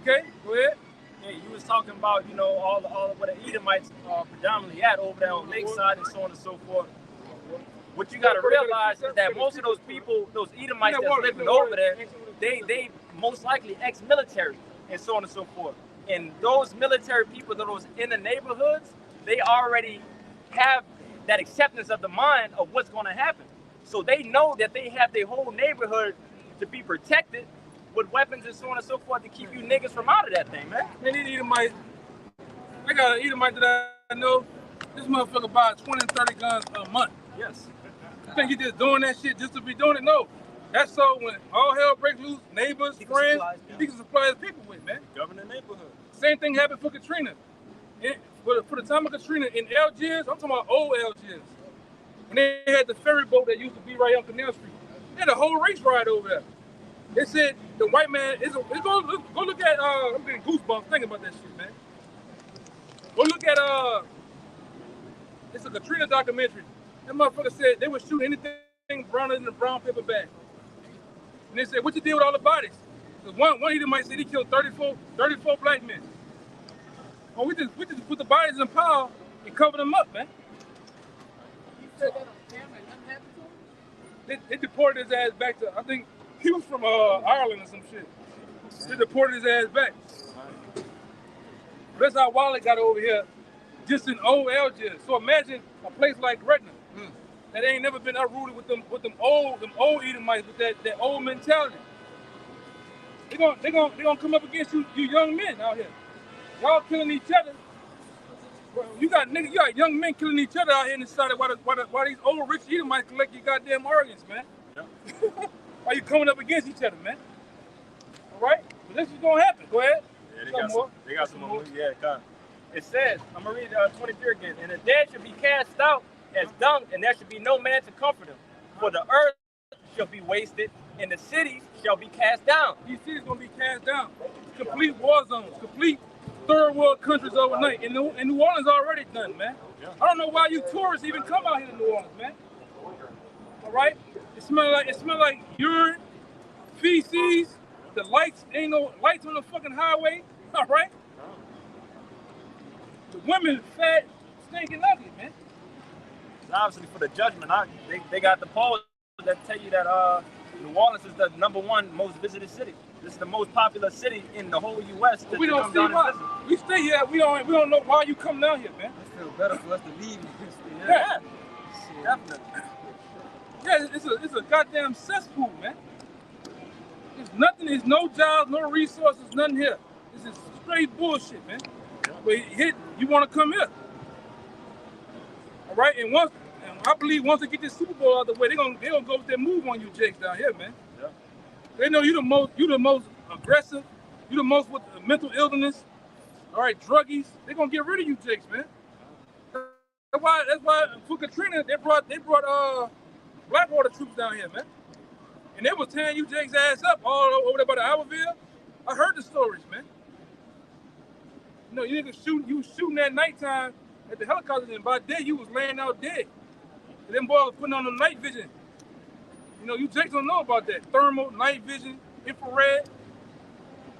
Speaker 1: Okay, go ahead.
Speaker 2: Yeah, you was talking about, all of where the Edomites are predominantly at over there on Lakeside and so on and so forth. What you got to realize is that most of those people, those Edomites that's living over there, they most likely ex-military and so on and so forth. And those military people that was in the neighborhoods, they already have that acceptance of the mind of what's going to happen. So they know that they have their whole neighborhood to be protected with weapons and so on and so forth to keep you niggas from out of that thing, man.
Speaker 1: Man, these Edomites, I got an Edomite that I know, this motherfucker buys 20 and 30 guns a month.
Speaker 2: Yes.
Speaker 1: You think he just doing that shit just to be doing it? No. That's so when all hell breaks loose, neighbors, friends, he can supply his people with, man.
Speaker 2: Governor neighborhood.
Speaker 1: Same thing happened for Katrina. For the time of Katrina in Algiers, I'm talking about old Algiers. When they had the ferry boat that used to be right on Canal Street, they had a whole race ride over there. They said the white man go look at I'm getting goosebumps thinking about that shit, man. Go look at it's a Katrina documentary. That motherfucker said they would shoot anything browner than a brown paper bag. And they said, what you did with all the bodies? One Edomite said he killed 34 black men. Well, we just put the bodies in a pile and cover them up, man.
Speaker 3: You said that on camera and nothing happened to him?
Speaker 1: They deported his ass back to, I think he was from Ireland or some shit. They deported his ass back. That's how Wally got over here, just in old Algiers. So imagine a place like Gretna that ain't never been uprooted with them old Edomites with that old mentality. They gonna come up against you young men out here. Y'all killing each other. You got young men killing each other out here in the society while these old rich Edomites collect your goddamn organs, man. Yeah. Why you coming up against each other, man? All right? But this is gonna happen. Go ahead.
Speaker 2: Yeah, they got some more. Yeah, come. It says, I'm gonna read 23 again. And the dead shall be cast out as dung, and there should be no man to comfort them. For the earth shall be wasted, and the cities shall be cast down.
Speaker 1: These cities gonna be cast down. Complete war zones, complete third world countries overnight. And New Orleans already done, man. Yeah. I don't know why you tourists even come out here to New Orleans, man. All right? It smell like urine, feces. The lights, ain't no lights on the fucking highway. All right? The women fat, stinking ugly, man.
Speaker 2: Obviously, for the judgment, they got the polls that tell you that New Orleans is the #1 most visited city. This is the most popular city in the whole U.S.
Speaker 1: We don't see why. We stay here. We don't know why you come down here, man.
Speaker 4: It feels better for us to leave.
Speaker 1: Yeah.
Speaker 2: Definitely.
Speaker 1: Yeah, it's a goddamn cesspool, man. There's nothing. There's no jobs, no resources, nothing here. This is straight bullshit, man. But you want to come here, all right? And I believe once they get this Super Bowl out of the way, they gonna go with their move on you, Jakes, down here, man. Yeah. They know you the most aggressive. You the most with mental illness. All right, druggies. They gonna get rid of you, Jakes, man. That's why for Katrina they brought Blackwater troops down here, man. And they was tearing you Jakes' ass up all over there by the Iberville. I heard the stories, man. You know, you niggas you was shooting at nighttime at the helicopters, and by day you was laying out dead. And them boys was putting on the night vision. You know, you Jakes don't know about that. Thermal, night vision, infrared.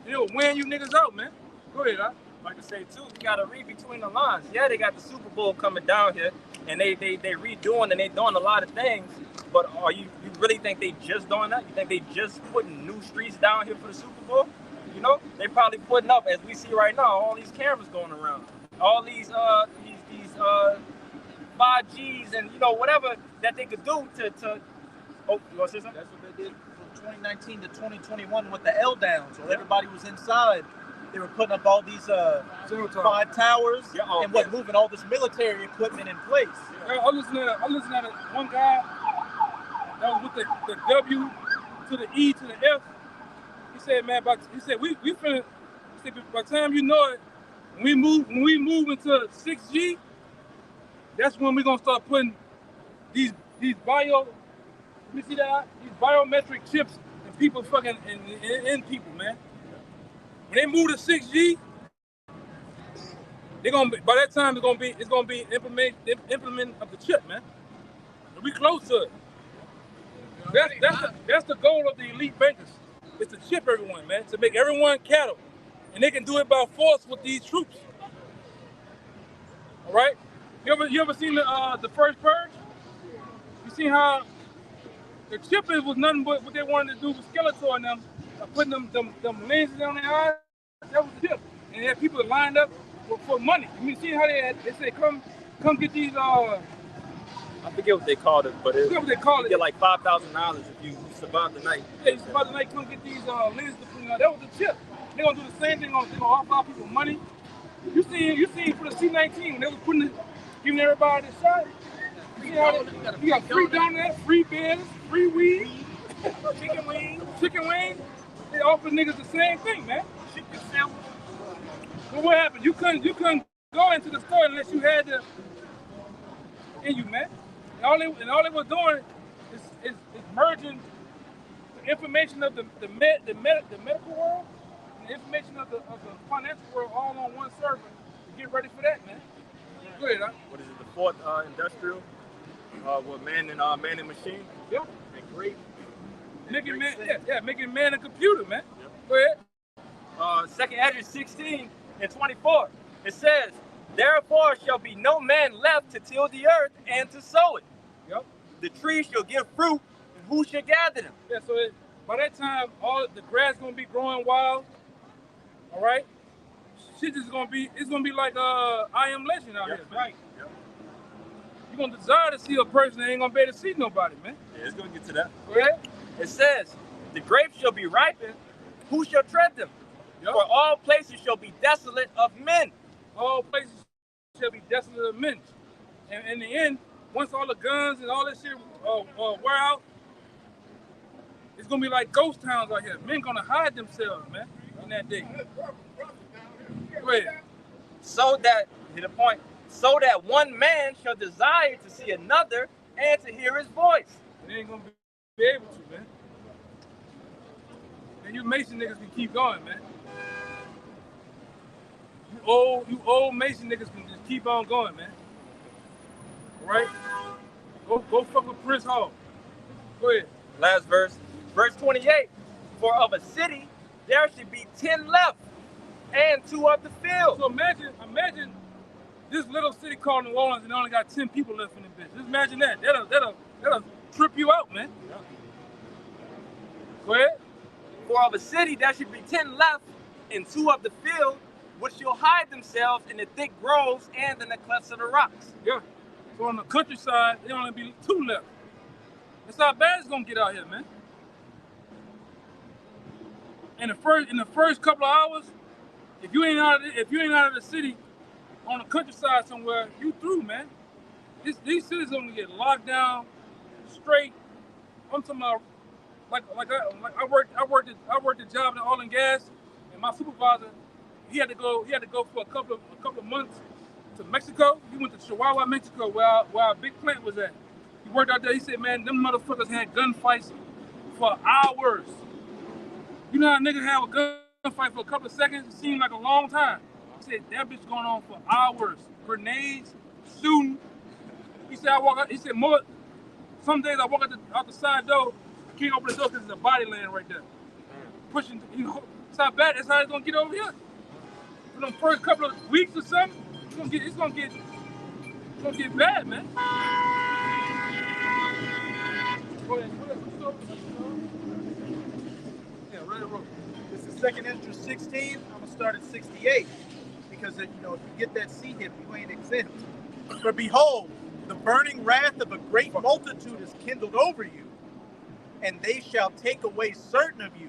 Speaker 1: It will wearing you niggas out, man. Go ahead, huh?
Speaker 2: Like I say too, you gotta read between the lines. Yeah, they got the Super Bowl coming down here, and they redoing and they doing a lot of things. But are you really think they just doing that? You think they just putting new streets down here for the Super Bowl? You know, they probably putting up, as we see right now, all these cameras going around, all these 5Gs and you know whatever that they could do to. Oh, you want to say something?
Speaker 5: That's what they did from 2019 to 2021 with the L down. So everybody was inside. They were putting up all these 5 towers and moving all this military equipment in place.
Speaker 1: I'm listening to one guy that was with the W to the E to the F. He said, man, we finna. He said, by the time you know it, when we move into 6G, that's when we're gonna start putting these biometric chips in people fucking in people, man. When they move to 6G, they're gonna be, by that time it's gonna be implement of the chip, man. We close to it. That's the goal of the elite bankers. It's to chip everyone, man, to make everyone cattle, and they can do it by force with these troops. All right. You ever seen the first Purge? You seen how the chipping was nothing but what they wanted to do with Skeletor and them, putting them lenses on their eyes. That was the chip, and they had people lined up for money. You see how they said come get these.
Speaker 2: I forget what they called it, but it's
Speaker 1: what they call it.
Speaker 2: You get like $5,000 if you survive the night.
Speaker 1: Yeah, you survive the night. Come get these lenses to put on. That was the chip. They're gonna do the same thing. They're gonna offer people money. You see for the C-19 when they was giving everybody this shot. You got free donuts, free beers, free weed, chicken wings. They offer niggas the same thing, man. Chicken sandwich. But what happened? You couldn't go into the store unless you had the in you, man. And all they were doing is merging the information of the medical world and the information of the financial world all on one server to get ready for that, man. Go ahead, huh?
Speaker 2: What is it? The fourth industrial with man and machine.
Speaker 1: Yep.
Speaker 2: And great.
Speaker 1: Making man a computer, man.
Speaker 2: Yep.
Speaker 1: Go ahead.
Speaker 2: Second Ezra 16 and 24. It says, "Therefore shall be no man left to till the earth and to sow it.
Speaker 1: Yep.
Speaker 2: The tree shall give fruit, and who shall gather them?"
Speaker 1: Yeah. So by that time, all the grass gonna be growing wild. All right. Shit is gonna be like I Am Legend out here, man.
Speaker 2: Right. Yep.
Speaker 1: You're gonna desire to see a person that ain't gonna be able to see nobody, man.
Speaker 2: Yeah, it's gonna get to that.
Speaker 1: Go ahead.
Speaker 2: It says, "The grapes shall be ripened, who shall tread them?
Speaker 1: Yep.
Speaker 2: For all places shall be desolate of men."
Speaker 1: All places shall be desolate of men. And in the end, once all the guns and all that shit wear out, it's gonna be like ghost towns out here. Men gonna hide themselves, man, in that day. Go ahead.
Speaker 2: So that one man shall desire to see another and to hear his voice.
Speaker 1: They ain't gonna be able to, man. And you Mason niggas can keep going, man. You old Mason niggas can just keep on going, man. All right? Go fuck with Prince Hall. Go ahead.
Speaker 2: Last verse. Verse 28. "For of a city there should be 10 left, and 2 of the field."
Speaker 1: So imagine this little city called New Orleans and only got 10 people left in the bitch. Just imagine that. That'll trip you out, man.
Speaker 2: Yeah.
Speaker 1: Go ahead.
Speaker 2: "For of a city there should be 10 left, and 2 of the field, which shall hide themselves in the thick groves and in the clefts of the rocks."
Speaker 1: Yeah. So on the countryside, there only be 2 left. That's how bad it's gonna get out here, man. In the first couple of hours, if you ain't out of the city, on the countryside somewhere, you through, man. These cities gonna get locked down, straight. I'm talking about I worked a job in oil and gas, and my supervisor, he had to go for a couple of months to Mexico. He went to Chihuahua, Mexico, where our big plant was at. He worked out there. He said, man, them motherfuckers had gunfights for hours. You know how niggas have a gunfight for a couple of seconds? It seemed like a long time. said that bitch going on for hours. Grenades, shooting. He said I walk out. He said more. Some days I walk out the side door. I can't open the door because there's a body laying right there. Pushing, you know, it's how bad. That's how it's gonna get over here. For the first couple of weeks or something, it's gonna get bad, man. Go ahead.
Speaker 5: Yeah, right road. This is 2nd Ezra 16. I'm gonna start at 68 because if you get that C hip, you ain't exempt. For behold, the burning wrath of a great multitude is kindled over you, and they shall take away certain of you,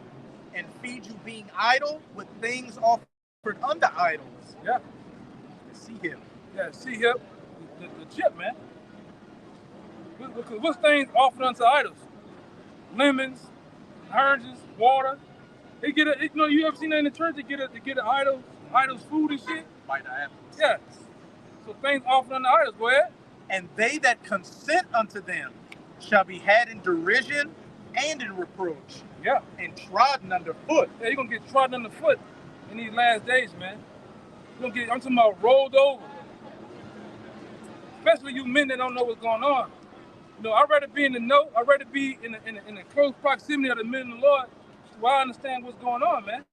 Speaker 5: and feed you being idle with things offered unto idols.
Speaker 1: Yeah.
Speaker 5: The C hip.
Speaker 1: Yeah, C hip, the chip, man. Because what's things offered unto idols? Lemons, oranges, water. They get a, you ever seen that in the church? They get an idol's food and shit.
Speaker 5: By the apples.
Speaker 1: Yeah. So things offered unto idols. Go ahead.
Speaker 5: And they that consent unto them shall be had in derision and in reproach.
Speaker 1: Yeah.
Speaker 5: And trodden underfoot.
Speaker 1: Yeah, you're gonna get trodden underfoot in these last days, man. I'm talking about rolled over. Especially you men that don't know what's going on. I'd rather be in the know. I'd rather be in the close proximity of the men of the Lord, so I understand what's going on, man.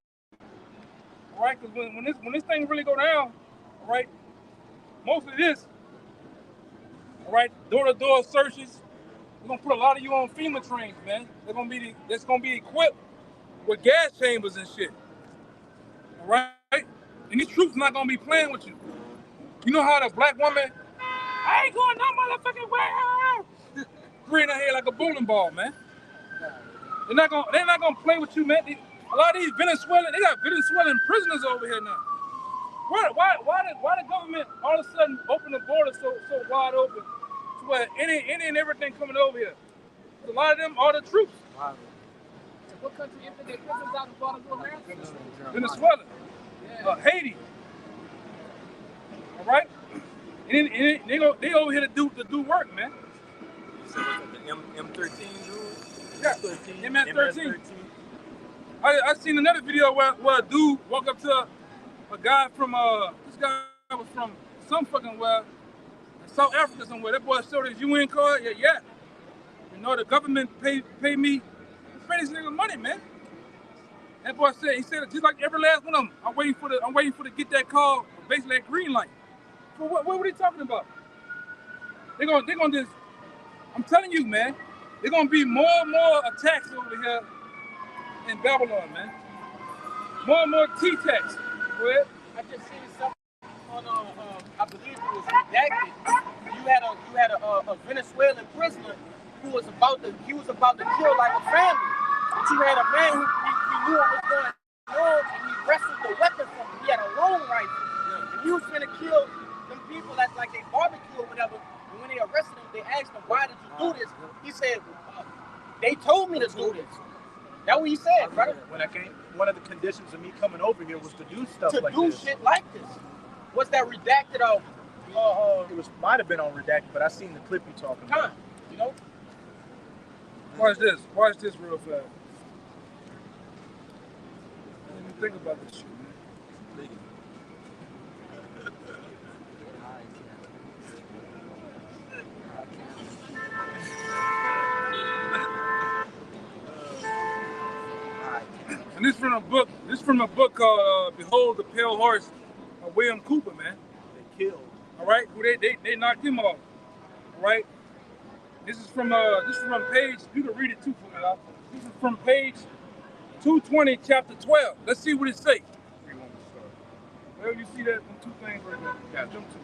Speaker 1: All right, because when this thing really go down, all right, most of this, all right, door-to-door searches. We're gonna put a lot of you on FEMA trains, man. That's gonna be equipped with gas chambers and shit. All right, and these troops not gonna be playing with you. You know how the black woman, I ain't going no motherfucking way. Green her head like a bowling ball, man. They're not gonna play with you, man. A lot of these Venezuelan, they got Venezuelan prisoners over here now. Why the government all of a sudden open the border so wide open to where any and everything coming over here? A lot of them are the troops.
Speaker 7: Wow. So what country emptied their prisons out and brought them to America?
Speaker 1: Venezuela,
Speaker 7: Yeah.
Speaker 1: Haiti. All right, and they over here to do work, man.
Speaker 2: So the M13 dude?
Speaker 1: Yeah, MS-13. I seen another video where a dude walked up to a guy from this guy was from some fucking South Africa somewhere. That boy showed his UN card. Yeah. The government pay me, pay this nigga money, man. That boy said just like every last one of them. I'm waiting for to get that call, basically that green light. For what are they talking about? They're gonna just. I'm telling you, man. They're gonna be more and more attacks over here in Babylon, man. More and more T-tax. Go ahead.
Speaker 7: I just seen something on I believe it was redacted. You had a Venezuelan prisoner who was about to kill like a family. But you had a man who he knew what was going on and he wrestled the weapon from him. He had a long rifle. And he was gonna kill them people at like a barbecue or whatever. And when they arrested him, they asked him, "Why did you do this?" He said, "They told me to do this." That's what he said, right?
Speaker 5: When I came, one of the conditions of me coming over here was to do stuff like this.
Speaker 7: To do shit like this. What's that redacted of?
Speaker 5: It might have been on redacted, but I seen the clip you talking about.
Speaker 7: You know?
Speaker 1: Watch this real fast. I didn't even think about this shit, man. And this from a book called "Behold the Pale Horse" of William Cooper, man.
Speaker 5: They killed.
Speaker 1: All right, who they knocked him off. All right. This is from page. You can read it too for me. This is from page 220, chapter 12. Let's see what it says. Well, you see that two things right there. Yeah, them two.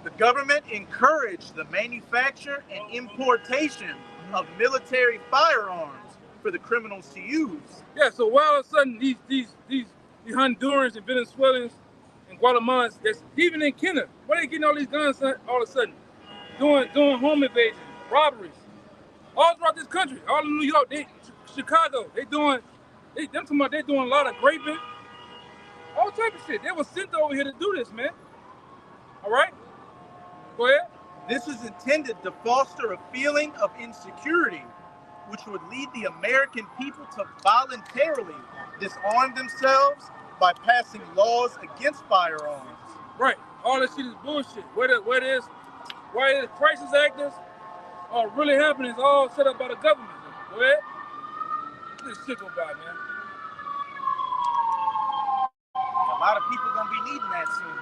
Speaker 5: The government encouraged the manufacture and importation of military firearms for the criminals to use.
Speaker 1: Yeah, so why all of a sudden these Hondurans and Venezuelans and Guatemalans, that's even in Kenya, why they getting all these guns all of a sudden? Doing home invasions, robberies, all throughout this country, all in New York, Chicago, they doing a lot of raping, all type of shit. They were sent over here to do this, man. All right, go ahead.
Speaker 5: This is intended to foster a feeling of insecurity, which would lead the American people to voluntarily disarm themselves by passing laws against firearms.
Speaker 1: Right. All this shit is bullshit. Where it is crisis actors are really happening is all set up by the government. Go ahead. Let this shit go by, man.
Speaker 5: A lot of people gonna be needing that soon.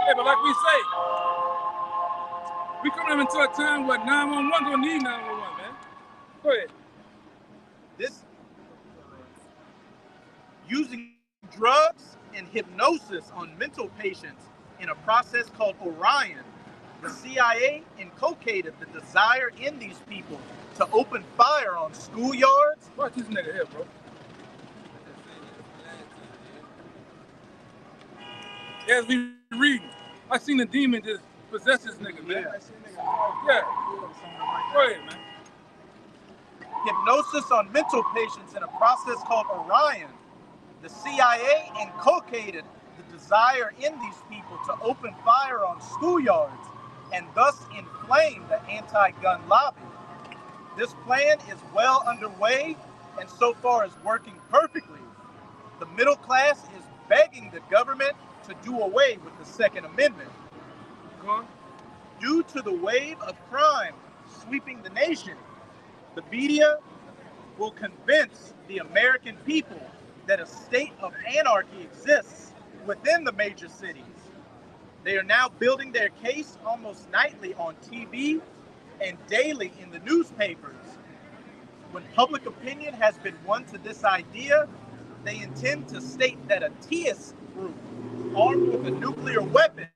Speaker 1: Hey, but like we say, we coming into a time where 911 gonna need 911, man. Go ahead.
Speaker 5: This using drugs and hypnosis on mental patients in a process called Orion. The CIA inculcated the desire in these people to open fire on schoolyards.
Speaker 1: Watch this nigga here, bro. As we reading, I seen the demon just possess this nigga, man. Yeah. Go ahead, man.
Speaker 5: Hypnosis on mental patients in a process called Orion. The CIA inculcated the desire in these people to open fire on schoolyards and thus inflame the anti-gun lobby. This plan is well underway and so far is working perfectly. The middle class is begging the government to do away with the Second Amendment. Due to the wave of crime sweeping the nation, the media will convince the American people that a state of anarchy exists within the major cities. They are now building their case almost nightly on TV and daily in the newspapers. When public opinion has been won to this idea, they intend to state that a theist group armed with a nuclear weapon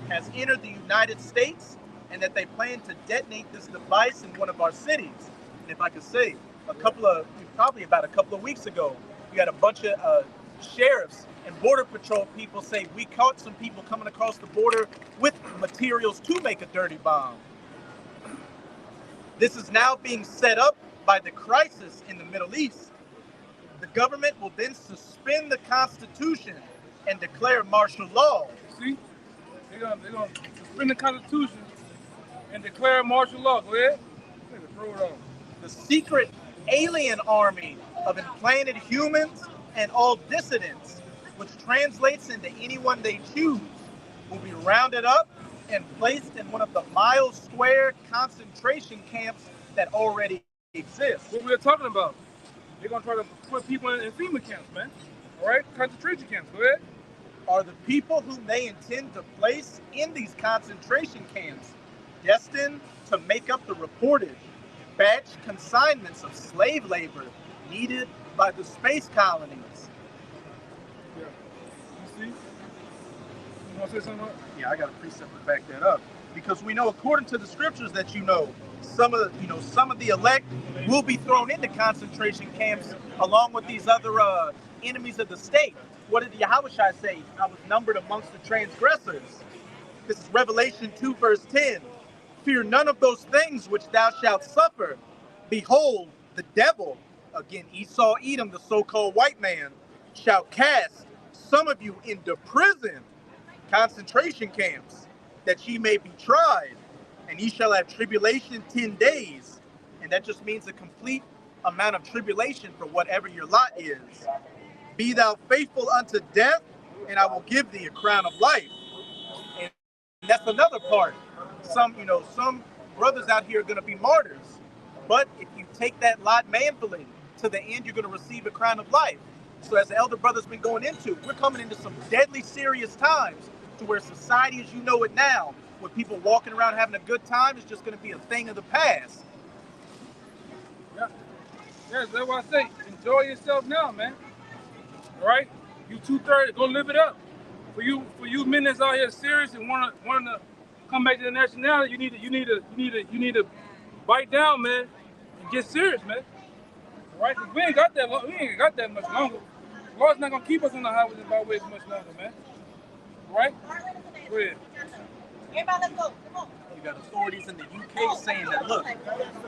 Speaker 5: has entered the United States and that they plan to detonate this device in one of our cities. And if I could say, probably about a couple of weeks ago, you had a bunch of sheriffs and border patrol people say, we caught some people coming across the border with materials to make a dirty bomb. This is now being set up by the crisis in the Middle East. The government will then suspend the Constitution and declare martial law.
Speaker 1: See? They're gonna suspend the Constitution and declare martial law. Go ahead. Throw it on.
Speaker 5: The secret alien army of implanted humans and all dissidents, which translates into anyone they choose, will be rounded up and placed in one of the mile-square concentration camps that already exist.
Speaker 1: What we're talking about. They're going to try to put people in FEMA camps, man. All right? Concentration camps. Go ahead.
Speaker 5: Are the people whom they intend to place in these concentration camps destined to make up the reported batch consignments of slave labor needed by the space colonies?
Speaker 1: Yeah. You see? You want to say something?
Speaker 5: Yeah, I got a precept to back that up. Because we know, according to the scriptures, that some of the elect will be thrown into concentration camps along with these other enemies of the state. What did Yahushua say? I was numbered amongst the transgressors. This is Revelation 2, verse 10. Fear none of those things which thou shalt suffer. Behold, the devil, again Esau, Edom, the so-called white man, shall cast some of you into prison, concentration camps, that ye may be tried, and ye shall have tribulation 10 days. And that just means a complete amount of tribulation for whatever your lot is. Be thou faithful unto death, and I will give thee a crown of life. And that's another part. Some brothers out here are going to be martyrs. But if you take that lot manfully, to the end, you're going to receive a crown of life. So as the elder brother's been going into, we're coming into some deadly serious times to where society as you know it now, with people walking around having a good time, is just going to be a thing of the past.
Speaker 1: Yeah. Yeah, that's why I say, enjoy yourself now, man. All right? You 230, go live it up. For you men that's out here serious and want to come back to the nationality, you need to bite down, man, and get serious, man. All right? Because we ain't got that much longer. The Lord's not gonna keep us on the highways and byways much longer, man. All right? Go ahead.
Speaker 8: Everybody, let's go. Come on.
Speaker 5: You got authorities in the UK saying that, look,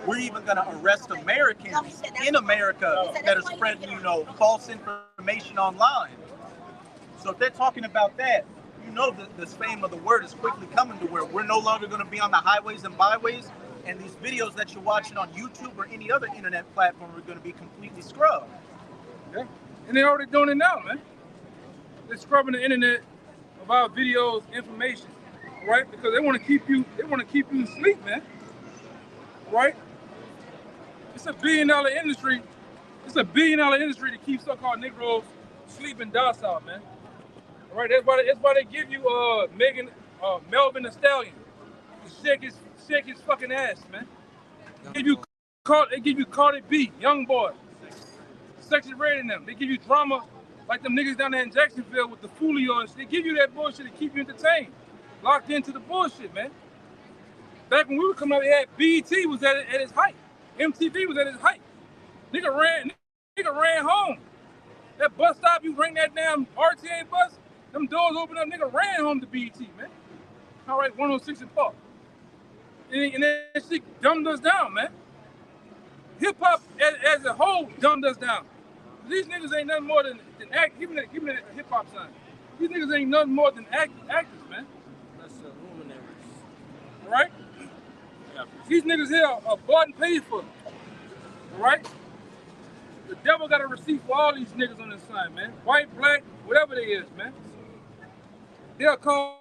Speaker 5: we're even going to arrest Americans in America that are spreading, false information online. So if they're talking about that, this fame of the word is quickly coming to where we're no longer going to be on the highways and byways, and these videos that you're watching on YouTube or any other internet platform are going to be completely scrubbed.
Speaker 1: Yeah. And they're already doing it now, man. They're scrubbing the internet of our videos, information, right? Because they want to keep you asleep, man. Right? It's a billion-dollar industry. It's a billion-dollar industry to keep so-called Negroes sleeping docile, man. All right, that's why they give you Melvin the Stallion to shake his fucking ass, man. They give you Cardi B, Young Boy, Sexy Red in them. They give you drama like them niggas down there in Jacksonville with the Fulio and shit. They give you that bullshit to keep you entertained, locked into the bullshit, man. Back when we were coming up, BET was at its height. MTV was at its height. Nigga ran home. That bus stop, you bring that damn RTA bus, them doors open up, nigga ran home to BET, man. All right, 106 and Park. And that shit dumbed us down, man. Hip hop as a whole dumbed us down. These niggas ain't nothing more than act. Give me that hip hop sign. These niggas ain't nothing more than actors, man.
Speaker 2: That's luminaries.
Speaker 1: Right? Yeah. These niggas here are bought and paid for. All right? The devil got a receipt for all these niggas on this sign, man. White, black, whatever they is, man. They are called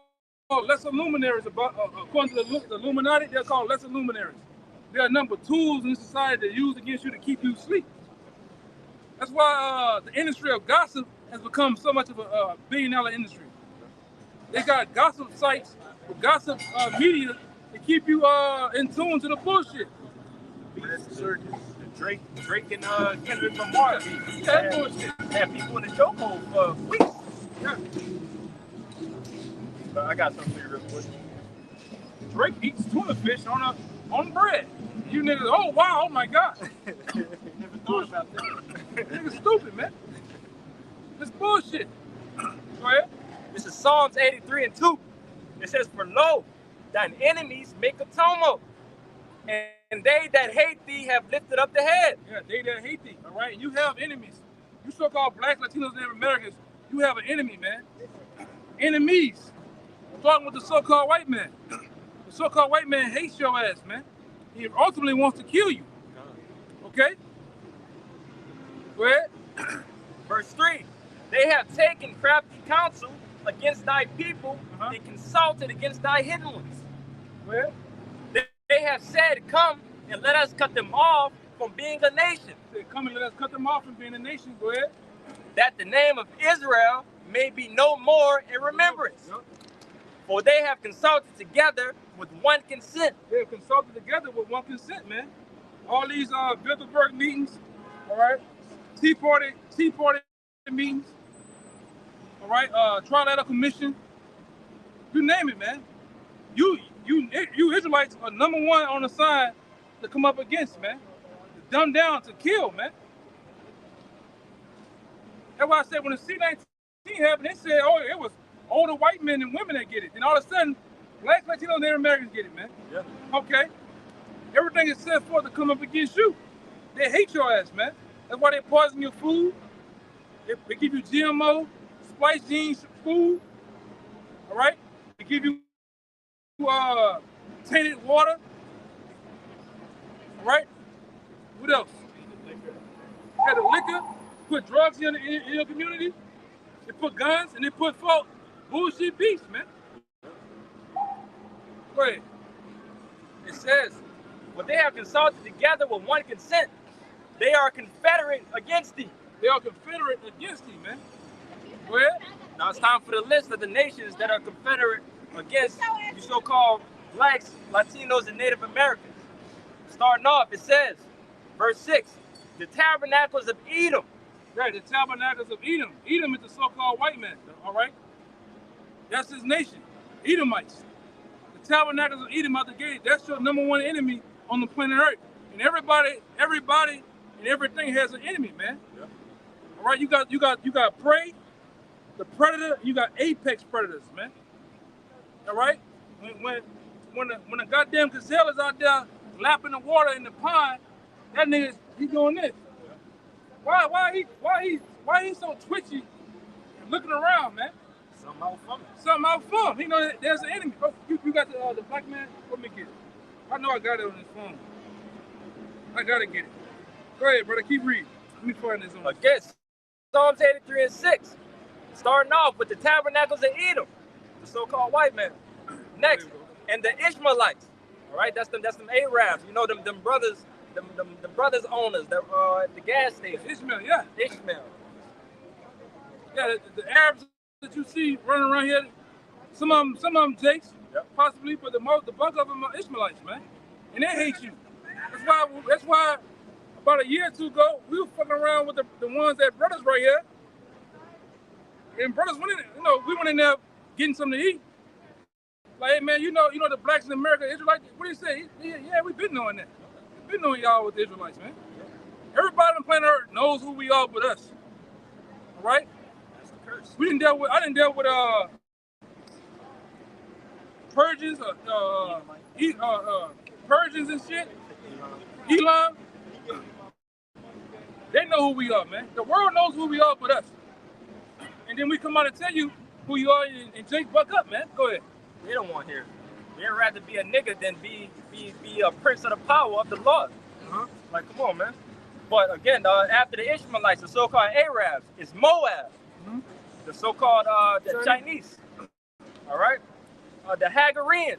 Speaker 1: lesser luminaries. According to the Illuminati, they're called lesser luminaries. They are number tools in society that used against you to keep you asleep. That's why the industry of gossip has become so much of a billion-dollar industry. They got gossip sites with gossip media to keep you in tune to the bullshit.
Speaker 6: Drake and Kendrick Lamar.
Speaker 1: That bullshit.
Speaker 6: Had people in the chokehold for weeks.
Speaker 1: Yeah.
Speaker 2: But I got something for you real quick.
Speaker 1: Drake eats tuna fish on bread. You niggas, oh wow, oh my god.
Speaker 7: Never thought about that.
Speaker 1: Niggas stupid, man. This bullshit. Go ahead.
Speaker 2: This is Psalms 83 and 2. It says, "For lo, thine enemies make a tumult, and they that hate thee have lifted up the head."
Speaker 1: Yeah, they that hate thee, all right? You have enemies. You so-called blacks, Latinos, and Americans, you have an enemy, man. Enemies. I'm talking with the so-called white man. The so-called white man hates your ass, man. He ultimately wants to kill you. Okay? Go ahead.
Speaker 2: Verse 3. "They have taken crafty counsel against thy people, and consulted against thy hidden ones.
Speaker 1: Go ahead.
Speaker 2: They have said, Come and let us cut them off from being a nation,
Speaker 1: They come and let us cut them off from being a nation. Go ahead.
Speaker 2: that the name of Israel may be no more in remembrance.
Speaker 1: Yep.
Speaker 2: For they have consulted together with one consent."
Speaker 1: They have consulted together with one consent, man. All these Bilderberg meetings, all right? Tea Party meetings, all right? Trilateral Commission, you name it, man. You Israelites are number one on the side to come up against, man. To dumb down, to kill, man. That's why I said when the C-19 happened, they said, oh, it was older white men and women that get it. Then all of a sudden, blacks, Latinos, and Native Americans get it, man.
Speaker 2: Yeah.
Speaker 1: Okay. Everything is set forth to come up against you. They hate your ass, man. That's why they poison your food. They give you GMO, spliced genes food. All right? They give you tainted water. All right? What else? Had the liquor, put drugs in your community. They put guns and they put bullshit beasts, man. Go ahead.
Speaker 2: It says, "For they have consulted together with one consent. They are confederate against thee."
Speaker 1: They are confederate against thee, man. Go ahead.
Speaker 2: Now it's time for the list of the nations that are confederate against you so-called blacks, Latinos, and Native Americans. Starting off, it says, verse 6, "The tabernacles of Edom."
Speaker 1: Right, the tabernacles of Edom. Edom is the so-called white man, all right? That's his nation, Edomites. The tabernacles of Edom out the gate, that's your number one enemy on the planet Earth. And everybody and everything has an enemy, man. Yeah. All right, you got prey, the predator, you got apex predators, man. All right? When a goddamn gazelle is out there lapping the water in the pond, that nigga, he doing this. Why he so twitchy and looking around, man?
Speaker 2: Something out for him.
Speaker 1: Something out for him. He know that there's an enemy. Oh, you got the black man? Let me get it. I know I got it on his phone. I gotta get it. Go ahead, brother. Keep reading. Let me find this on.
Speaker 2: Against Psalms 83 and 6. Starting off with the tabernacles of Edom, the so-called white man. Next, and the Ishmaelites. All right, that's them Arabs. You know them brothers, them brothers owners that at the gas station.
Speaker 1: Ishmael, yeah.
Speaker 2: Ishmael.
Speaker 1: Yeah, the Arabs that you see running around here, some of them Jakes, possibly, but the bulk of them are Ishmaelites, man, and they hate you. That's why about a year or two ago we were fucking around with the ones that brothers right here, and brothers went in, we went in there getting something to eat. Like, hey man, you know the blacks in America, Israelites. What do you say? Yeah, we've been knowing that. We've been knowing y'all with the Israelites, man. Everybody on planet Earth knows who we are but us. All right? That's the curse. I didn't deal with Persians, Persians and shit. Elam. They know who we are, man. The world knows who we are but us. And then we come out and tell you who you are, and Jake buck up, man. Go ahead.
Speaker 2: They don't want here. They'd rather be a nigga than be a prince of the power of the Lord. Like, come on, man. But again, after the Ishmaelites, the so-called Arabs, it's Moab. The so-called the Chinese. All right? The Hagareans,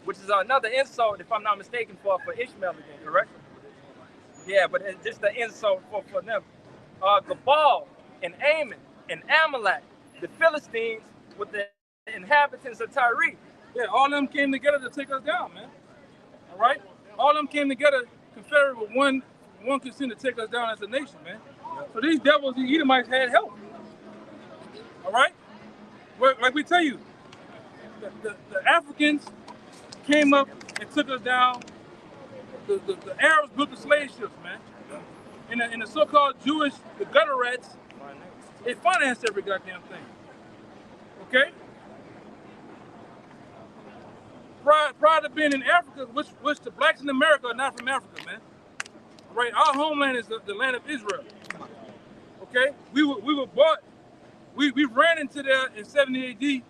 Speaker 2: which is another insult, if I'm not mistaken, for Ishmael again, correct? Yeah, but it's just the insult for them. Gabal and Ammon and Amalek, the Philistines with the inhabitants of Tyre.
Speaker 1: Yeah, all of them came together to take us down, man. All right? All of them came together, confederate with one consent to take us down as a nation, man. So these devils, these Edomites had help. All right? Like we tell you, the Africans came up and took us down. The Arabs built the slave ships, man. And the so-called Jewish, the gutter rats, they financed every goddamn thing. Okay? Prior to being in Africa, which the blacks in America are not from Africa, man. All right? Our homeland is the land of Israel. Okay? We were bought, we ran into there in 70 AD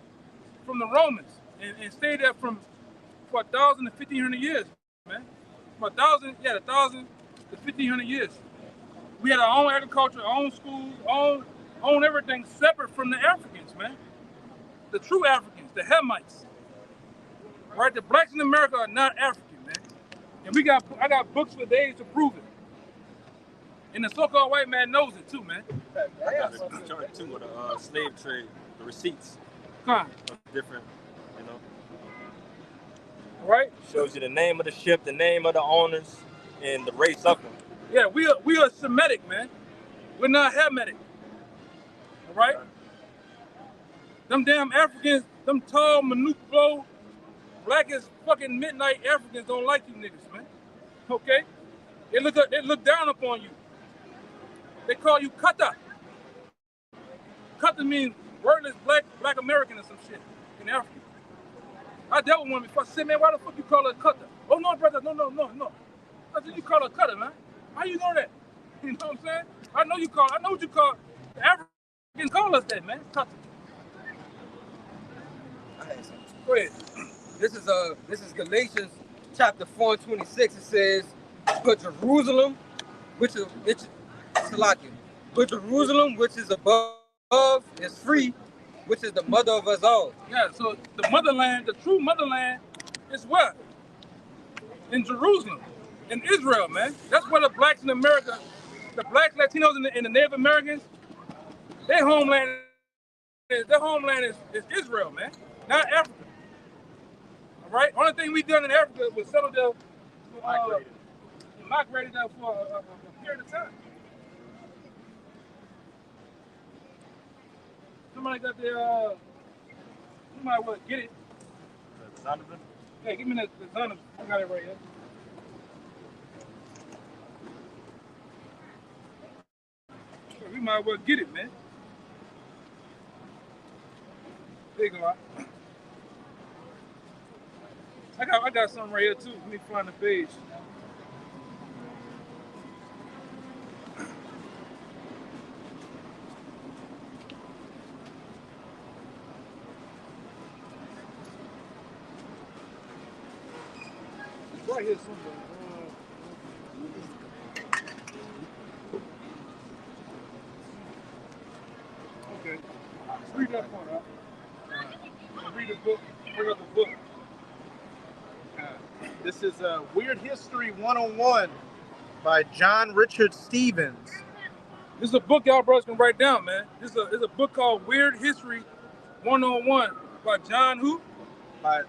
Speaker 1: from the Romans and stayed there for 1,000 to 1,500 years, man. From 1,000 to 1,500 years. We had our own agriculture, our own schools, own everything separate from the Africans, man. The true Africans, the Hamites. All right, the blacks in America are not African, man. And I got books for days to prove it. And the so-called white man knows it too, man.
Speaker 2: I got a chart too with the slave trade, the receipts. Different,
Speaker 1: All right.
Speaker 2: Shows you the name of the ship, the name of the owners, and the race of them.
Speaker 1: Yeah, we are Semitic, man. We're not Hamitic. All right? Them damn Africans, them tall, Manuk blow, black as fucking midnight Africans don't like you niggas, man. Okay? They look down upon you. They call you Kata. Kata means wordless black American or some shit in Africa. I dealt with one before. I said, man, why the fuck you call her Kata? Oh, no, brother, no. I said, you call her Kata, man. How you know that? You know what I'm saying? I know what you call, the Africans call us that, man. Kata. Go ahead.
Speaker 4: This is Galatians chapter 4:26. It says, but Jerusalem, which is above is free, which is the mother of us all.
Speaker 1: Yeah, so the motherland, the true motherland is where? In Jerusalem, in Israel, man. That's where the blacks in America, the blacks, Latinos, and the Native Americans, their homeland is Israel, man, not Africa. All right? Only thing we done in Africa was settle there, migrated there for a period of time. Somebody got their, you might well get it.
Speaker 2: Zonovan?
Speaker 1: Hey, give me the Zonovan. I got it right here. We might well get it, man. There you go. I got something right here too. Let me find the page. It's right here somewhere. Read that part out. Read the book. Bring up the book.
Speaker 5: This is Weird History 101 by John Richard Stevens.
Speaker 1: This is a book y'all brothers can write down, man. This is a book called Weird History 101 by John who?
Speaker 5: By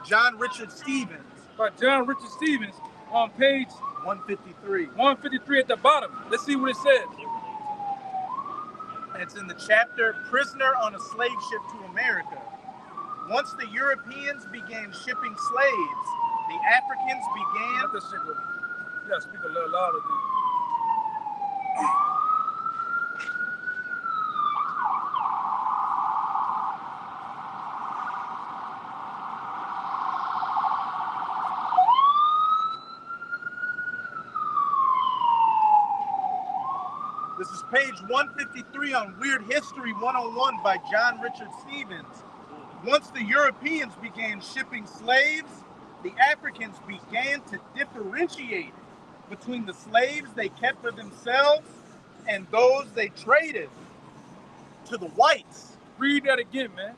Speaker 5: John Richard Stevens.
Speaker 1: By John Richard Stevens on page
Speaker 5: 153.
Speaker 1: 153 at the bottom. Let's see what it says.
Speaker 5: It's in the chapter Prisoner on a Slave Ship to America. Once the Europeans began shipping slaves, the Africans began...
Speaker 1: Let this shit go. You gotta speak a little louder, dude.
Speaker 5: This is page 153 on Weird History 101 by John Richard Stevens. Once the Europeans began shipping slaves, the Africans began to differentiate between the slaves they kept for themselves and those they traded to the whites.
Speaker 1: Read that again, man.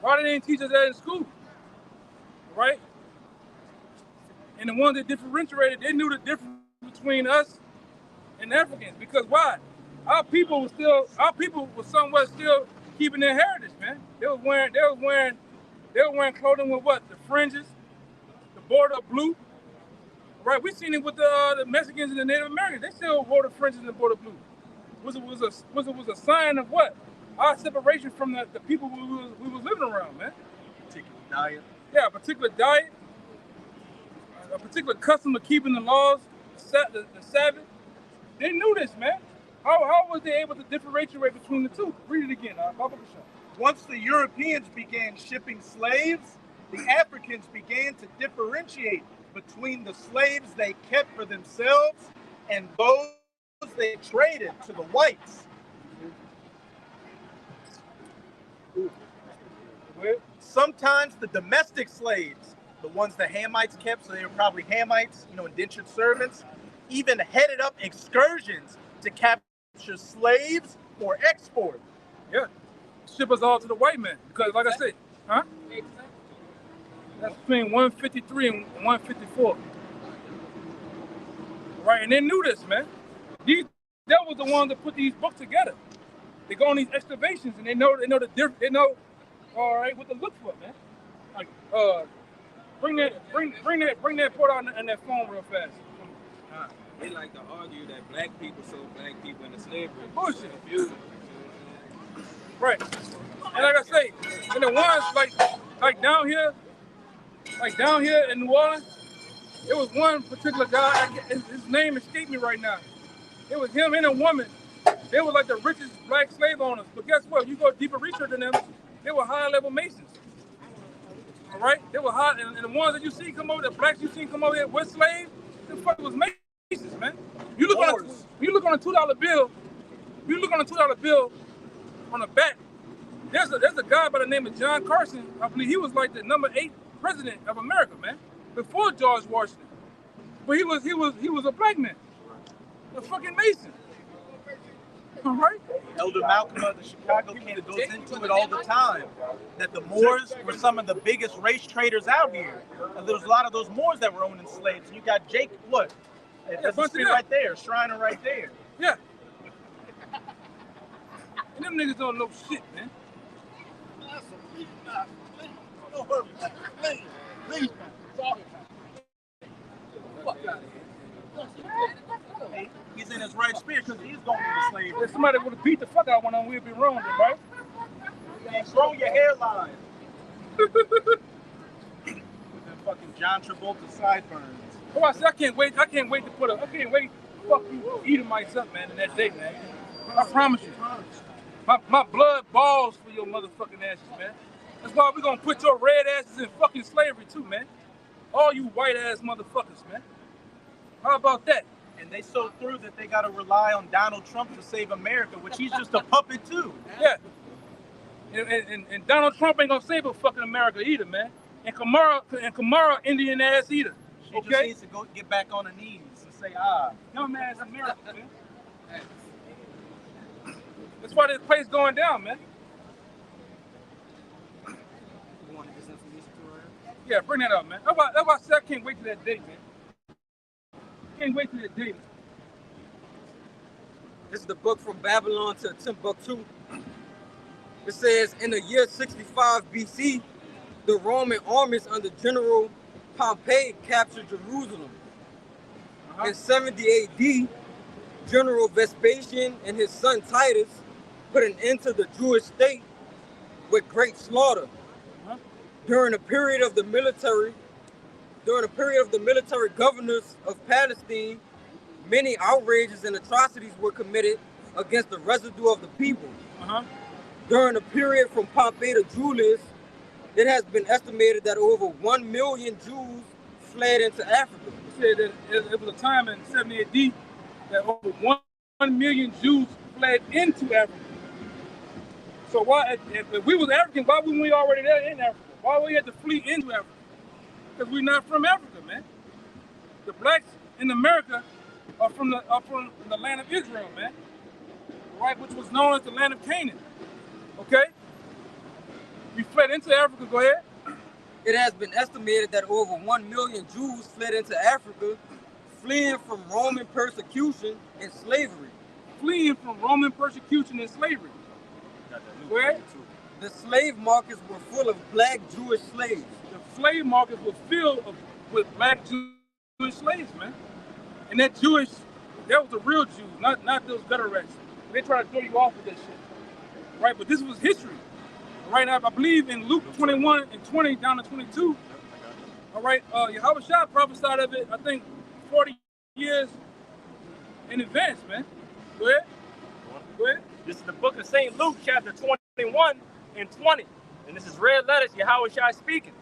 Speaker 1: Why they didn't teach us that in school? Right? And the ones that differentiated, they knew the difference between us and Africans. Because why? Our people were somewhat still keeping their heritage, man. They were wearing clothing with what? The fringes, the border of blue. Right? We seen it with the Mexicans and the Native Americans. They still wore the fringes and the border blue. Was a sign of what? Our separation from the people we was living around, man.
Speaker 5: Particular diet.
Speaker 1: Yeah, a particular diet, a particular custom of keeping the laws, the Sabbath. They knew this, man. How was they able to differentiate between the two? Read it again.
Speaker 5: Once the Europeans began shipping slaves, the Africans began to differentiate between the slaves they kept for themselves and those they traded to the whites. Sometimes the domestic slaves, the ones the Hamites kept, so they were probably Hamites, indentured servants, even headed up excursions to capture slaves or export.
Speaker 1: Yeah, ship us all to the white man because, like I said, huh? That's between 153 and 154. Right, and they knew this, man. That was the ones that put these books together. They go on these excavations and they know the difference. They know, all right, what to look for, man. Like, bring that port out on that phone real fast.
Speaker 9: They like to argue that black people sold black people into slavery.
Speaker 1: Bullshit. Right. And like I say, and the ones like down here in New Orleans, it was one particular guy, his name escaped me right now. It was him and a woman. They were like the richest black slave owners. But guess what? You go deeper research than them, they were high level Masons. All right? They were high, and the ones that you see come over, the blacks you see come over here with slaves, the fuck was Masons. Man, you look on a $2 bill. You look on a $2 bill on the back. There's a guy by the name of John Carson. I believe he was like the number 8 president of America, man, before George Washington. But he was a black man, a fucking Mason. All right.
Speaker 5: Elder Malcolm of the Chicago camp goes into it all the time. That the Moors were some of the biggest race traders out here. And there was a lot of those Moors that were owning slaves. And you got Jake Wood. That's a street right there, Shriner right there.
Speaker 1: Yeah. And them niggas don't know shit, man.
Speaker 5: He's in his right spirit because he's going into slavery.
Speaker 1: If somebody would have beat the fuck out of one of them, we'd be wrong, right?
Speaker 5: Yeah, grow your hairline. With them fucking John Travolta sideburns.
Speaker 1: Oh, I said I can't wait to fuck you Edomites up, man, in that day, man. I promise you. My blood balls for your motherfucking asses, man. That's why we're gonna put your red asses in fucking slavery too, man. All you white ass motherfuckers, man. How about that?
Speaker 5: And they so through that they gotta rely on Donald Trump to save America, which he's just a puppet too.
Speaker 1: Yeah. And Donald Trump ain't gonna save a fucking America either, man. And Kamara Indian ass either.
Speaker 5: She just needs to go get back on her knees and say,
Speaker 1: Dumb ass America, man. That's why this place going down, man. Yeah, bring that up, man. That's why I said I can't wait till that day, man. Can't wait till that day, man.
Speaker 4: This is the book from Babylon to Timbuktu. It says, in the year 65 BC, the Roman armies under General Pompey captured Jerusalem. In 70 AD, General Vespasian and his son Titus put an end to the Jewish state with great slaughter. During the period of the military governors of Palestine, many outrages and atrocities were committed against the residue of the people. During the period from Pompey to Julius, it has been estimated that over 1 million Jews fled into Africa.
Speaker 1: Said that it was a time in 70 AD that over 1 million Jews fled into Africa. So why, if we was African, why wouldn't we already there in Africa? Why would we have to flee into Africa? Because we're not from Africa, man. The blacks in America are from the land of Israel, man. Right, which was known as the land of Canaan. Okay? We fled into Africa, go ahead.
Speaker 4: It has been estimated that over 1 million Jews fled into Africa, fleeing from Roman persecution and slavery.
Speaker 1: Fleeing from Roman persecution and slavery. Go ahead.
Speaker 4: The slave markets were full of black Jewish slaves.
Speaker 1: The slave markets were filled with black Jewish slaves, man. And that was the real Jews, not those gutter rats. They try to throw you off with that shit. Right, but this was history. Right now, I believe in Luke 21 and 20 down to 22. All right, Yahweh Shah prophesied of it, I think, 40 years in advance, man. Go ahead. Go ahead.
Speaker 6: This is the book of St. Luke, chapter 21 and 20. And this is red letters, Yahweh Shai speaking.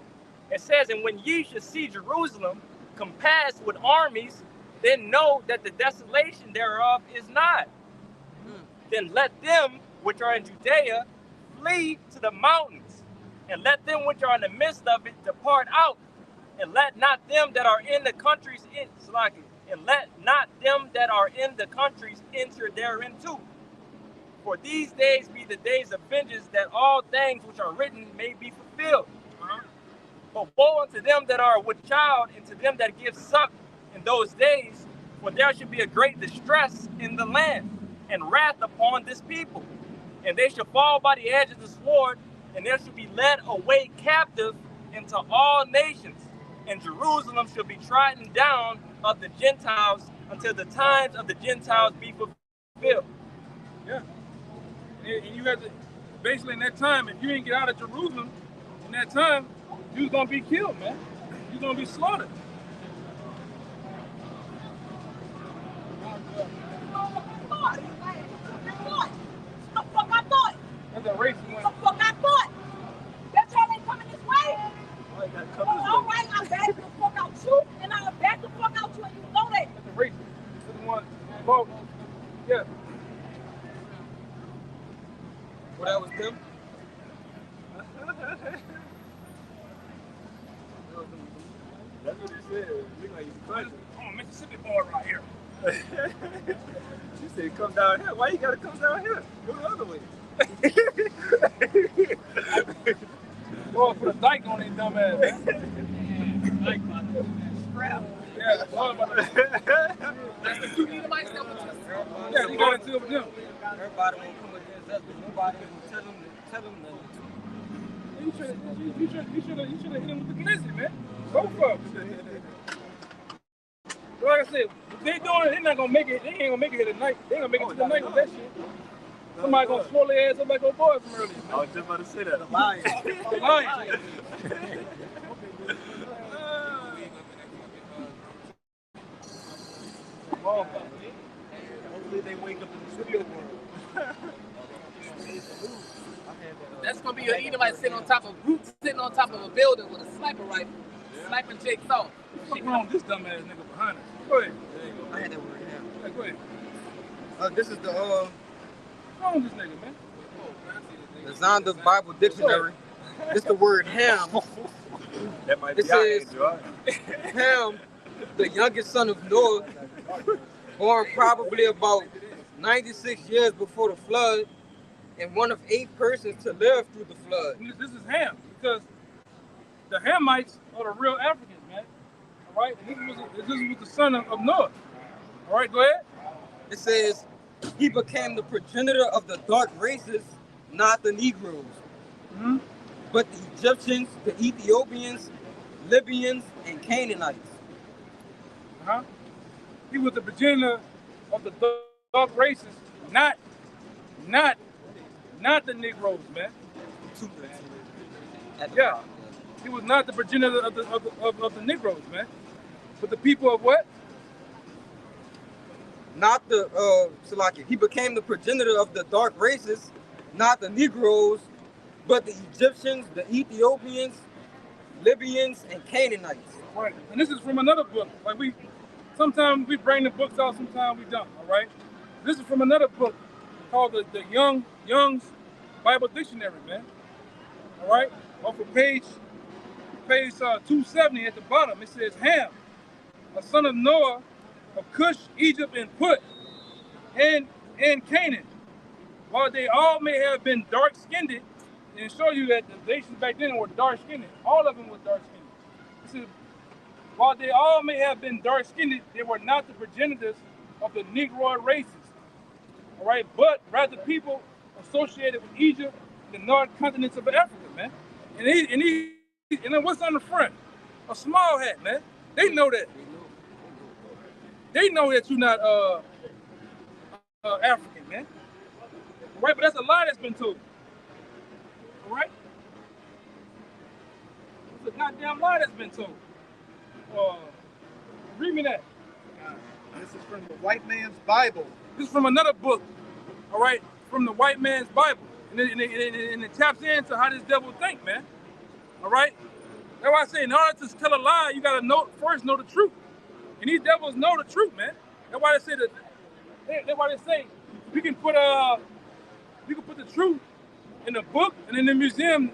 Speaker 6: It says, and when ye shall see Jerusalem compassed with armies, then know that the desolation thereof is nigh. Then let them which are in Judea flee to the mountains, and let them which are in the midst of it depart out, and let not them that are in the countries enter therein too. For these days be the days of vengeance, that all things which are written may be fulfilled. But woe unto them that are with child, and to them that give suck in those days, for there should be a great distress in the land, and wrath upon this people. And they shall fall by the edge of the sword, and there shall be led away captive into all nations. And Jerusalem shall be trodden down of the Gentiles until the times of the Gentiles be fulfilled.
Speaker 1: Yeah. And you have to, basically in that time, if you didn't get out of Jerusalem in that time, you was going to be killed, man. You're going to be slaughtered. That's a racing one.
Speaker 8: The fuck I thought. That y'all ain't coming this way. All right, I'm back the fuck out you, and I'll back the fuck out you, and you know that.
Speaker 1: That's a racing. That's the one. Well, yeah.
Speaker 4: Well, that was them.
Speaker 9: That's what he said. Look like he's fighting.
Speaker 1: I'm a Mississippi boy right here.
Speaker 9: She said, come down here. Why you gotta come down here? Go the other way.
Speaker 1: Boy, put a dyke on his dumb ass, man. Dyke about to scrap. Yeah, that's all about that.
Speaker 7: That's the two Edomites that were
Speaker 1: Yeah, we got into it with them.
Speaker 4: Everybody won't come against us, but nobody will tell them nothing.
Speaker 1: You should have hit him with the glizzy, man. Go for it. Like I said, if they doing it, they're not gonna make it. They ain't gonna make it here tonight. They ain't gonna make it to the night with that shit. Somebody gonna swallow their ass up like old boys from earlier.
Speaker 9: I was just about to say that.
Speaker 1: The lion. The lion.
Speaker 7: Hopefully they wake up in the real world. That's gonna be your Edomite sitting on top of a building with a sniper rifle, sniping Jake Saul.
Speaker 1: What's wrong with this dumb ass nigga behind us? Go ahead.
Speaker 4: I had that word now.
Speaker 1: Yeah, go ahead.
Speaker 4: This is the
Speaker 1: What's wrong with this nigga, man?
Speaker 4: the Zonder's Bible Dictionary. This the word Ham.
Speaker 9: That might be
Speaker 4: It says
Speaker 9: our
Speaker 4: Ham, the youngest son of Noah, born probably about 96 years before the flood, and one of 8 persons to live through the flood.
Speaker 1: This is Ham, because the Hamites are the real Africans, man. All right, and this was the son of Noah. All right, go ahead.
Speaker 4: It says, he became the progenitor of the dark races, not the Negroes, but the Egyptians, the Ethiopians, Libyans, and Canaanites.
Speaker 1: He was the progenitor of the dark races, not the Negroes, man. Yeah, he was not the progenitor of the Negroes, man. But the people of what?
Speaker 4: Not the Salaki. He became the progenitor of the dark races, not the Negroes, but the Egyptians, the Ethiopians, Libyans, and Canaanites.
Speaker 1: Right. And this is from another book. Like sometimes we bring the books out, sometimes we don't. All right. This is from another book called the Young's Bible Dictionary, man. All right. Off of page 270 at the bottom, it says Ham, a son of Noah, of Cush, Egypt, and Put, and Canaan. While they all may have been dark-skinned, and show you that the nations back then were dark-skinned. All of them were dark-skinned. It says, while they all may have been dark-skinned, they were not the progenitors of the Negroid races. All right, but rather people associated with Egypt and the northern continents of Africa, man. And then what's on the front? A small hat, man. They know that. They know that you're not African, man. All right, but that's a lie that's been told. All right? It's a goddamn lie that's been told. Read me that.
Speaker 5: This is from the white man's Bible.
Speaker 1: This is from another book, all right? From the white man's Bible. And it taps into how this devil think, man. All right? That's why I say in order to tell a lie, you gotta first know the truth. And these devils know the truth, man. That's why they say we can put the truth in the book and in the museum.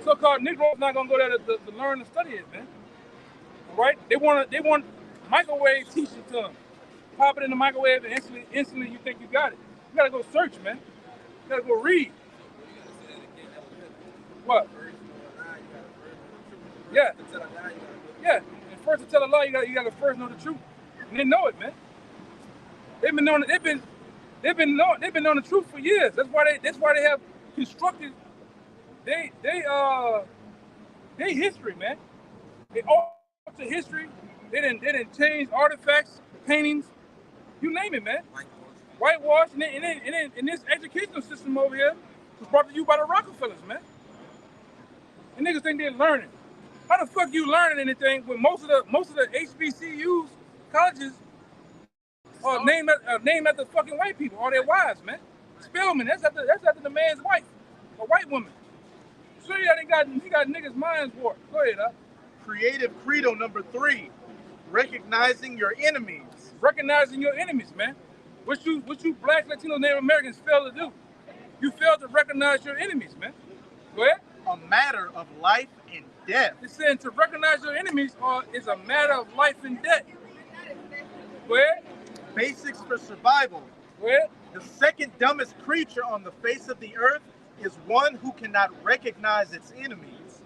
Speaker 1: So-called Negroes not gonna go there to learn and study it, man. All right? They want microwave teaching to them. Pop it in the microwave and instantly you think you got it. You gotta go search, man. You gotta go read. What? Yeah. Yeah. And first to tell a lie, you gotta first know the truth. And they know it, man. They've been knowing the truth for years. That's why they have constructed they history, man. They alter history. They didn't change artifacts, paintings, you name it, man. Whitewash, and then this educational system over here was brought to you by the Rockefellers, man. And niggas think they're learning. How the fuck you learning anything when most of the HBCUs, colleges, are named after fucking white people or their wives, man? Spelman, that's after the man's wife, a white woman. So yeah, he got niggas' minds warped. Go ahead,
Speaker 5: Creative credo number 3, recognizing your enemies.
Speaker 1: Recognizing your enemies, man. What you black, Latino, Native Americans fail to do. You fail to recognize your enemies, man. Go ahead.
Speaker 5: A matter of life and death.
Speaker 1: It's saying to recognize your enemies is a matter of life and death. Go ahead.
Speaker 5: Basics for survival.
Speaker 1: Go ahead.
Speaker 5: The second dumbest creature on the face of the earth is one who cannot recognize its enemies.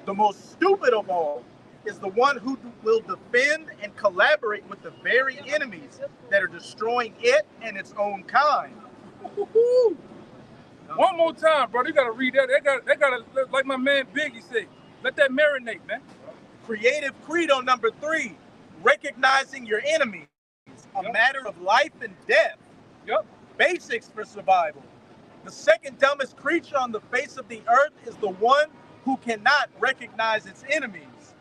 Speaker 5: The most stupid of all is the one who will defend and collaborate with the very enemies that are destroying it and its own kind.
Speaker 1: One more time, brother. You gotta read that. They gotta, like my man Biggie said, let that marinate, man.
Speaker 5: Creative credo number 3, recognizing your enemies. A matter of life and death.
Speaker 1: Yep.
Speaker 5: Basics for survival. The second dumbest creature on the face of the earth is the one who cannot recognize its enemies.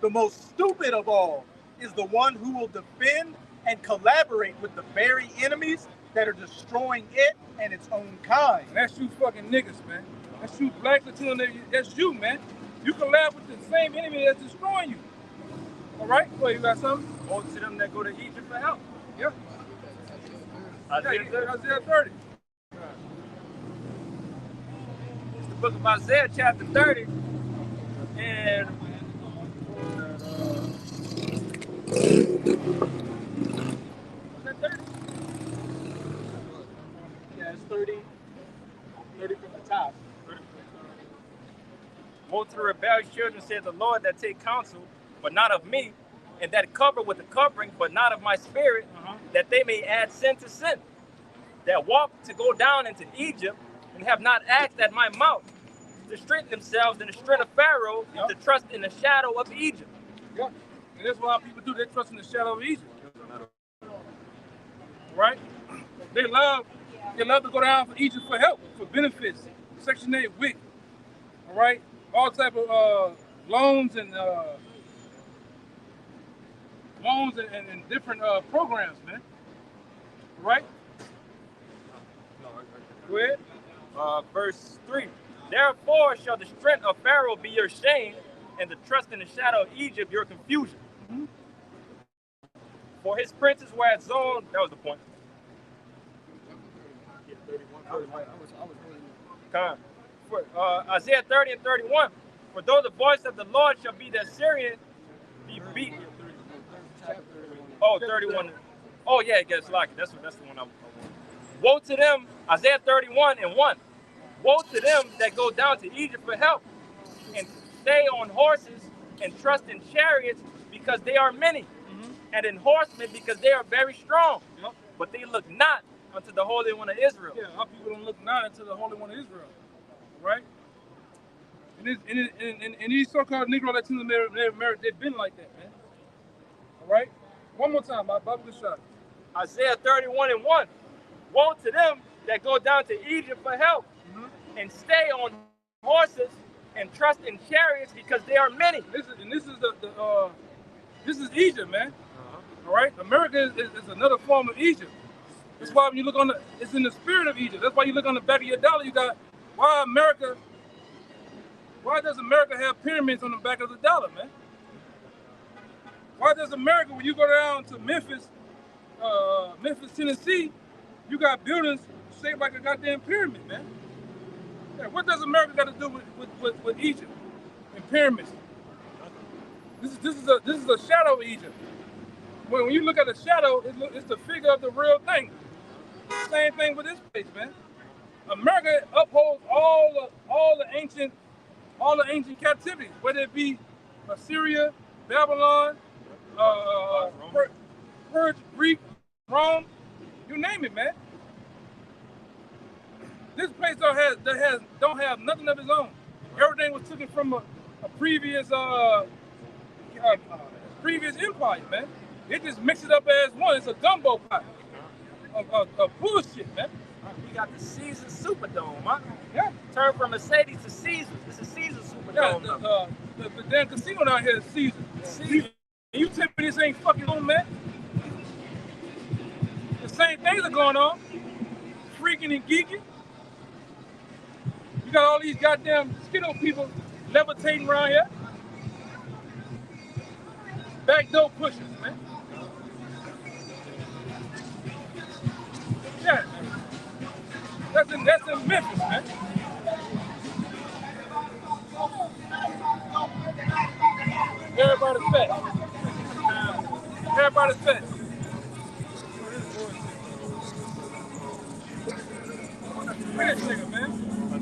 Speaker 5: The most stupid of all is the one who will defend and collaborate with the very enemies that are destroying it and its own kind.
Speaker 1: That's you fucking niggas, man. That's you black Latino niggas. That's you, man. You collab with the same enemy that's destroying you. All right? Well, you got something?
Speaker 2: Go to them that go to Egypt for help.
Speaker 1: Yeah. Isaiah 30.
Speaker 2: It's the book of Isaiah, chapter 30. And
Speaker 1: Was that 30?
Speaker 7: Yeah, it's 30 from the top.
Speaker 2: woe to the rebellion Israel's children, said the Lord, that take counsel, but not of me, and that cover with the covering, but not of my spirit, that they may add sin to sin, that walk to go down into Egypt, and have not asked at my mouth, to strengthen themselves in the strength of Pharaoh, and to trust in the shadow of Egypt.
Speaker 1: Yeah. And that's what people do. They trust in the shadow of Egypt. Right? They love to go down for Egypt for help, for benefits. Section 8 WIC. All right? All type of loans and different programs, man. Right? Go ahead.
Speaker 2: Verse 3. Therefore shall the strength of Pharaoh be your shame, and the trust in the shadow of Egypt your confusion. For his princes were at Zon. That was the point. For, Isaiah 30 and 31. For though the voice of the Lord shall be the Assyrian, be beat. Oh, 31. Oh, yeah, it gets locked. That's the one I want. Woe to them, Isaiah 31 and 1. Woe to them that go down to Egypt for help, and stay on horses, and trust in chariots, because they are many, and in horsemen, because they are very strong. But they look not unto the Holy One of Israel.
Speaker 1: Yeah, our people don't look not unto the Holy One of Israel. Right? And these so-called Negro Latino Americans, they've been like that, man. All right? One more time, my Bible shot.
Speaker 2: Isaiah 31 and 1. Woe to them that go down to Egypt for help, and stay on horses, and trust in chariots, because they are many.
Speaker 1: This is Egypt, man. All right? America is another form of Egypt. That's why when you look it's in the spirit of Egypt. That's why you look on the back of your dollar, you got, why does America have pyramids on the back of the dollar, man? Why does America, when you go down to Memphis, Tennessee, you got buildings shaped like a goddamn pyramid, man? Yeah, what does America got to do with Egypt and pyramids? This is a shadow of Egypt. When you look at the shadow, it's the figure of the real thing. Same thing with this place, man. America upholds all the ancient captivities, whether it be Assyria, Babylon, Persia, Greek, Rome, you name it, man. This place don't have nothing of its own. Everything was taken from a previous empire, man. It just mixed it up as one. It's a gumbo pot of bullshit, man.
Speaker 2: We got the Caesar Superdome, huh?
Speaker 1: Yeah.
Speaker 2: Turn from Mercedes to Caesar. It's a Caesar Superdome.
Speaker 1: Yeah, the damn casino down here is Caesar. You tell me this ain't fucking on, man? The same things are going on. Freaking and geeking. You got all these goddamn Skittle people levitating around here. Backdoor pushers, man. Yeah. That's in Memphis, man. Everybody's fat. Everybody's fat. Finish nigga, man.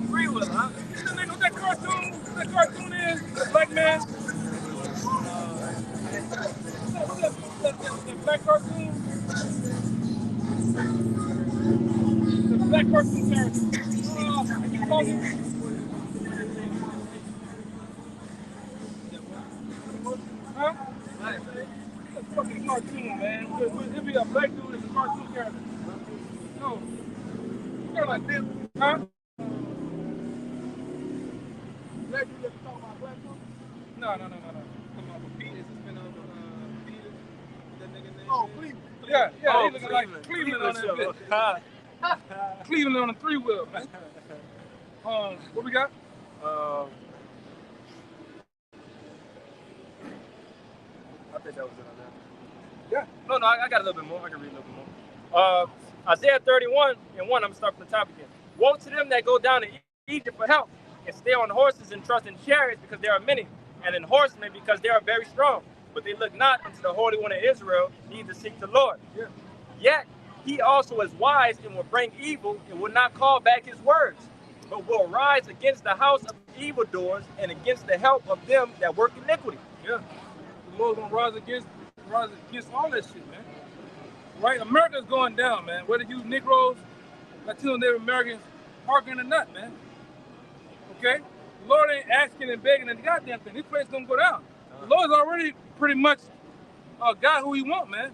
Speaker 1: Free with huh? The nigga with that cartoon is the black man. The black cartoon. The black cartoon character. Huh? That's a fucking cartoon, man. It'd be a black dude as a cartoon character. No. You're like this. Huh? Black dude that's talking about black dude? No. Come on, Peter. Oh, Cleveland. Yeah, he looking like Cleveland on that bitch. Cleveland on a 3-wheel, man. What we got?
Speaker 2: I think that was it on that.
Speaker 1: Yeah.
Speaker 2: No, I got a little bit more. I can read a little bit more. Isaiah 31 and 1, I'm going to start from the top again. Woe to them that go down to Egypt for help, and stay on horses and trust in chariots, because there are many, and in horsemen, because they are very strong. But they look not unto the Holy One of Israel, neither seek the Lord.
Speaker 1: Yeah.
Speaker 2: Yet he also is wise and will bring evil, and will not call back his words. but will rise against the house of evildoers and against the help of them that work iniquity.
Speaker 1: Yeah. The Lord's gonna rise against all that shit, man. Right? America's going down, man. Whether you Negroes, Latino Native Americans, hearken or not, man. Okay? The Lord ain't asking and begging and the goddamn thing. This place gonna go down. The Lord's already pretty much got who he want, man.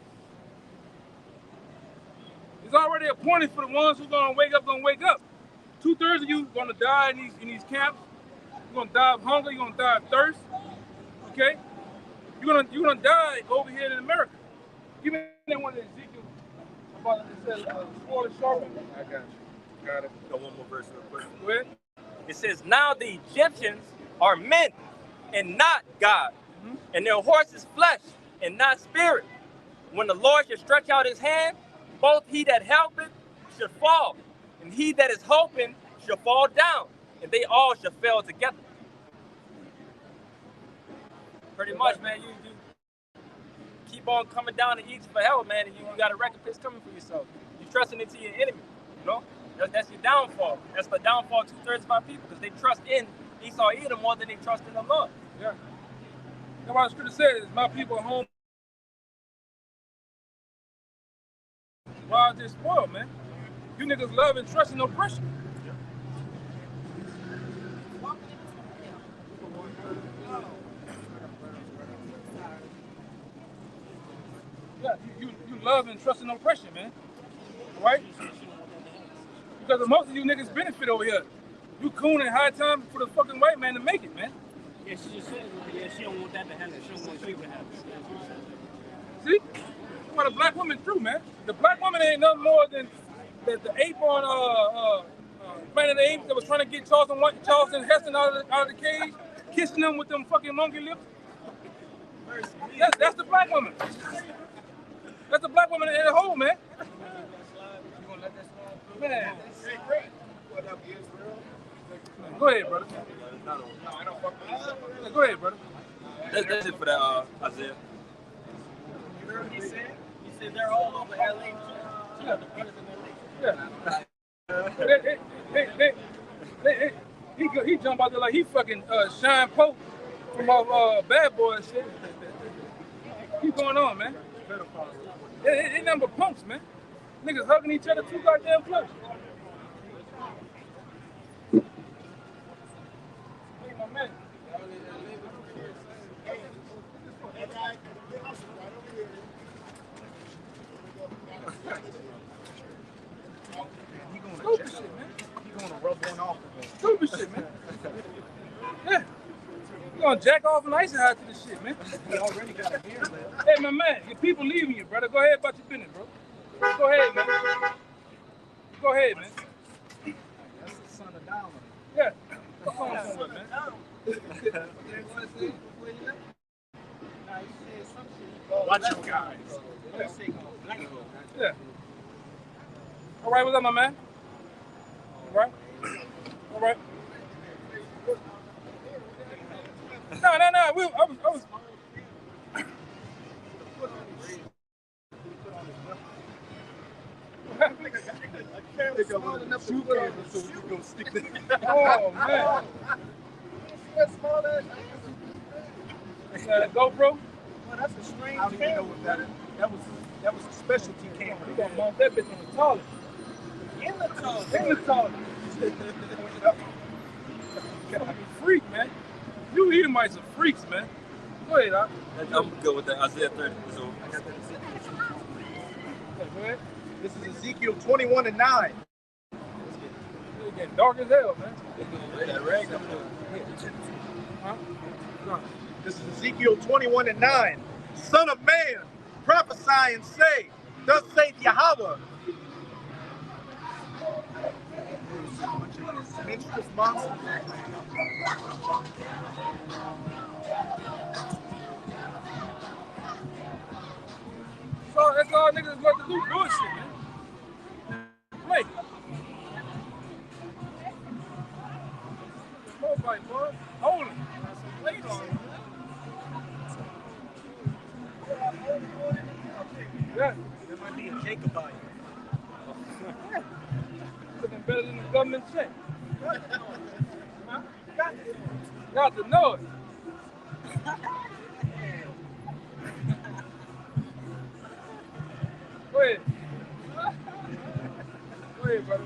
Speaker 1: He's already appointed for the ones who gonna wake up. 2/3 of you gonna die in these camps. You're gonna die of hunger, you're gonna die of thirst. Okay? You're gonna die over here in America. Give me that one of Ezekiel about it says sword is sharpened.
Speaker 2: I got you. Got it. Got one more verse real quick.
Speaker 1: Go ahead.
Speaker 2: It says, now the Egyptians are men and not God, and their horse is flesh and not spirit. When the Lord shall stretch out his hand, both he that helpeth should fall, and he that is hoping shall fall down, and they all shall fail together. Pretty much, man, you keep on coming down to Egypt for hell, man, and you got a recompense coming for yourself. You're trusting into your enemy, you know? That's your downfall. That's the downfall of 2/3 of our people, because they trust in Esau Edom more than they trust in the Lord.
Speaker 1: Yeah. That's why the scripture says, my people at home. Why is they spoiled, man? You niggas love and trust and oppression. Yeah, you love and trust and oppression, man. Right? Because most of you niggas benefit over here. You coon in high time for the fucking white man to make it, man.
Speaker 6: Yeah, she just said, yeah, she don't want that to happen. She don't want you to happen.
Speaker 1: See? That's what a black woman through, man. The black woman ain't nothing more than the ape on Planet of the Apes that was trying to get Charlton Heston out of the cage, kissing them with them fucking monkey lips. That's the black woman. That's the black woman in the hole, man. Man. Go ahead, brother. Go ahead, brother.
Speaker 2: That's it for that, Isaiah.
Speaker 7: You heard what he said? He said they're all over LA. She got the brothers in LA.
Speaker 1: Yeah. He jump out there like he fucking Sean Pope from Bad Boy and shit. Keep going on, man. It nothing but punks, man. Niggas hugging each other too goddamn close. Hey, my man. Stupid shit, man.
Speaker 5: You're gonna rub one off of him.
Speaker 1: Stupid shit, man. Yeah. You gonna jack off and ice high to this shit, man.
Speaker 5: He already got a hair left.
Speaker 1: Hey, my man, your people leaving you, brother. Go ahead about your business, bro. Go ahead, man. Go ahead, man.
Speaker 5: That's the son of Donald.
Speaker 1: Yeah. Come on somewhere, man.
Speaker 6: Watch your guys.
Speaker 1: Yeah. All right, what's up, my man? All right? All right. No. I was. Oh, man. That's a GoPro?
Speaker 5: Well, that's a strange camera. That was a specialty camera.
Speaker 1: You gonna mount that bitch on the toilet.
Speaker 5: In the toilet.
Speaker 1: In the toilet. Freak, man. You Edomites are freaks, man. Go ahead, Doc.
Speaker 2: I'm good with that. Isaiah 30. So.
Speaker 1: Go ahead.
Speaker 5: This is Ezekiel 21:9.
Speaker 1: It's getting dark as hell, man. Huh? No.
Speaker 5: This is Ezekiel 21:9. Son of man, prophesy and say, thus saith Yahweh. Menstruous monster.
Speaker 1: So that's all niggas love to do, bullshit, man. Play. Nobody, boy. Hold it. Wait on it. Yeah.
Speaker 5: There might be a Jacobite.
Speaker 1: Looking better than the government check. Got to know it. Go ahead. Go ahead, brother.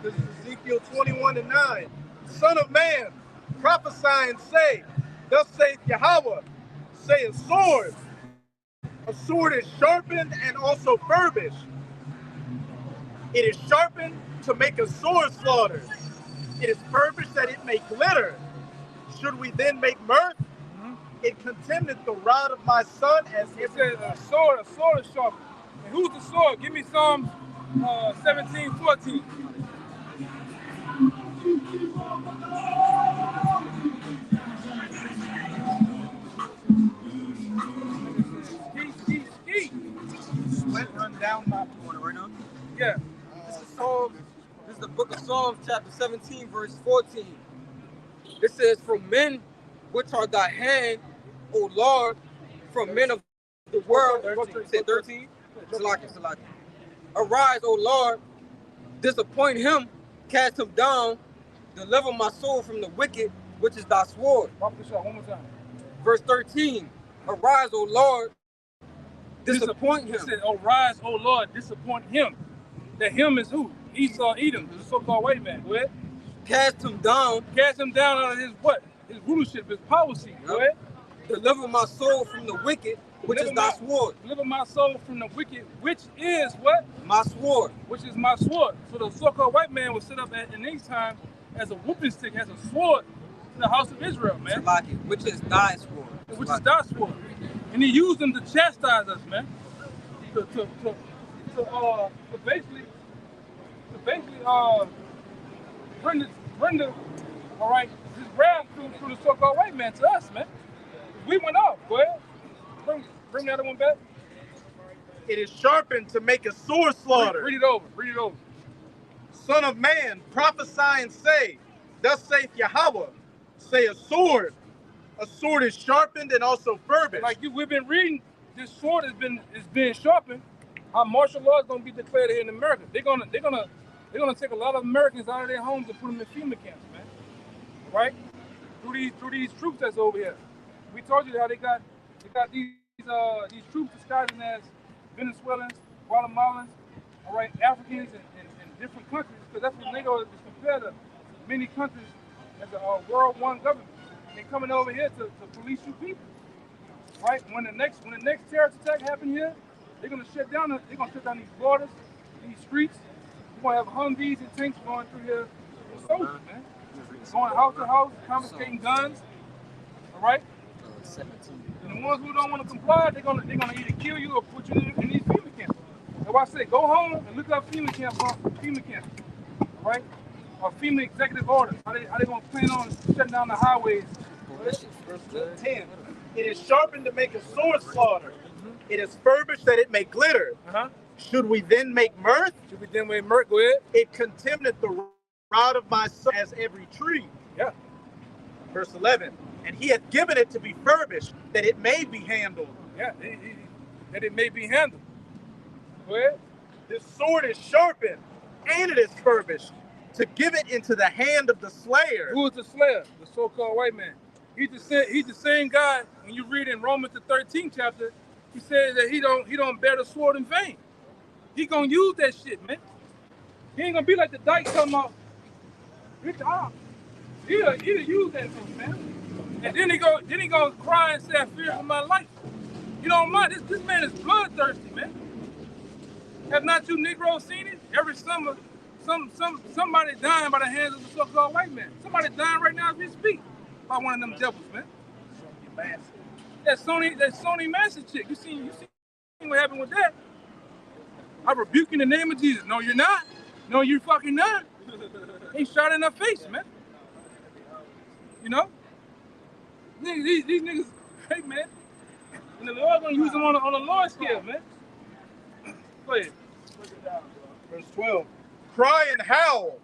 Speaker 5: This is Ezekiel 21:9. Son of man, prophesy and say, thus saith Yahweh, say a sword. A sword is sharpened and also furbished. It is sharpened to make a sword slaughter. It is furbished that it may glitter. Should we then make mirth? It contemneth the rod of my son as
Speaker 1: It says a sword is sharp. And who's the sword? Give me Psalms 17:14. Ski.
Speaker 5: sweat run down my.
Speaker 4: You want it right now?
Speaker 1: Yeah.
Speaker 4: This is the book of Psalms, chapter 17, verse 14. It says, from men which are thy hand, O Lord, from men of the world. You said 13? Salaki. Arise, O Lord, disappoint him, cast him down, deliver my soul from the wicked, which is thy sword.
Speaker 1: Pop the shot one more time.
Speaker 4: Verse 13. Arise, O Lord, disappoint him.
Speaker 1: It said, arise, O Lord, disappoint him. The him is who? Esau, Edom, the so-called white man. Go ahead.
Speaker 4: Cast him down.
Speaker 1: Cast him down out of his what? His rulership, his policy. Yep. Go ahead.
Speaker 4: Deliver my soul from the wicked, which is thy sword.
Speaker 1: Deliver my soul from the wicked, which is what?
Speaker 4: My sword.
Speaker 1: Which is my sword. So the so-called white man was set up in these times as a whooping stick, as a sword in the house of Israel, man.
Speaker 4: Which is thy sword.
Speaker 1: Which is thy sword. And he used them to chastise us, man. To basically render all right, his wrath through the so-called white man to us, man. We went off. Go ahead. Bring the other one back.
Speaker 5: It is sharpened to make a sword slaughter.
Speaker 1: Read it over.
Speaker 5: Son of man, prophesy and say, thus saith Yahweh, say a sword. A sword is sharpened and also furbished.
Speaker 1: Like we've been reading, this sword is being sharpened. How martial law is going to be declared here in America. They're gonna take a lot of Americans out of their homes and put them in FEMA camps, man. Right? Through these troops that's over here. We told you how they got these troops disguising as Venezuelans, Guatemalans, all right, Africans and different countries, because that's what NATO is compared to many countries as a world one government. They're coming over here to police you people. Right? When the next terrorist attack happen here, they're gonna shut down these borders, these streets. We're gonna have Humvees and tanks going through here with soldiers, man. Going house to house, confiscating guns. All right? And the ones who don't want to comply, they're gonna either kill you or put you in these FEMA camps. That's why I say go home and look up FEMA camps, all right? Or FEMA executive orders. How they gonna plan on shutting down the highways?
Speaker 5: Verse 10. It is sharpened to make a sword slaughter. It is furbished that it may glitter. Should we then make mirth?
Speaker 1: Go ahead.
Speaker 5: It contemneth the rod of my son as every tree.
Speaker 1: Yeah.
Speaker 5: Verse 11. And he hath given it to be furbished, that it may be handled.
Speaker 1: Yeah, that it may be handled. Go ahead.
Speaker 5: This sword is sharpened, and it is furbished, to give it into the hand of the slayer.
Speaker 1: Who is the slayer? The so-called white man. He's the same guy. When you read in Romans the 13th chapter, he says that he don't bear the sword in vain. He gonna use that shit, man. He ain't gonna be like the dyke talking about. He'll use that thing, man. And then he go cry and say, I fear for my life. You don't mind. This man is bloodthirsty, man. Have not you Negroes seen it? Every summer, somebody dying by the hands of the so-called white man. Somebody dying right now as we speak by one of them devils, man. That Sony Master chick. You seen what happened with that? I rebuke in the name of Jesus. No, you're not. No, you fucking not. He shot in her face, man. You know? These niggas, hey, man. And the Lord gonna use them on a large scale, man. Go ahead.
Speaker 5: Verse 12. Cry and howl,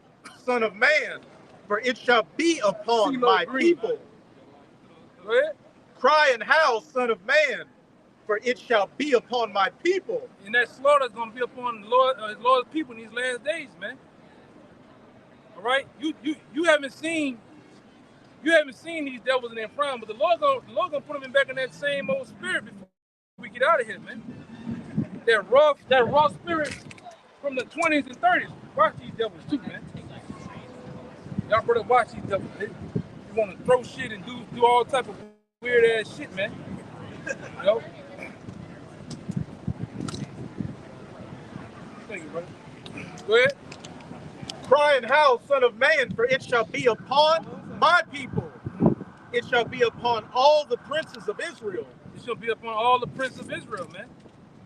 Speaker 5: son of man, for it shall be upon my people.
Speaker 1: Go ahead.
Speaker 5: Cry and howl, son of man, for it shall be upon my people.
Speaker 1: And that slaughter is gonna be upon the Lord, his Lord's people in these last days, man. All right, you haven't seen these devils in their prime, but the Lord gonna put them back in that same old spirit before we get out of here, man. That raw spirit from the 20s and 30s. Watch these devils too, man. Y'all better watch these devils. They want to throw shit and do all type of weird ass shit, man. You know? Thank you, brother. Go ahead.
Speaker 5: Crying, how, son of man, for it shall be upon my people. It shall be upon all the princes of Israel.
Speaker 1: It shall be upon all the princes of Israel, man.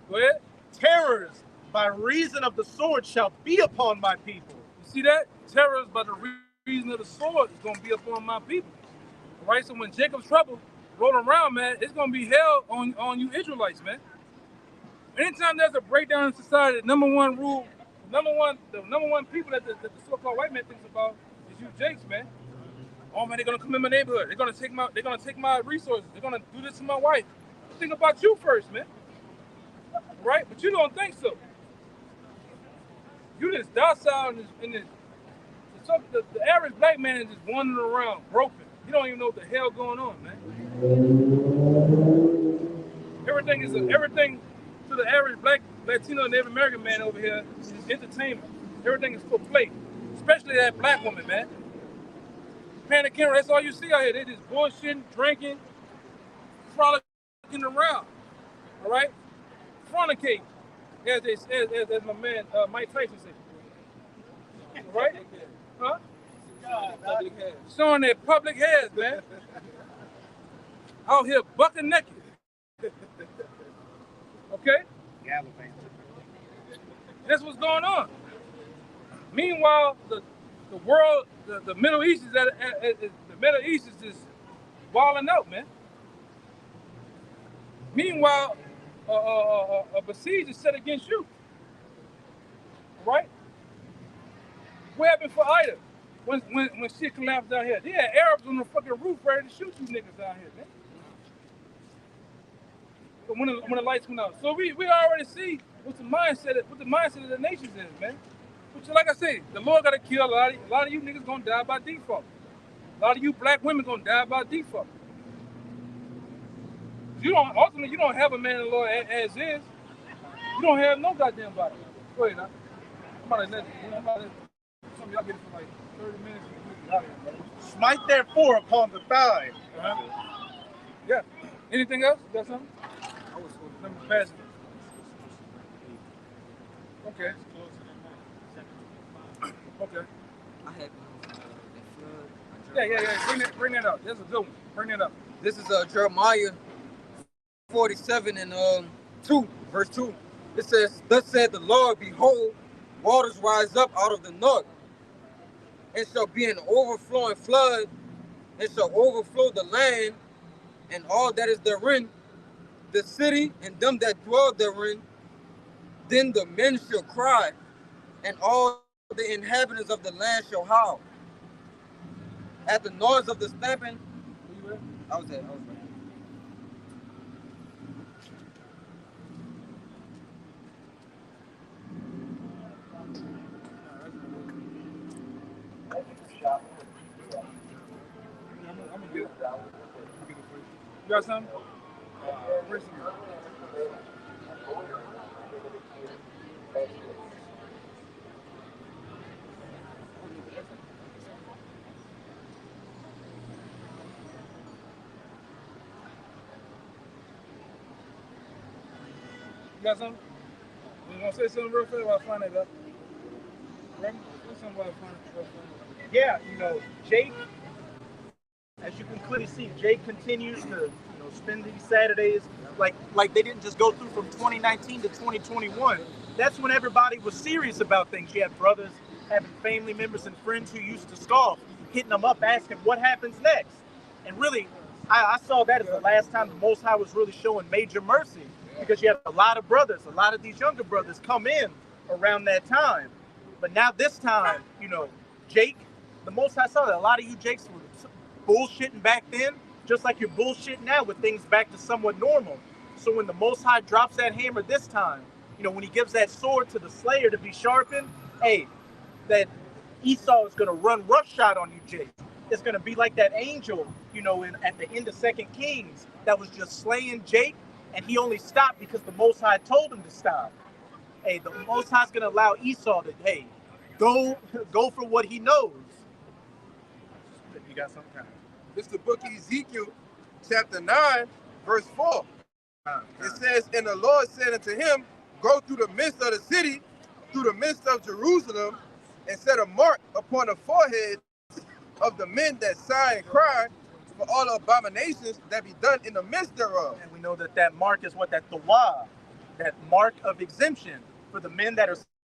Speaker 1: Go ahead.
Speaker 5: Terrors by reason of the sword shall be upon my people.
Speaker 1: You see that? Terrors by the reason of the sword is going to be upon my people. All right? So when Jacob's trouble rolling around, man, it's going to be hell on you Israelites, man. Anytime there's a breakdown in society, the number one people that the so-called white man thinks about is you Jakes, man. Oh man, they're gonna come in my neighborhood. They're gonna take my resources. They're gonna do this to my wife. Think about you first, man. Right? But you don't think so. You just docile in this. The average black man is just wandering around broken. You don't even know what the hell going on, man. Everything to the average black, Latino, and Native American man over here is entertainment. Everything is for play, especially that black woman, man. Panic camera, that's all you see out here. They just bullshitting, drinking, frolicking around. All right? Fornicating, as my man Mike Tyson said. All right? Huh? Showing their public heads, man. Out here bucking naked. Okay?
Speaker 5: Yeah,
Speaker 1: that's what's going on. Meanwhile, the world, the Middle East is just wilding out, man. Meanwhile, a besiege is set against you. Right? What happened for Ida when shit collapsed down here? They had Arabs on the fucking roof ready to shoot you niggas down here, man. When the lights went out. So we already see what the mindset of the nations is, man. But like I said, the Lord gotta kill a lot of you niggas gonna die by default. A lot of you black women gonna die by default. Ultimately you don't have a man in the Lord as is. You don't have no goddamn body. Go ahead now. I'm about to some of y'all get it for like 30 minutes and out here, brother.
Speaker 5: Smite therefore upon the thigh.
Speaker 1: Yeah. Anything else? You got something? Let me pass it. Okay. Okay.
Speaker 4: I have
Speaker 1: Yeah. Bring that up. That's a good one. Bring that up.
Speaker 4: This is Jeremiah 47 and 2, verse 2. It says, "Thus said the Lord, behold, waters rise up out of the north, and shall be an overflowing flood, and shall overflow the land, and all that is therein, the city and them that dwell therein. Then the men shall cry, and all the inhabitants of the land shall howl. At the noise of the stamping." I was right.
Speaker 1: I'm gonna get it. You got something? Where's you? You got something? You want to say something real quick while I find that up? Right? Say something while I find it up.
Speaker 5: Yeah, Jake, as you can clearly see, Jake continues to spend these Saturdays like they didn't just go through from 2019 to 2021. That's when everybody was serious about things. You had brothers having family members and friends who used to scoff, hitting them up, asking what happens next. And really, I saw that as the last time the Most High was really showing major mercy, because you had a lot of brothers, a lot of these younger brothers come in around that time. But now this time, Jake, the Most High saw that a lot of you Jakes were bullshitting back then, just like you're bullshitting now with things back to somewhat normal. So when the Most High drops that hammer this time, when he gives that sword to the slayer to be sharpened, hey, that
Speaker 3: Esau is going to run roughshod on you, Jake. It's going to be like that angel, at the end of 2 Kings that was just slaying Jake, and he only stopped because the Most High told him to stop. Hey, the Most High's going to allow Esau to, go for what he knows. You got something?
Speaker 10: This is the book of Ezekiel, chapter 9, verse 4. It says, and the Lord said unto him, go through the midst of the city, through the midst of Jerusalem, and set a mark upon the forehead of the men that sigh and cry for all the abominations that be done in the midst thereof.
Speaker 3: And we know that mark is what? That Tawah, that mark of exemption for the men that are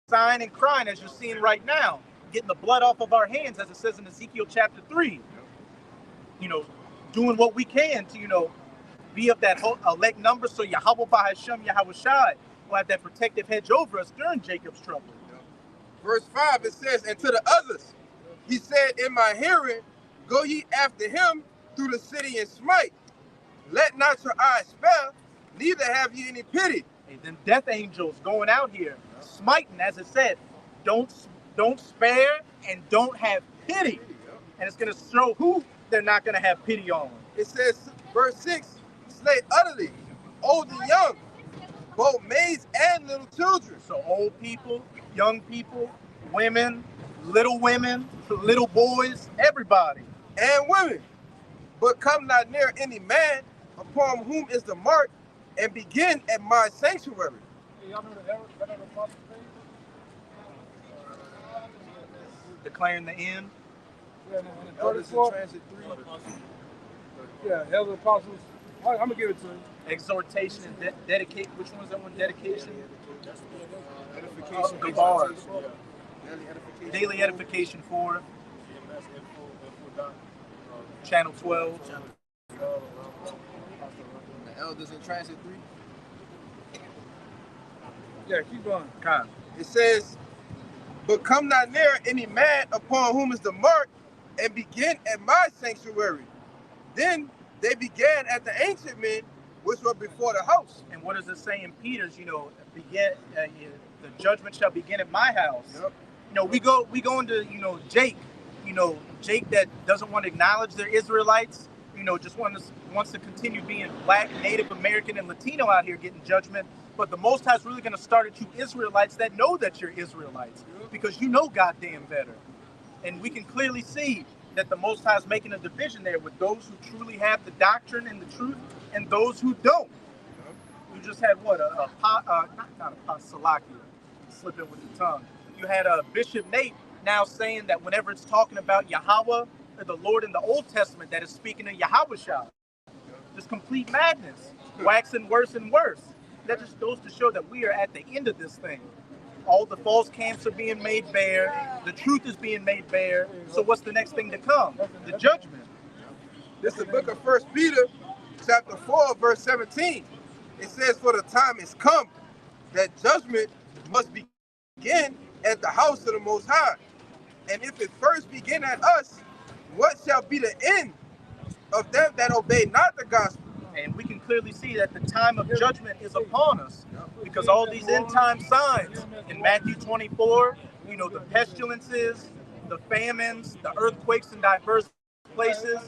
Speaker 3: sighing and crying, as you're seeing right now, getting the blood off of our hands, as it says in Ezekiel chapter 3. Doing what we can to, be of that elect number, so Yahweh Bahasham Yahweh Shai will have that protective hedge over us during Jacob's trouble.
Speaker 10: Verse 5, it says, and to the others, he said in my hearing, go ye after him through the city and smite. Let not your eyes spare, neither have ye any pity.
Speaker 3: Hey, them death angels going out here, smiting, as it said, don't spare and don't have pity. And it's going to show who they're not going to have pity on.
Speaker 10: It says, verse 6, slay utterly, old and young, both maids and little children.
Speaker 3: So old people, young people, women, little boys, everybody.
Speaker 10: And women. But come not near any man upon whom is the mark, and begin at my sanctuary.
Speaker 3: Declaring the end.
Speaker 1: Yeah, Elders in Transit 3. Yeah, Elder Apostles. I'm going to give it to you.
Speaker 3: Exhortation and dedicate. Which one is that one? Dedication?
Speaker 10: Edification.
Speaker 3: The bars. Daily edification for Channel 12.
Speaker 10: The Elders in Transit 3.
Speaker 1: Yeah, keep going.
Speaker 10: It says, but come not near any man upon whom is the mark, and begin at my sanctuary. Then they began at the ancient men, which were before the house.
Speaker 3: And what does it say in Peter's? The judgment shall begin at my house. Yep. We go into Jake. Jake that doesn't want to acknowledge they're Israelites. Just wants to continue being Black, Native American, and Latino out here getting judgment. But the Most High is really going to start at you Israelites that know that you're Israelites, because you know goddamn better. And we can clearly see that the Most High is making a division there with those who truly have the doctrine and the truth, and those who don't. You just had what not a Salakia, slipping with the tongue. You had a Bishop Nate now saying that whenever it's talking about Yahweh, or the Lord in the Old Testament, that is speaking of Yahweh Shah. Just complete madness, waxing worse and worse. That just goes to show that we are at the end of this thing. All the false camps are being made bare. The truth is being made bare. So what's the next thing to come? The judgment.
Speaker 10: This is the book of 1 Peter, chapter 4, verse 17. It says, for the time is come that judgment must begin at the house of the Most High. And if it first begin at us, what shall be the end of them that obey not the gospel?
Speaker 3: And we can clearly see that the time of judgment is upon us, because all these end time signs in Matthew 24, the pestilences, the famines, the earthquakes in diverse places,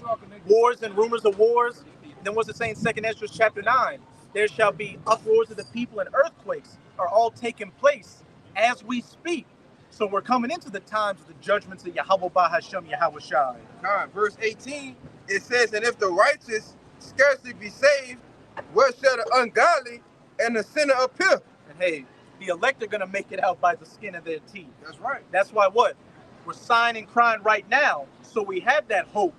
Speaker 3: wars and rumors of wars. Then what's it saying in 2 Ezra chapter 9? There shall be uproars of the people, and earthquakes are all taking place as we speak. So we're coming into the times of the judgments of Yahweh Bahasham Yahweh Shai.
Speaker 10: Verse 18, it says, and if the righteous scarcely be saved, where shall the ungodly and the sinner appear?
Speaker 3: And hey, the elect are going to make it out by the skin of their teeth.
Speaker 10: That's right.
Speaker 3: That's why we're sighing and crying right now, so we have that hope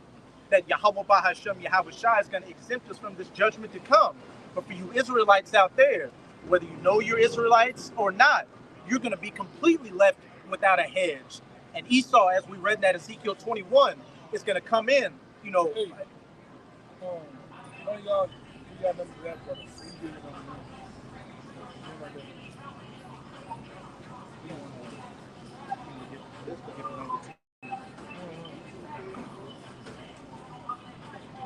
Speaker 3: that Yahweh Bahasham Yahweh Shai is going to exempt us from this judgment to come. But for you Israelites out there, whether you know you're Israelites or not, you're going to be completely left without a hedge. And Esau, as we read in that Ezekiel 21, is going to come in,
Speaker 1: Hey, one of y'all remember that brother. He did it on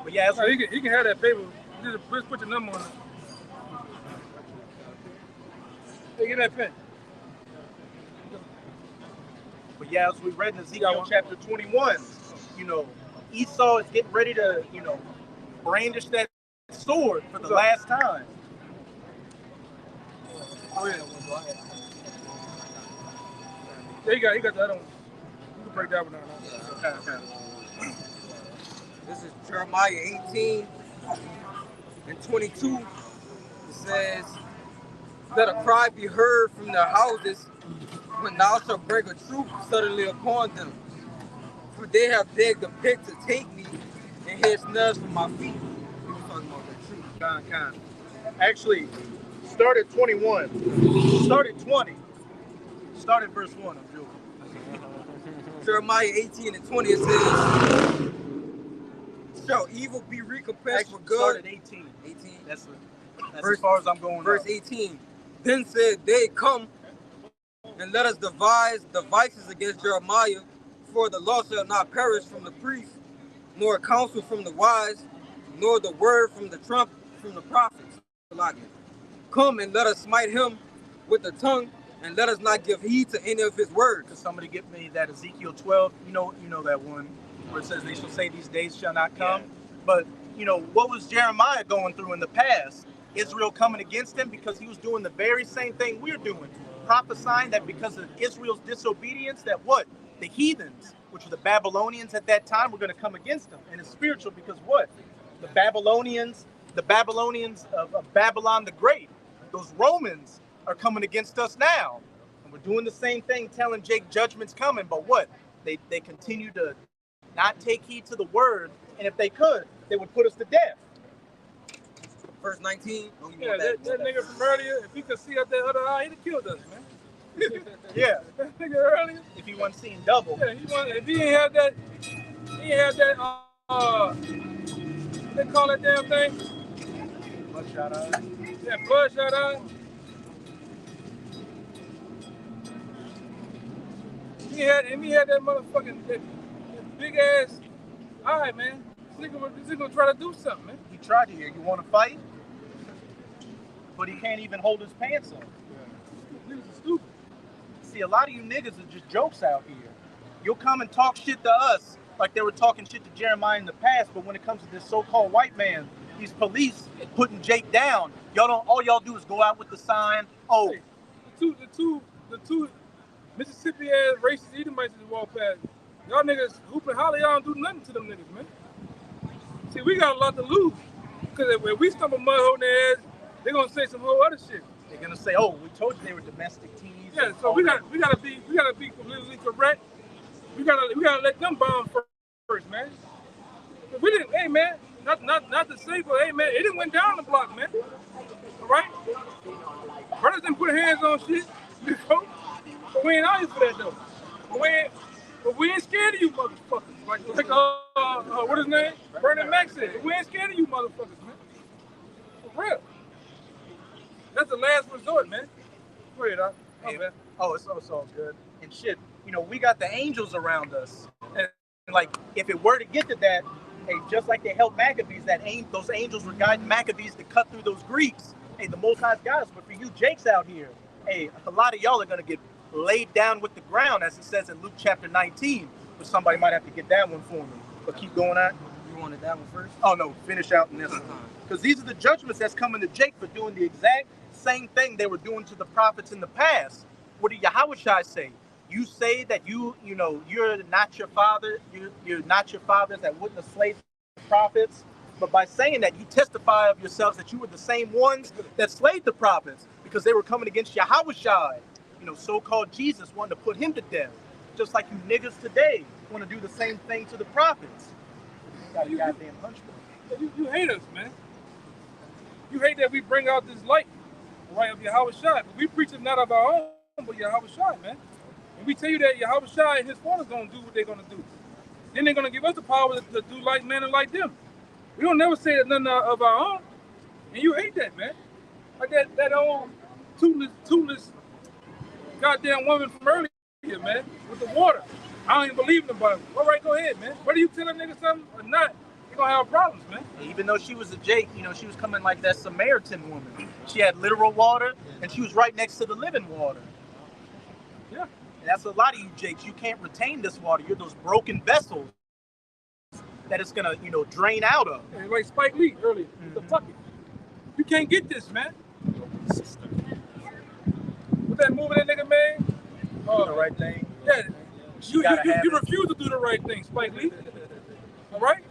Speaker 3: But yeah,
Speaker 1: no, he can have that paper. Just put your number on it. Hey, get that pen.
Speaker 5: But yeah, as we read in Ezekiel chapter 21, Esau is getting ready to, brandish that sword for the last time.
Speaker 1: Oh, yeah. Yeah, he got the other one. You can break that one down. Okay.
Speaker 4: This is Jeremiah 18 and 22. It says, let a cry be heard from their houses when thou shalt bring a troop suddenly upon them. For they have digged a pit to take me and hid snares for my feet. We were talking about that troop.
Speaker 5: Actually, start at 21. Start at 20. Start at verse 1. I'm joking.
Speaker 4: Jeremiah 18 and 20, it says, shall evil be recompensed for good?
Speaker 5: Start at 18. 18. That's as far as I'm going.
Speaker 4: Verse 18. Then said they, come and let us devise devices against Jeremiah, for the law shall not perish from the priest, nor counsel from the wise, nor the word from the prophets. Come and let us smite him with the tongue, and let us not give heed to any of his words.
Speaker 5: Could somebody get me that Ezekiel 12? You know that one where it says they shall say these days shall not come. Yeah. But what was Jeremiah going through in the past? Israel coming against him because he was doing the very same thing we're doing, prophesying that because of Israel's disobedience, that what? The heathens, which were the Babylonians at that time, were going to come against them. And it's spiritual because what? The Babylonians of Babylon the Great, those Romans are coming against us now. And we're doing the same thing, telling Jake judgment's coming, but what? They continue to not take heed to the word, and if they could, they would put us to death.
Speaker 4: Verse 19.
Speaker 1: Yeah, that nigga from earlier, if he could see out that other eye, he'd have killed us, man.
Speaker 5: Yeah.
Speaker 1: That nigga earlier.
Speaker 5: If he wasn't seeing double.
Speaker 1: Yeah, if he ain't had that, they call that damn thing?
Speaker 5: Bloodshot eye.
Speaker 1: Yeah, bloodshot eye. He had that motherfucking that big ass eye, man. This nigga gonna try to do something, man.
Speaker 5: He tried to hear. You want to fight? But he can't even hold his pants up.
Speaker 1: Yeah. Niggas are stupid.
Speaker 5: See, a lot of you niggas are just jokes out here. You'll come and talk shit to us like they were talking shit to Jeremiah in the past, but when it comes to this so-called white man, these police putting Jake down, all y'all do is go out with the sign, oh.
Speaker 1: Hey, the two Mississippi ass racist Edomites that walk past. Y'all niggas hooping holler, y'all don't do nothing to them niggas, man. See, we got a lot to lose. Because if we stump a mud hole in their ass, they're gonna say some whole other shit.
Speaker 5: They're gonna say, "Oh, we told you they were domestic teas."
Speaker 1: Yeah, so we gotta be politically correct. We gotta let them bomb first, man. We didn't, hey man, not to say, but hey man, it didn't went down the block, man. All right, brothers didn't put hands on shit before, but we ain't out here for that though. But we ain't scared of you motherfuckers. Like what his name? Vernon Mack said. We ain't scared of you motherfuckers, man. For real. That's the last resort, man. Go ahead, man.
Speaker 5: It's all good. And shit, we got the angels around us. And like, if it were to get to that, hey, just like they helped Maccabees, those angels were guiding Maccabees to cut through those Greeks. Hey, the Most High's got us. But for you Jakes out here, hey, a lot of y'all are gonna get laid down with the ground, as it says in Luke chapter 19. But somebody might have to get that one for me. But keep going on.
Speaker 4: You wanted that one first?
Speaker 5: Oh no, finish out in this one. Because these are the judgments that's coming to Jake for doing the exact same thing they were doing to the prophets in the past. What did Yahushua say? You say that you're not your father, you're not your fathers that wouldn't have slayed the prophets. But by saying that, you testify of yourselves that you were the same ones that slayed the prophets because they were coming against Yahushua. So-called Jesus wanted to put him to death. Just like you niggas today want to do the same thing to the prophets. You got a goddamn hunchback.
Speaker 1: You hate us, man. You hate that we bring out this light, right, of Yahushua. But we preach it not of our own, but Yahushua, man. And we tell you that Yahushua and his followers going to do what they're going to do. Then they're going to give us the power to do like men and like them. We don't never say that nothing of our own. And you hate that, man. Like that old toothless goddamn woman from earlier, man, with the water. I don't even believe in the Bible. All right, go ahead, man. Whether you tell a nigga something or not, you're going to have problems, man.
Speaker 5: Even though she was a Jake, she was coming like that Samaritan woman. She had literal water, and she was right next to the living water.
Speaker 1: Yeah.
Speaker 5: That's a lot of you jakes. You can't retain this water. You're those broken vessels that it's gonna, drain out of.
Speaker 1: Yeah, like Spike Lee earlier. The fucking. You can't get this, man. What that movie that nigga made?
Speaker 5: Do the right thing.
Speaker 1: Yeah. You
Speaker 5: it.
Speaker 1: refuse to do the right thing, Spike Lee. All right?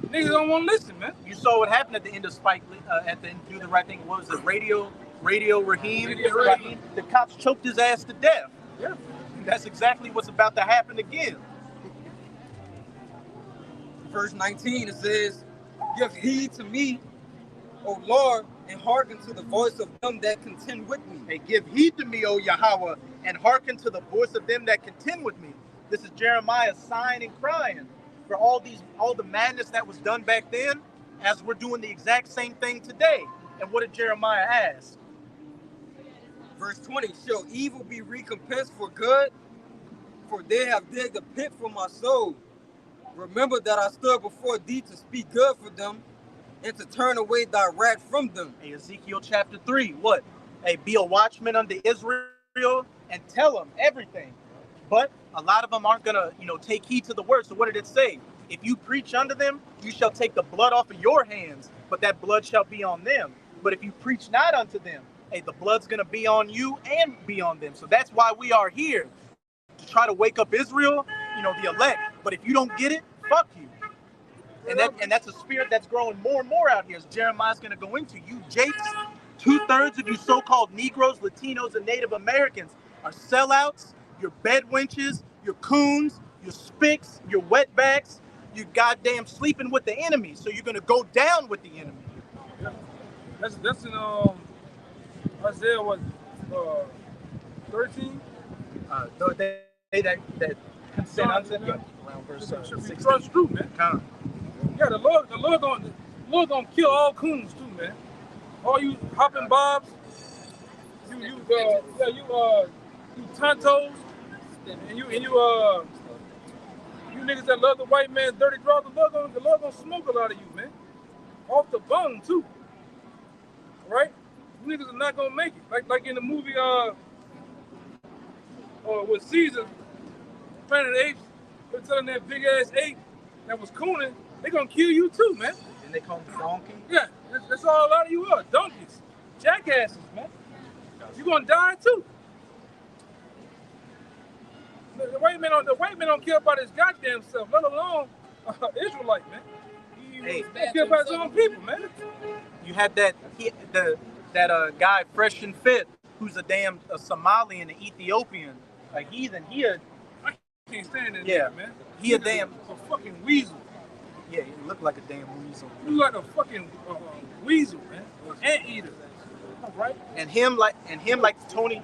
Speaker 1: Niggas don't want to listen, man.
Speaker 5: You saw what happened at the end of Spike Lee, at the end Do the Right Thing. What was it? Radio Raheem?
Speaker 1: Radio Raheem.
Speaker 5: The cops choked his ass to death.
Speaker 1: Yeah.
Speaker 5: That's exactly what's about to happen again.
Speaker 4: Verse 19, it says, give heed to me, O Lord, and hearken to the voice of them that contend with me.
Speaker 5: Hey, give heed to me, O Yahweh, and hearken to the voice of them that contend with me. This is Jeremiah sighing and crying for all the madness that was done back then, as we're doing the exact same thing today. And what did Jeremiah ask?
Speaker 4: Verse 20, shall evil be recompensed for good? For they have digged a pit for my soul. Remember that I stood before thee to speak good for them and to turn away thy wrath from them.
Speaker 5: Hey, Ezekiel chapter 3, what? Hey, be a watchman unto Israel and tell them everything. But a lot of them aren't going to, take heed to the word. So what did it say? If you preach unto them, you shall take the blood off of your hands, but that blood shall be on them. But if you preach not unto them, hey, the blood's going to be on you and be on them. So that's why we are here, to try to wake up Israel, the elect. But if you don't get it, fuck you. And that's a spirit that's growing more and more out here, as Jeremiah's going to go into. You jakes, 2/3 of you so-called Negroes, Latinos, and Native Americans are sellouts. You're bed wenches, you're coons, you're spicks, you're wetbacks, you goddamn sleeping with the enemy. So you're going to go down with the enemy.
Speaker 1: Yeah. That's in Isaiah, what, 13?
Speaker 5: That consent unto them. Around verse 16.
Speaker 1: Trust true, man. Yeah, the Lord gonna kill all coons too, man. All you hopping bobs, you tontos, and you niggas that love the white man's dirty draw. The Lord gonna smoke a lot of you, man. Off the bone too. Right? You niggas are not gonna make it. Like in the movie with Caesar, Planet of the Apes, they're telling that big ass ape that was cooning, they gonna kill you too, man.
Speaker 5: And they call them donkey?
Speaker 1: Yeah, that's all a lot of you are. Donkeys. Jackasses, man. You gonna die too. The white man don't care about his goddamn self, let alone Israelite, man. He care about his own people, man.
Speaker 5: You had that guy Fresh and Fit, who's a damn Somali and an Ethiopian, a heathen.
Speaker 1: I can't stand that
Speaker 5: yeah,
Speaker 1: nigga, man.
Speaker 5: He a damn
Speaker 1: a fucking weasel.
Speaker 5: Yeah, he looked like a damn weasel.
Speaker 1: He look like a fucking weasel, man. Anteater. Right?
Speaker 5: And him like Tony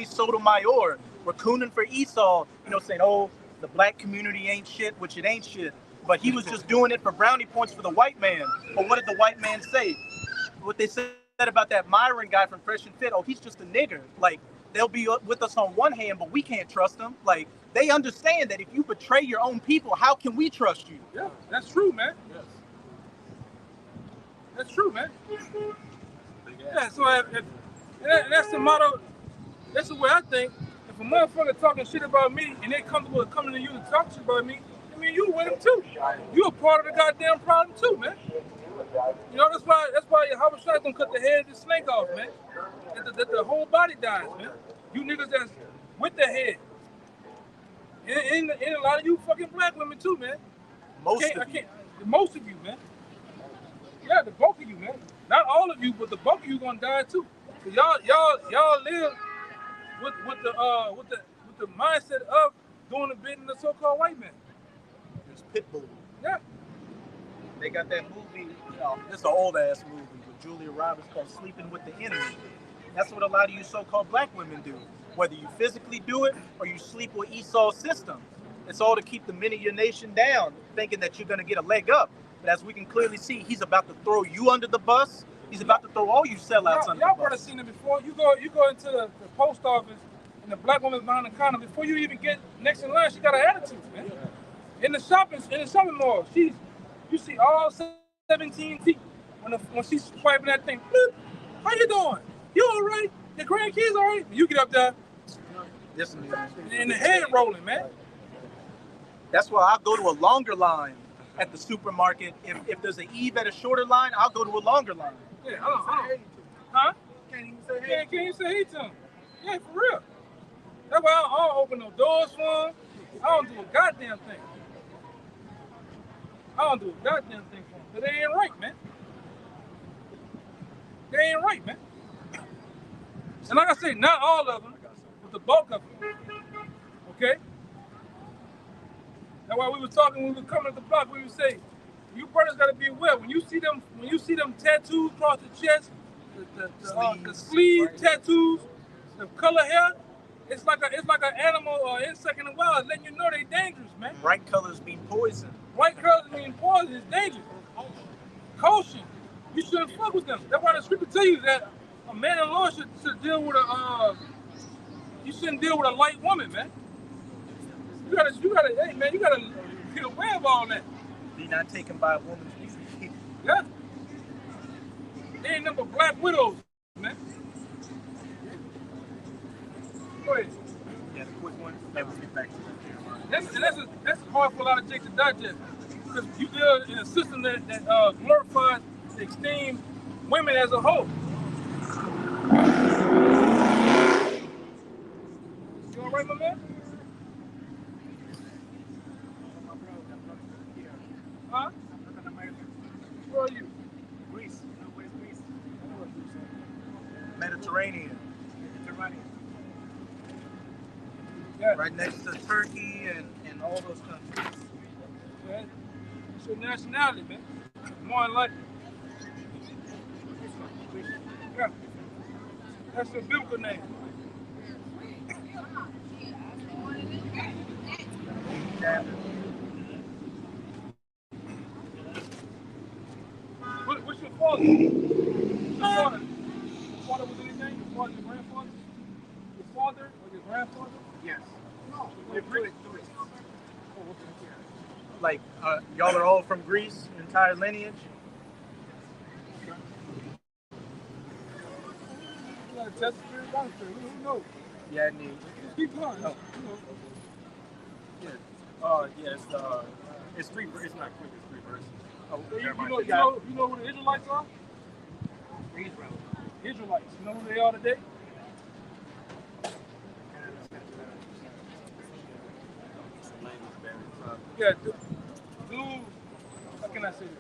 Speaker 5: Sotomayor were cooning for Esau, saying, oh, the black community ain't shit, which it ain't shit. But he was just doing it for brownie points for the white man. But what did the white man say? What they said about that Myron guy from Fresh and Fit, oh, he's just a nigger. Like, they'll be with us on one hand, but we can't trust them. Like, they understand that if you betray your own people, how can we trust you?
Speaker 1: Yeah, that's true, man. Yes. That's true, man. Yeah, so that's the motto. That's the way I think. If a motherfucker talking shit about me and they comfortable coming to you to talk shit about me, I mean, you with them too. You a part of the goddamn problem too, man. That's why your Howard Shot's gonna cut the head of the snake off, man. That the whole body dies, man. You niggas that's with the head. And a lot of you fucking black women too, man. Most of you, man. Yeah, the bulk of you, man. Not all of you, but the bulk of you gonna die too. So y'all live with the mindset of doing the bidding of the so-called white man.
Speaker 5: It's Pitbull.
Speaker 1: Yeah.
Speaker 5: They got that movie, this is an old ass movie with Julia Roberts called Sleeping with the Enemy. That's what a lot of you so-called black women do. Whether you physically do it or you sleep with Esau's system. It's all to keep the men of your nation down, thinking that you're gonna get a leg up. But as we can clearly see, he's about to throw you under the bus. He's about to throw all you sellouts under the bus.
Speaker 1: Y'all probably seen it before. You go into the post office and the black woman's behind the counter. Before you even get next in line, she got an attitude, man. In the shopping mall, you see all 17 teeth. When she's swiping that thing, bloop, how you doing? You all right? Your grandkids all right? You get up there.
Speaker 5: This man.
Speaker 1: And the head rolling, man.
Speaker 5: That's why I'll go to a longer line at the supermarket. If there's an Eve at a shorter line, I'll go to a longer line.
Speaker 1: Yeah, huh? Can't even say hey. Can't even say hey to him. Yeah, for real. That's why I don't open no doors for him. I don't do a goddamn thing. I don't do a goddamn thing for him. But they ain't right, man. They ain't right, man. And like I say, not all of them, but the bulk of them. Okay? That's why we were talking when we were coming at the block. We would say, you brothers gotta be aware. When you see them tattoos across the chest, the sleeve tattoos, the color hair, it's like an animal or insect in the wild, letting you know they dangerous, man.
Speaker 5: Bright colors mean poison.
Speaker 1: Bright colors mean poison. It's dangerous. Caution. You shouldn't fuck with them. That's why the scripture tell you that a man-in-law should deal with you shouldn't deal with a light woman, man. You gotta, hey man, you gotta get aware of all that.
Speaker 5: Be not taken by a woman's beauty.
Speaker 1: Yeah. They ain't number black widows, man. Go ahead.
Speaker 5: Yeah, the quick one. Then we'll get back to that.
Speaker 1: That's hard for a lot of Jake to digest. Because you deal in a system that glorifies, esteem women as a whole. You all right, my man? Huh? Where are you?
Speaker 3: Greece. Where's Greece?
Speaker 5: Mediterranean.
Speaker 1: Yeah.
Speaker 5: Right next to Turkey and all those countries.
Speaker 1: Yeah. It's your nationality, man. More than likely. Yeah. That's your biblical name. What's your father? Your father was anything? Your father, your grandfather? Your father or your grandfather?
Speaker 3: Yes.
Speaker 1: No.
Speaker 5: Like, y'all are all from Greece, entire lineage?
Speaker 1: You gotta test the spirit by spirit. Who knows?
Speaker 5: Yeah, I need.
Speaker 1: Just keep going.
Speaker 5: Oh.
Speaker 2: Yeah. It's three. It's not quick. It's 3 verses.
Speaker 1: Oh, you know who the Israelites are?
Speaker 3: Israel.
Speaker 1: Israelites. You know who they are today? Yeah, dude, how can I say this?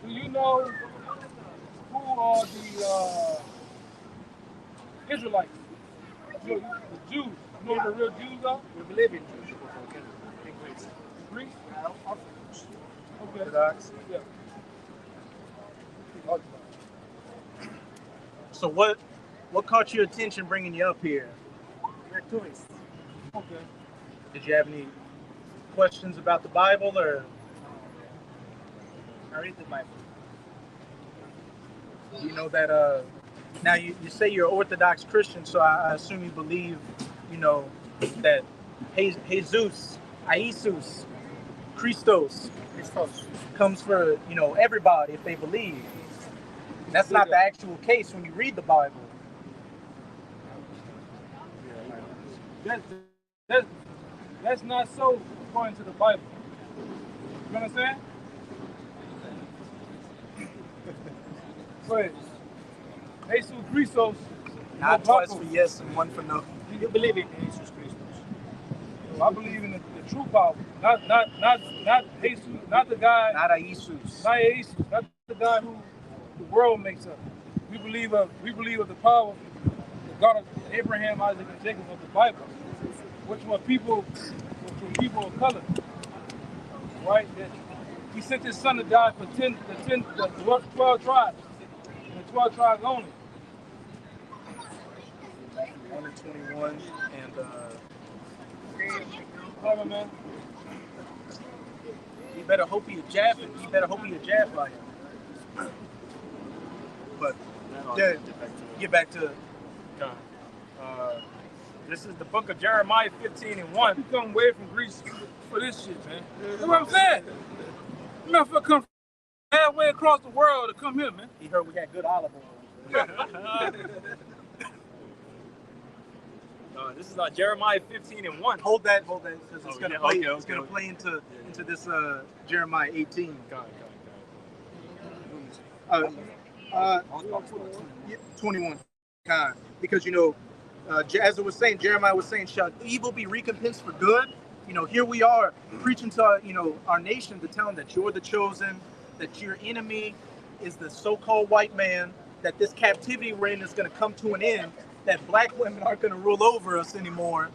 Speaker 1: Do you know who are the Israelites? The Jews. You know who the real Jews are?
Speaker 3: We believe in Jews. In Greece.
Speaker 1: Greece? Okay.
Speaker 5: Orthodox.
Speaker 1: Yeah.
Speaker 5: So what caught your attention bringing you up here?
Speaker 3: We're tourists.
Speaker 1: Okay.
Speaker 5: Did you have any questions about the Bible or?
Speaker 3: I read the Bible.
Speaker 5: You know that now you say you're Orthodox Christian, so I assume you believe, that Jesus, Christos comes for, everybody if they believe. That's not the actual case when you read the Bible.
Speaker 1: That's not so according to the Bible. You understand? Go ahead. Jesus Christos.
Speaker 5: Not twice for yes and one for no.
Speaker 3: You believe in Jesus Christ?
Speaker 1: I believe in the true power. Not Jesus, not the guy.
Speaker 5: Not Jesus.
Speaker 1: Not the guy who the world makes up. We believe of the power, the God of Abraham, Isaac, and Jacob of the Bible, which were people of color, right? That he sent his son to die for 12 tribes, and 12 tribes only.
Speaker 5: 1 and 21 and
Speaker 1: Clever, man.
Speaker 5: You better hope he a jab like him. But yeah, get back to
Speaker 2: This is the book of Jeremiah 15:1.
Speaker 1: You come away from Greece for this shit, man. That's what I'm saying. You motherfucker come halfway across the world to come here, man.
Speaker 3: He heard we had good olive oil.
Speaker 2: This is Jeremiah 15:1.
Speaker 5: Hold that, because it's
Speaker 2: Oh,
Speaker 5: gonna
Speaker 2: yeah,
Speaker 5: play.
Speaker 2: okay,
Speaker 5: It's gonna
Speaker 2: okay.
Speaker 5: play into this Jeremiah 18.
Speaker 2: Got it.
Speaker 5: Yeah, 21. Because as it was saying, Jeremiah was saying, "Shall evil be recompensed for good?" Here we are preaching to our nation to tell them that you're the chosen, that your enemy is the so-called white man, that this captivity reign is going to come to an end, that black women aren't going to rule over us anymore,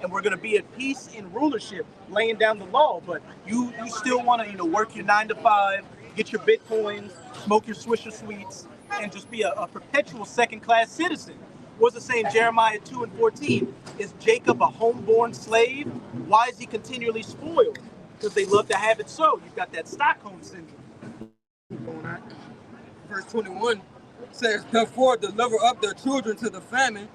Speaker 5: and we're going to be at peace in rulership, laying down the law. But you still want to work your 9 to 5, get your bitcoins, smoke your Swisher Sweets, and just be a perpetual second-class citizen. What's it saying? Jeremiah 2:14. Is Jacob a homeborn slave? Why is he continually spoiled? Because they love to have it so. You've got that Stockholm syndrome.
Speaker 4: Verse 21 says, "Therefore deliver up their children to the famine,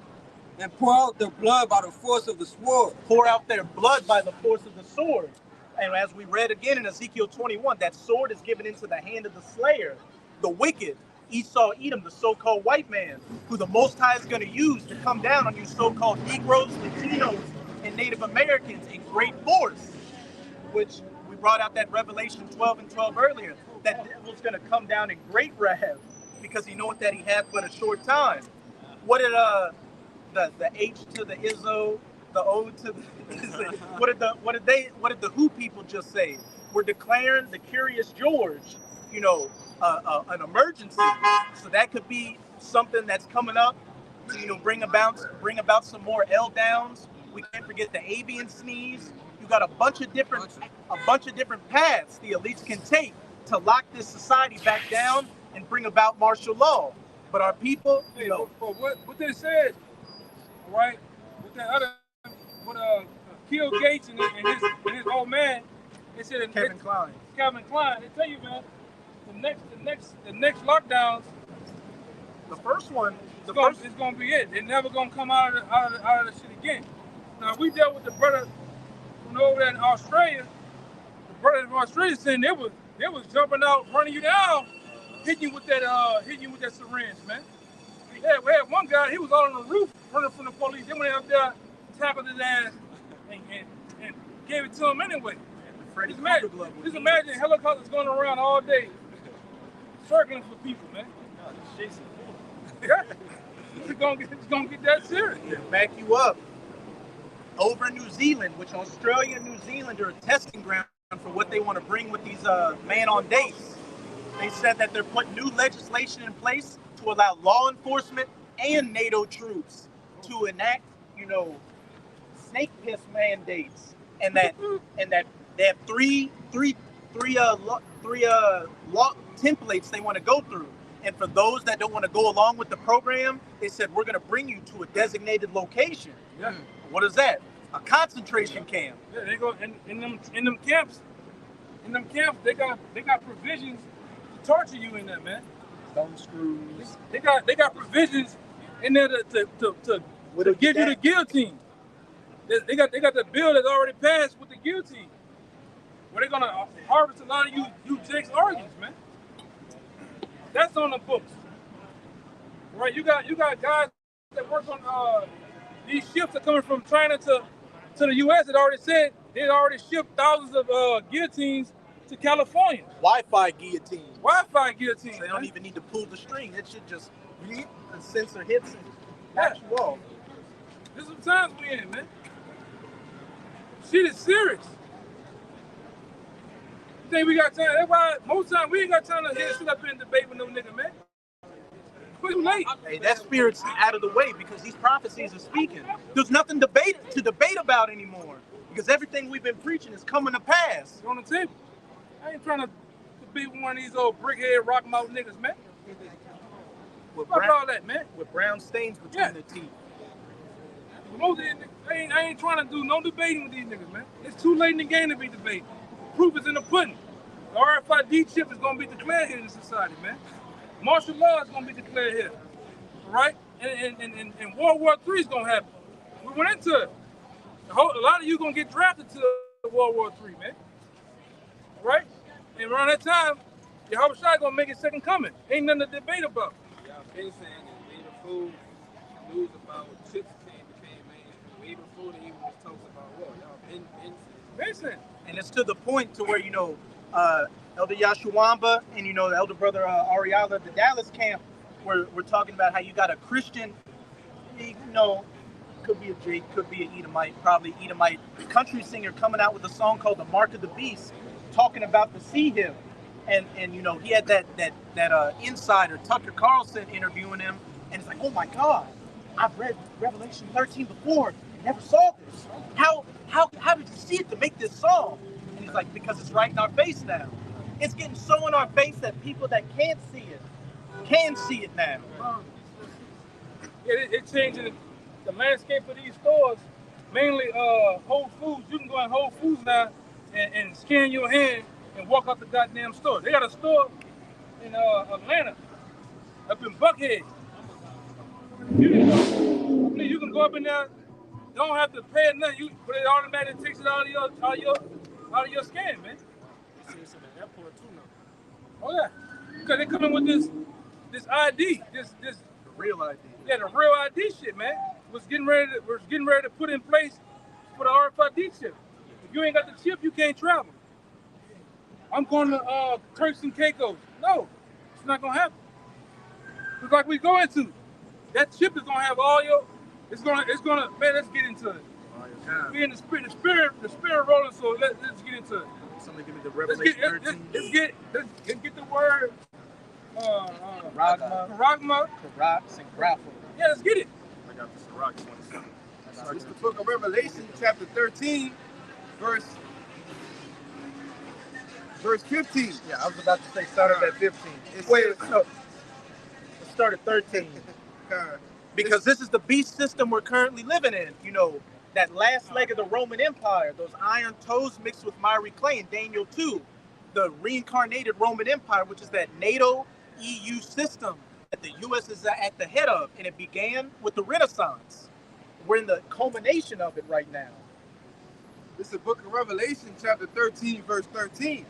Speaker 4: and pour out their blood by the force of the sword."
Speaker 5: Pour out their blood by the force of the sword. And as we read again in Ezekiel 21, that sword is given into the hand of the slayer, the wicked, Esau Edom, the so-called white man, who the Most High is going to use to come down on you so-called Negroes, Latinos, and Native Americans in great force, which we brought out that Revelation 12:12 earlier. That devil's going to come down in great wrath because he knoweth that he hath but a short time. What did the H to the Izzo, the O to the what did the Who people just say? We're declaring the Curious George, an emergency. So that could be something that's coming up to bring about some more L downs. We can't forget the avian sneeze. You got a bunch of different paths the elites can take to lock this society back down and bring about martial law. But our people,
Speaker 1: But what they said, all right, with that other, Kill Gates and his old man, they said
Speaker 5: Kevin Klein.
Speaker 1: Calvin Klein. They tell you, man, the next lockdowns,
Speaker 5: The first one,
Speaker 1: it's gonna be it. They're never gonna come out of the shit again. Now we dealt with the brother from over there in Australia. The brother from Australia saying they was jumping out, running you down, hitting you with that syringe, man. We had one guy, he was all on the roof running from the police. They went up there, tackled his ass, and gave it to him anyway. Just imagine helicopters going around all day, circling for people, man. Yeah. It's gonna get that serious.
Speaker 5: Back you up. Over in New Zealand, which Australia and New Zealand are a testing ground for what they want to bring with these man on dates. They said that they're putting new legislation in place to allow law enforcement and NATO troops to enact, snake piss mandates, and that they have three law templates they want to go through. And for those that don't want to go along with the program, they said we're going to bring you to a designated location.
Speaker 1: Yeah.
Speaker 5: What is that? A concentration camp.
Speaker 1: Yeah, they go in them camps. In them camps, they got provisions to torture you in there, man.
Speaker 5: Bone screws.
Speaker 1: They got provisions in there to give you the guillotine. They got the bill that's already passed with the guillotine, where they're gonna harvest a lot of you Jake's organs, man. That's on the books, right? You got guys that work on these ships that coming from China to the U.S. that already said they already shipped thousands of guillotines to California.
Speaker 5: Wi-Fi guillotines.
Speaker 1: Wi-Fi guillotines.
Speaker 5: So they don't even need to pull the string. It should just the sensor hits and knocks you off.
Speaker 1: There's some times we in, man. Shit is serious. You think we got time? That's why most time we ain't got time to sit up here and debate with no nigga, man. Too late.
Speaker 5: Hey, that spirit's out of the way because these prophecies are speaking. There's nothing to debate about anymore because everything we've been preaching is coming to pass.
Speaker 1: It's on the table. I ain't trying to debate with one of these old brickhead rock mouth niggas, man. Fuck all that, man.
Speaker 5: With brown stains between the teeth.
Speaker 1: Most of these niggas, I ain't trying to do no debating with these niggas, man. It's too late in the game to be debating. Proof is in the pudding. The RFID chip is going to be declared here in society, man. Martial law is going to be declared here, all right? And World War III is going to happen. We went into it. A lot of you going to get drafted to World War III, man, all right? And around that time, Yahweh Shai going to make his second coming. Ain't nothing to debate about.
Speaker 9: y'all been saying that way before news about chips became mainstream. Way before they even was talks about war. Y'all been saying.
Speaker 5: And it's to the point to where, Elder Yashuamba and, the elder brother Ariala, the Dallas camp, we're talking about how you got a Christian, could be a Jake, could be an Edomite, probably Edomite country singer coming out with a song called The Mark of the Beast, talking about the sea hill. And he had that insider, Tucker Carlson, interviewing him, and it's like, oh my God, I've read Revelation 13 before and never saw this. How did you see it to make this song? And he's like, because it's right in our face now. It's getting so in our face that people that can't see it can see it now.
Speaker 1: It's changing the landscape of these stores. Mainly Whole Foods. You can go in Whole Foods now and scan your hand and walk out the goddamn store. They got a store in Atlanta, up in Buckhead. You can go up in there. Don't have to pay nothing. But it automatically takes it out of your scan, man. Oh yeah, because they come in with this ID, this
Speaker 5: real ID.
Speaker 1: Yeah, the real ID shit, man. Was getting ready to put in place for the RFID chip. If you ain't got the chip, you can't travel. I'm going to Turks and Caicos. No, it's not gonna happen. It's like we go into. That chip is gonna have all your. It's gonna. Man, let's get into it. We in the spirit rolling. So let's get into it.
Speaker 5: Somebody give me the Revelation 13.
Speaker 1: Let's get the word.
Speaker 5: Karagma, Karaks, and Grapple.
Speaker 1: Yeah, let's get it.
Speaker 10: I got the Sirach 27. It's the book of Revelation, chapter 13, verse 15.
Speaker 5: Yeah, I was about to say start at 15. Let's start at 13. Because this is the beast system we're currently living in. That last leg of the Roman Empire, those iron toes mixed with miry clay in Daniel 2, the reincarnated Roman Empire, which is that NATO EU system that the U.S. is at the head of, and it began with the Renaissance. We're in the culmination of it right now.
Speaker 10: This is the book of Revelation, chapter 13, verse 13.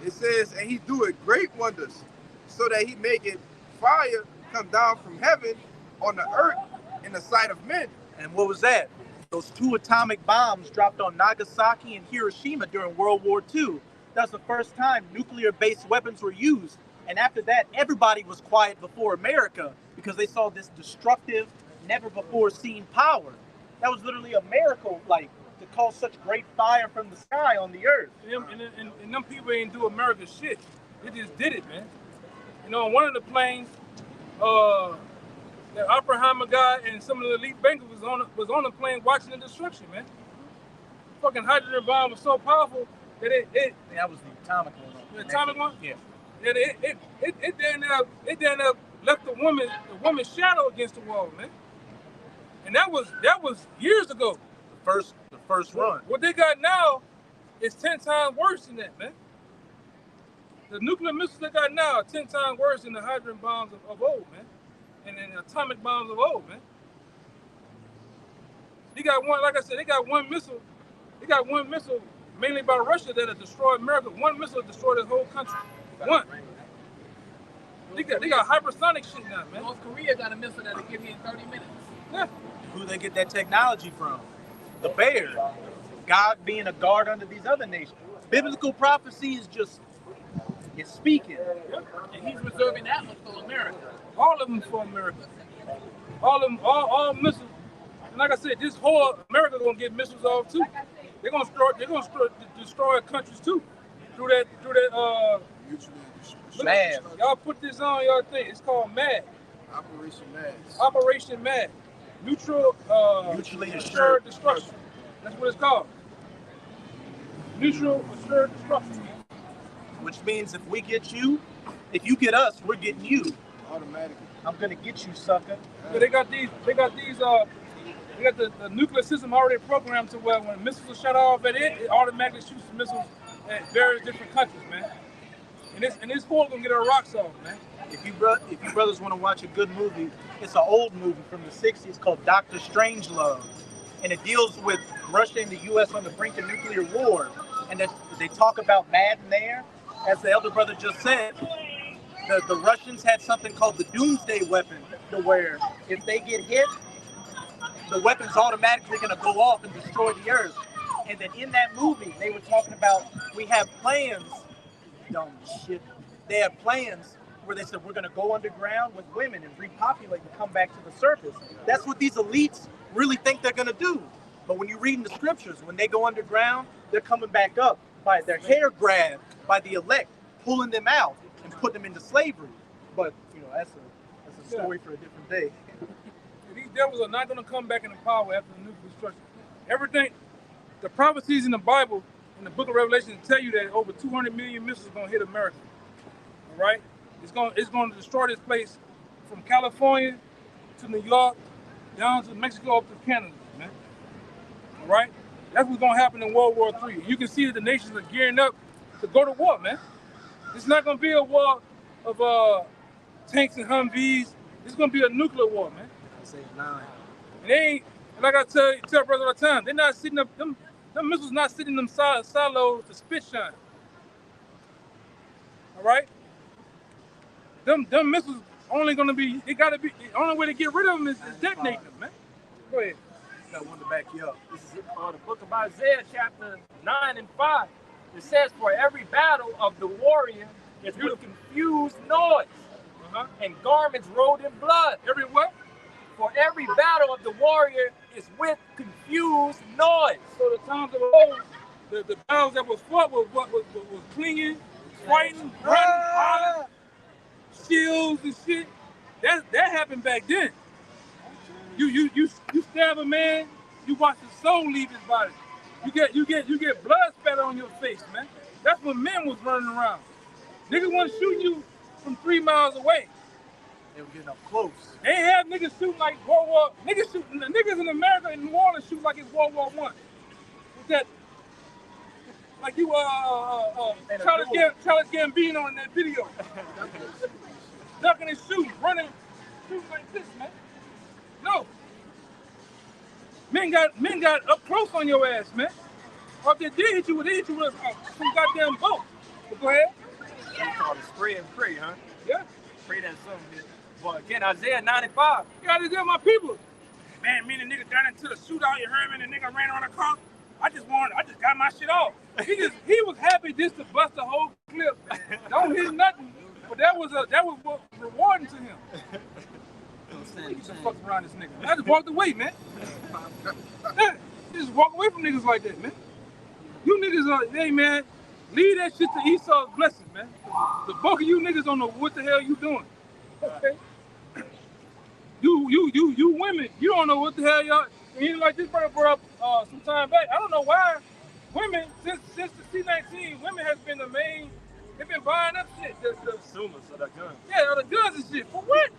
Speaker 10: It says, and he doeth great wonders, so that he maketh fire come down from heaven on the earth in the sight of men.
Speaker 5: And what was that? Those 2 atomic bombs dropped on Nagasaki and Hiroshima during World War II. That's the first time nuclear-based weapons were used. And after that, everybody was quiet before America because they saw this destructive, never-before-seen power. That was literally a miracle, to cause such great fire from the sky on the earth.
Speaker 1: And them people ain't do America shit. They just did it, man. One of the planes, the Oppenheimer guy and some of the elite bankers was on the plane watching the destruction, man. Fucking hydrogen bomb was so powerful that
Speaker 5: that was the atomic one.
Speaker 1: The atomic one?
Speaker 5: Yeah.
Speaker 1: It then left the woman's shadow against the wall, man. And that was years ago.
Speaker 5: The first run.
Speaker 1: What they got now is 10 times worse than that, man. The nuclear missiles they got now are 10 times worse than the hydrogen bombs of old, man. And then the atomic bombs of old, man. They got one, like I said, they got one missile. They got one missile mainly by Russia that'll destroy America. One missile destroyed the whole country. One. They got hypersonic shit now, man.
Speaker 7: North Korea got a missile that'll give you in 30 minutes.
Speaker 1: Yeah.
Speaker 5: Who they get that technology from? The bear. God being a guard under these other nations. Biblical prophecy is just, it's speaking.
Speaker 7: And he's reserving that much for America.
Speaker 1: All of them for America. All of them, all missiles. And like I said, this whole America gonna get missiles off too. They're gonna destroy countries too. Through that
Speaker 5: MAD.
Speaker 1: Y'all put this on your thing. It's called MAD. Operation MAD. Mutually assured destruction. That's what it's called. Mutual assured destruction.
Speaker 5: Which means if we get you, if you get us, we're getting you.
Speaker 10: Automatically.
Speaker 5: I'm gonna get you, sucker.
Speaker 1: Yeah, they got the nuclear system already programmed to where when missiles are shut off at it automatically shoots missiles at various different countries, man. And this fool gonna get our rocks off, man.
Speaker 5: If you brothers want to watch a good movie, it's an old movie from the 60s called Dr. Strangelove. And it deals with Russia and the U.S. on the brink of nuclear war. And they talk about MAD in there. As the elder brother just said,
Speaker 3: The Russians had something called the doomsday weapon, to where if they get hit, the weapon's automatically going to go off and destroy the earth. And then in that movie, they were talking about, we have plans, dumb shit. They have plans where they said, we're going to go underground with women and repopulate and come back to the surface. That's what these elites really think they're going to do. But when you read in the scriptures, when they go underground, they're coming back up by their hair grabbed by the elect, pulling them out and putting them into slavery. But, you know, that's a story for a different day.
Speaker 1: These devils are not going to come back into power after the nuclear destruction. Everything, the prophecies in the Bible, in the book of Revelation, tell you that over 200 million missiles are going to hit America. All right? It's going to destroy this place from California to New York, down to Mexico, up to Canada, man. All right? That's what's going to happen in World War III. You can see that the nations are gearing up to go to war, man. It's not going to be a war of tanks and Humvees. It's going to be a nuclear war, man.
Speaker 3: Say 9.
Speaker 1: And they ain't, like I tell brothers all the time, they're not sitting up, them missiles not sitting in them silos to spit shine. All right? Them missiles only going to be, they got to be, the only way to get rid of them is detonating them, man. Go ahead.
Speaker 3: Got one to back you up.
Speaker 2: This is the book of Isaiah, chapter 9 and 5. It says, for every battle of the warrior is with confused noise and garments rolled in blood.
Speaker 1: Every what?
Speaker 2: For every battle of the warrior is with confused noise.
Speaker 1: So the times of old, the battles that was fought was clinging, fighting, running, hollering, shields and shit. That happened back then. You stab a man, you watch the soul leave his body. You get blood spatter on your face, man. That's when men was running around. Niggas want to shoot you from 3 miles away.
Speaker 3: They were getting up close.
Speaker 1: They ain't have niggas shooting like World War. Niggas in America in New Orleans shoot like it's World War I. With that, like you Charles Gambino in that video, ducking and shooting, running, shooting like this, man. No, men got up close on your ass, man. Or if they did hit you with some goddamn boat. But go ahead.
Speaker 2: You call it spray and pray, huh?
Speaker 1: Yeah.
Speaker 2: Pray that something here. Well, again, Isaiah 95.
Speaker 1: You gotta get my people. Man, me and the nigga got into the shootout, you heard me, and the nigga ran around the car. I just got my shit off. He was happy just to bust the whole clip. Don't hit nothing. But that was what rewarding to him. He just fucked around this nigga. I just walked away, man. Just walk away from niggas like that, man. You niggas are, hey man, leave that shit to Esau's blessing, man. The bulk of you niggas don't know what the hell you doing. Okay? You women, you don't know what the hell y'all, and like this brother brought up some time back. I don't know why women, since the C-19, women has been the main, they've been buying up shit. The
Speaker 2: consumers of the guns.
Speaker 1: Yeah, the guns and shit. For what?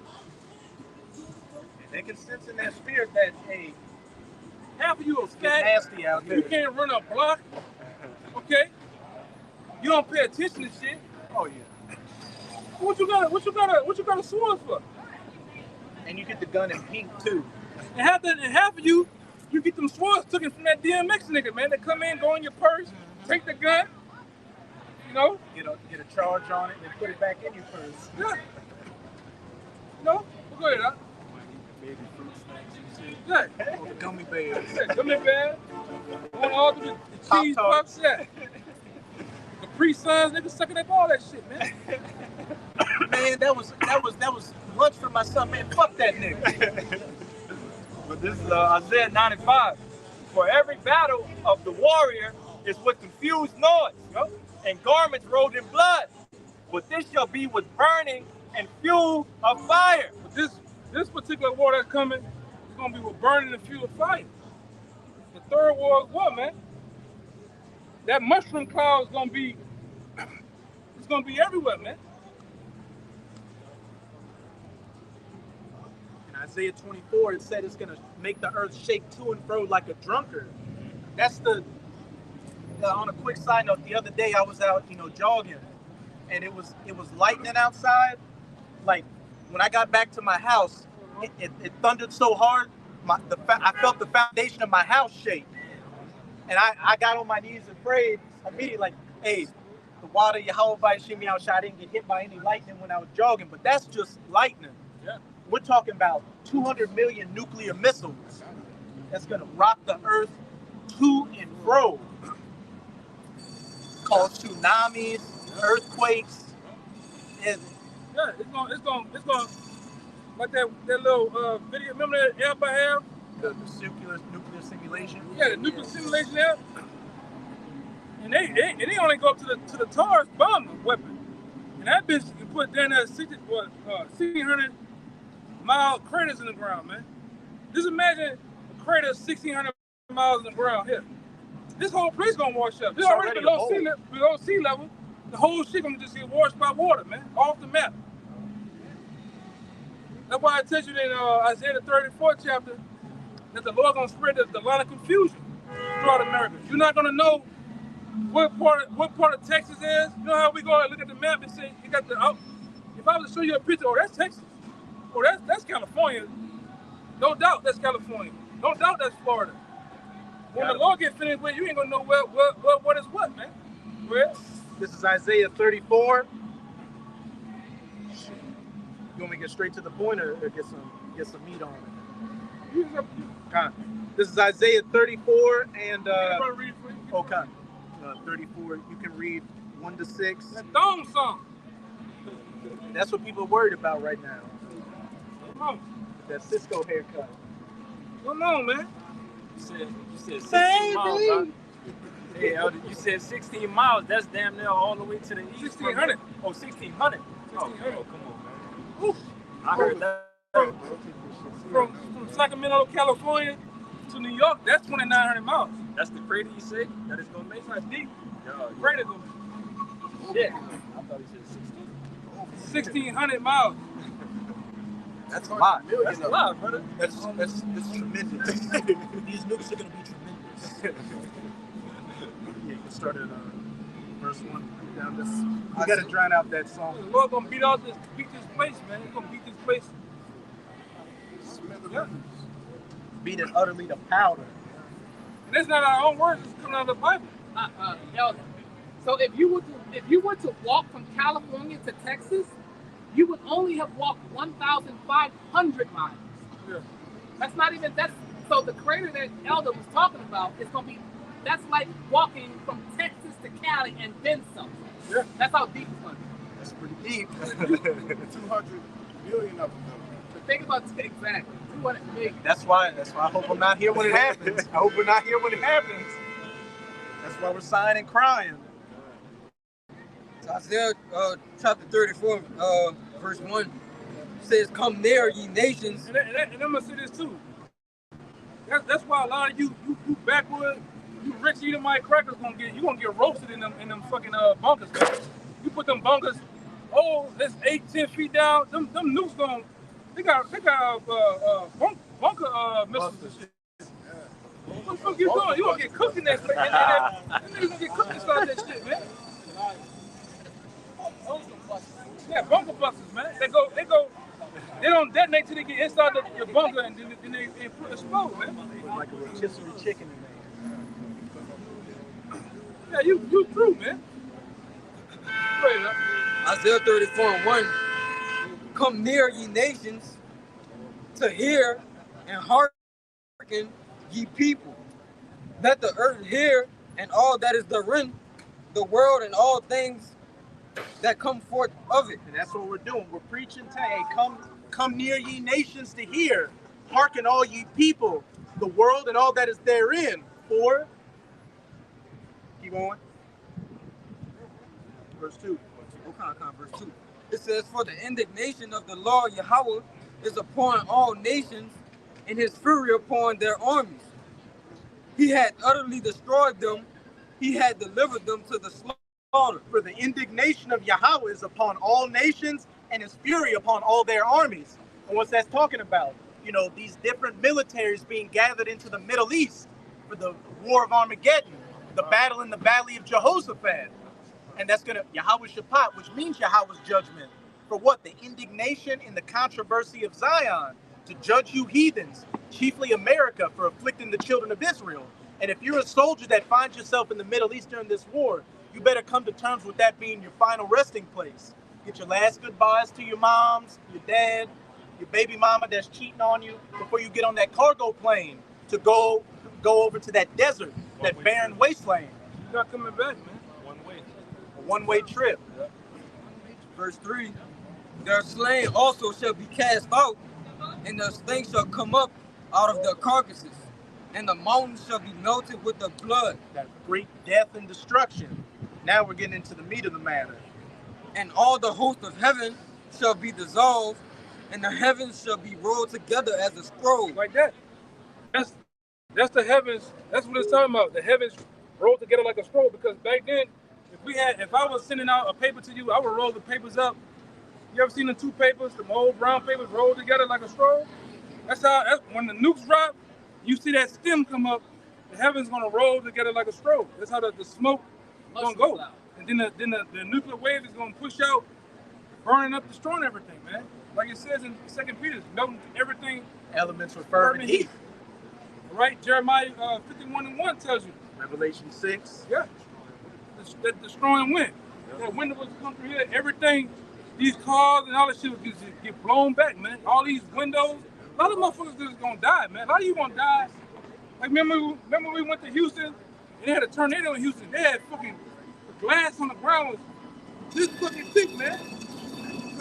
Speaker 3: They can sense in their spirit that, hey,
Speaker 1: half of you are scat.
Speaker 3: Nasty out here.
Speaker 1: You can't run a block. Okay? You don't pay attention to shit.
Speaker 3: Oh yeah.
Speaker 1: What you got a sword for?
Speaker 3: And you get the gun in pink too.
Speaker 1: And half of you get them swords taken from that DMX nigga, man. They come in, go in your purse, take the gun, you know?
Speaker 3: Get a charge on it and put it back in your purse.
Speaker 1: Yeah. You know? Well, go ahead, huh?
Speaker 3: Baby fruit snacks and shit.
Speaker 1: Yeah.
Speaker 3: Or the gummy bears.
Speaker 1: Yeah, gummy bears. Want all the cheese puffs, yeah. Capri Suns, niggas sucking up all that shit, man.
Speaker 3: Man, that was lunch for my son, man. Fuck that nigga.
Speaker 2: But this is Isaiah 95. For every battle of the warrior is with confused noise, and garments rolled in blood. But this shall be with burning and fuel of fire.
Speaker 1: But this particular war that's coming is gonna be with burning and fuel of fire. The third war is what, man? That mushroom cloud is gonna be, it's gonna be everywhere, man.
Speaker 3: In Isaiah 24, it said it's gonna make the earth shake to and fro like a drunkard. That's on a quick side note, the other day I was out, jogging, and it was lightning outside. Like when I got back to my house, it thundered so hard, I felt the foundation of my house shake. And I got on my knees and prayed immediately, like, hey, the water, Yahweh shimmy out. I didn't get hit by any lightning when I was jogging, but that's just lightning.
Speaker 6: Yeah.
Speaker 3: We're talking about 200 million nuclear missiles that's gonna rock the earth to and fro, cause tsunamis, earthquakes.
Speaker 1: Yeah, it's gonna like that little video. Remember that app I have?
Speaker 3: The nuclear simulation.
Speaker 1: Yeah, the nuclear simulation app. And they only go up to the TARS bomb weapon, and that bitch can put down that 1,600 mile craters in the ground, man. Just imagine a crater 1,600 miles in the ground here. This whole place gonna wash up. It's already below sea level. The whole shit gonna just get washed by water, man, off the map. That's why I tell you in Isaiah the 34th chapter that the Lord gonna spread the line of confusion throughout America. You're not gonna know what part of Texas is. You know how we go and look at the map and say you got the out. If I was to show you a picture, oh, that's Texas. Oh, that's California. No doubt that's California. No doubt that's Florida. When the Lord get finished with, you ain't gonna know what is what, man. Where?
Speaker 5: This is Isaiah 34. You want me to get straight to the point or get some meat on it? Okay. This is Isaiah 34 and okay. 34. You can read 1 to 6.
Speaker 1: That thong song.
Speaker 3: That's what people are worried about right now.
Speaker 1: Come on.
Speaker 3: That Cisco haircut.
Speaker 1: Come on, man.
Speaker 2: You said 16 miles, huh? Hey, Elder, you said 16 miles. That's damn near all the way to the east.
Speaker 1: 1,600.
Speaker 2: Oh, 1,600.
Speaker 1: 1,600.
Speaker 2: Oh, come on, man.
Speaker 1: Oof.
Speaker 2: I heard that.
Speaker 1: From Sacramento, California to New York, that's 2,900 miles.
Speaker 2: That's the crater you say that is gonna make?
Speaker 1: That's deep.
Speaker 2: Yeah,
Speaker 1: Crater gonna
Speaker 2: shit. I thought he said 16.
Speaker 1: 1,600 miles.
Speaker 5: That's a lot.
Speaker 2: That's a lot, brother.
Speaker 5: That's tremendous.
Speaker 3: These nukes are gonna be tremendous.
Speaker 5: Yeah, you can start at verse 1 down this.
Speaker 3: We gotta drown out that song.
Speaker 1: The Lord gonna beat this place, man. He's gonna beat this place. Yeah.
Speaker 3: Beat it utterly to powder.
Speaker 1: And that's not our own words, it's coming out of the Bible.
Speaker 11: Elder. So if you were to walk from California to Texas, you would only have walked 1,500 miles.
Speaker 1: Yeah.
Speaker 11: So the crater that Elder was talking about is gonna be, that's like walking from Texas to Cali and then some.
Speaker 1: Yeah.
Speaker 11: That's how deep it's gonna be.
Speaker 5: That's pretty deep.
Speaker 10: 200 million of them.
Speaker 11: But think about exactly 200 million.
Speaker 3: That's why I hope I'm not here when it happens. I hope we're not here when it happens. That's why we're sighing and crying.
Speaker 4: So Isaiah chapter 34, verse 1 says, "Come near, ye nations."
Speaker 1: And I'm gonna say this too. That's why a lot of you backward, you rich Edomite crackers gonna get roasted in them fucking bunkers. Man. You put them bunkers, that's 8-10 feet down. Them nukes they got bunker missiles and shit. What the fuck you doing? You gonna get cooked in that shit. You gonna get cooked inside that shit, man. Yeah, bunker busters, man. They don't detonate till they get inside the bunker and then they put explode, man.
Speaker 3: Like a rotisserie chicken in there.
Speaker 1: Yeah, you through, man. Straight up.
Speaker 4: Isaiah 34 and 1. "Come near, ye nations, to hear and hearken, ye people. Let the earth hear and all that is therein, the world and all things that come forth of it."
Speaker 3: And that's what we're doing. We're preaching today. Come near, ye nations, to hear. Hearken, all ye people, the world and all that is therein. For, keep going. Verse 2.
Speaker 4: Verse 2. It says, "For the indignation of the Lord Yahweh is upon all nations, and his fury upon their armies. He had utterly destroyed them. He had delivered them to the slaughter."
Speaker 3: For the indignation of Yahweh is upon all nations, and his fury upon all their armies. And what's that talking about? You know, these different militaries being gathered into the Middle East for the War of Armageddon, the battle in the Valley of Jehoshaphat. And that's going to, Yahweh Shaphat, which means Yahweh's judgment. For what? The indignation in the controversy of Zion, to judge you heathens, chiefly America, for afflicting the children of Israel. And if you're a soldier that finds yourself in the Middle East during this war, you better come to terms with that being your final resting place. Get your last goodbyes to your moms, your dad, your baby mama that's cheating on you before you get on that cargo plane to go over to that desert, that barren wasteland.
Speaker 1: You're not coming back, man.
Speaker 3: A one-way trip.
Speaker 4: Verse 3, their slain also shall be cast out, and their things shall come up out of their carcasses, and the mountains shall be melted with the blood.
Speaker 3: That great death and destruction. Now we're getting into the meat of the matter.
Speaker 4: And all the host of heaven shall be dissolved, and the heavens shall be rolled together as a scroll.
Speaker 1: Like that. That's the heavens. That's what it's talking about. The heavens rolled together like a scroll. Because back then, if I was sending out a paper to you, I would roll the papers up. You ever seen the two papers, the old brown papers rolled together like a scroll? That's when the nukes drop, you see that stem come up, the heaven's gonna roll together like a scroll. That's how the smoke is gonna go. And then the nuclear wave is gonna push out, burning up, destroying everything, man. Like it says in 2 Peter, melting everything.
Speaker 3: Elements with fervent heat.
Speaker 1: Right? Jeremiah 51:1 tells you.
Speaker 3: Revelation 6.
Speaker 1: Yeah. That destroying wind. That wind was come through here. Everything, these cars and all that shit will just get blown back, man. All these windows. A lot of motherfuckers just gonna die, man. A lot of you gonna die. Like remember we went to Houston and they had a tornado in Houston. They had fucking the glass on the ground was this fucking thick, man.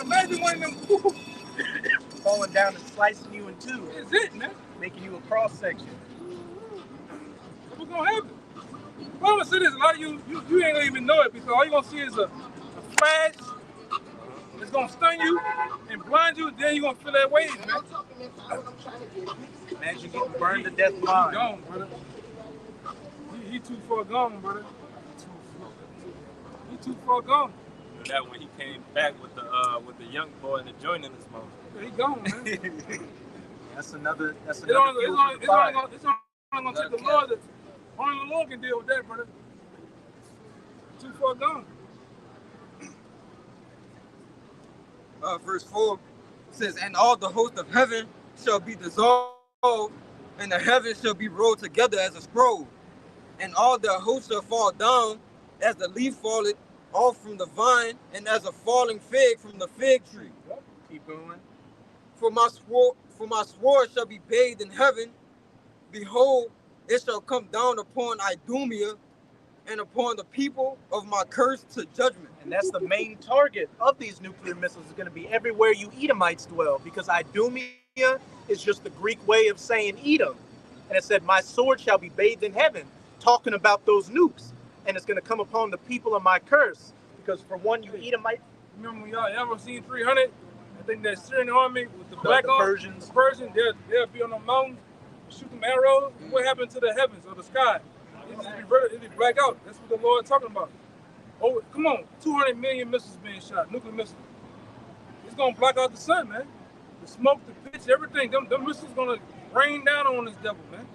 Speaker 1: Imagine one of them
Speaker 3: falling down and slicing you in two.
Speaker 1: That's it, man.
Speaker 3: Making you a cross section.
Speaker 1: What's gonna happen? Well, I'm gonna say this, a lot of you ain't gonna even know it because all you're gonna see is a flash. It's gonna stun you and blind you, then you're gonna feel that wave, man.
Speaker 3: Imagine getting burned to death blind.
Speaker 1: He gone, brother. He too far gone, brother. He too far gone.
Speaker 2: That when he came back with the young boy and the joint in his mouth.
Speaker 1: Yeah, he gone, man.
Speaker 3: That's another.
Speaker 1: It's only gonna take the Lord. Only the Lord can deal with that, brother. Too far gone.
Speaker 4: Verse 4 says, and all the host of heaven shall be dissolved, and the heavens shall be rolled together as a scroll, and all their hosts shall fall down as the leaf falleth off from the vine, and as a falling fig from the fig tree.
Speaker 3: Keep going.
Speaker 4: For my sword shall be bathed in heaven. Behold, it shall come down upon Idumea and upon the people of my curse to judgment.
Speaker 3: And that's the main target of these nuclear missiles is going to be everywhere you Edomites dwell, because Idumea is just the Greek way of saying Edom. And it said, my sword shall be bathed in heaven, talking about those nukes. And it's going to come upon the people of my curse. Because for one, you Edomite.
Speaker 1: Remember when y'all ever seen 300? I think that Syrian army with the black
Speaker 3: Persians.
Speaker 1: The Persians, they'll be on the mountains, shoot them arrows. What happened to the heavens or the sky? It'll be black out. That's what the Lord is talking about. Oh, come on, 200 million missiles being shot, nuclear missiles. It's gonna block out the sun, man. The smoke, the pitch, everything. Them missiles gonna rain down on this devil, man.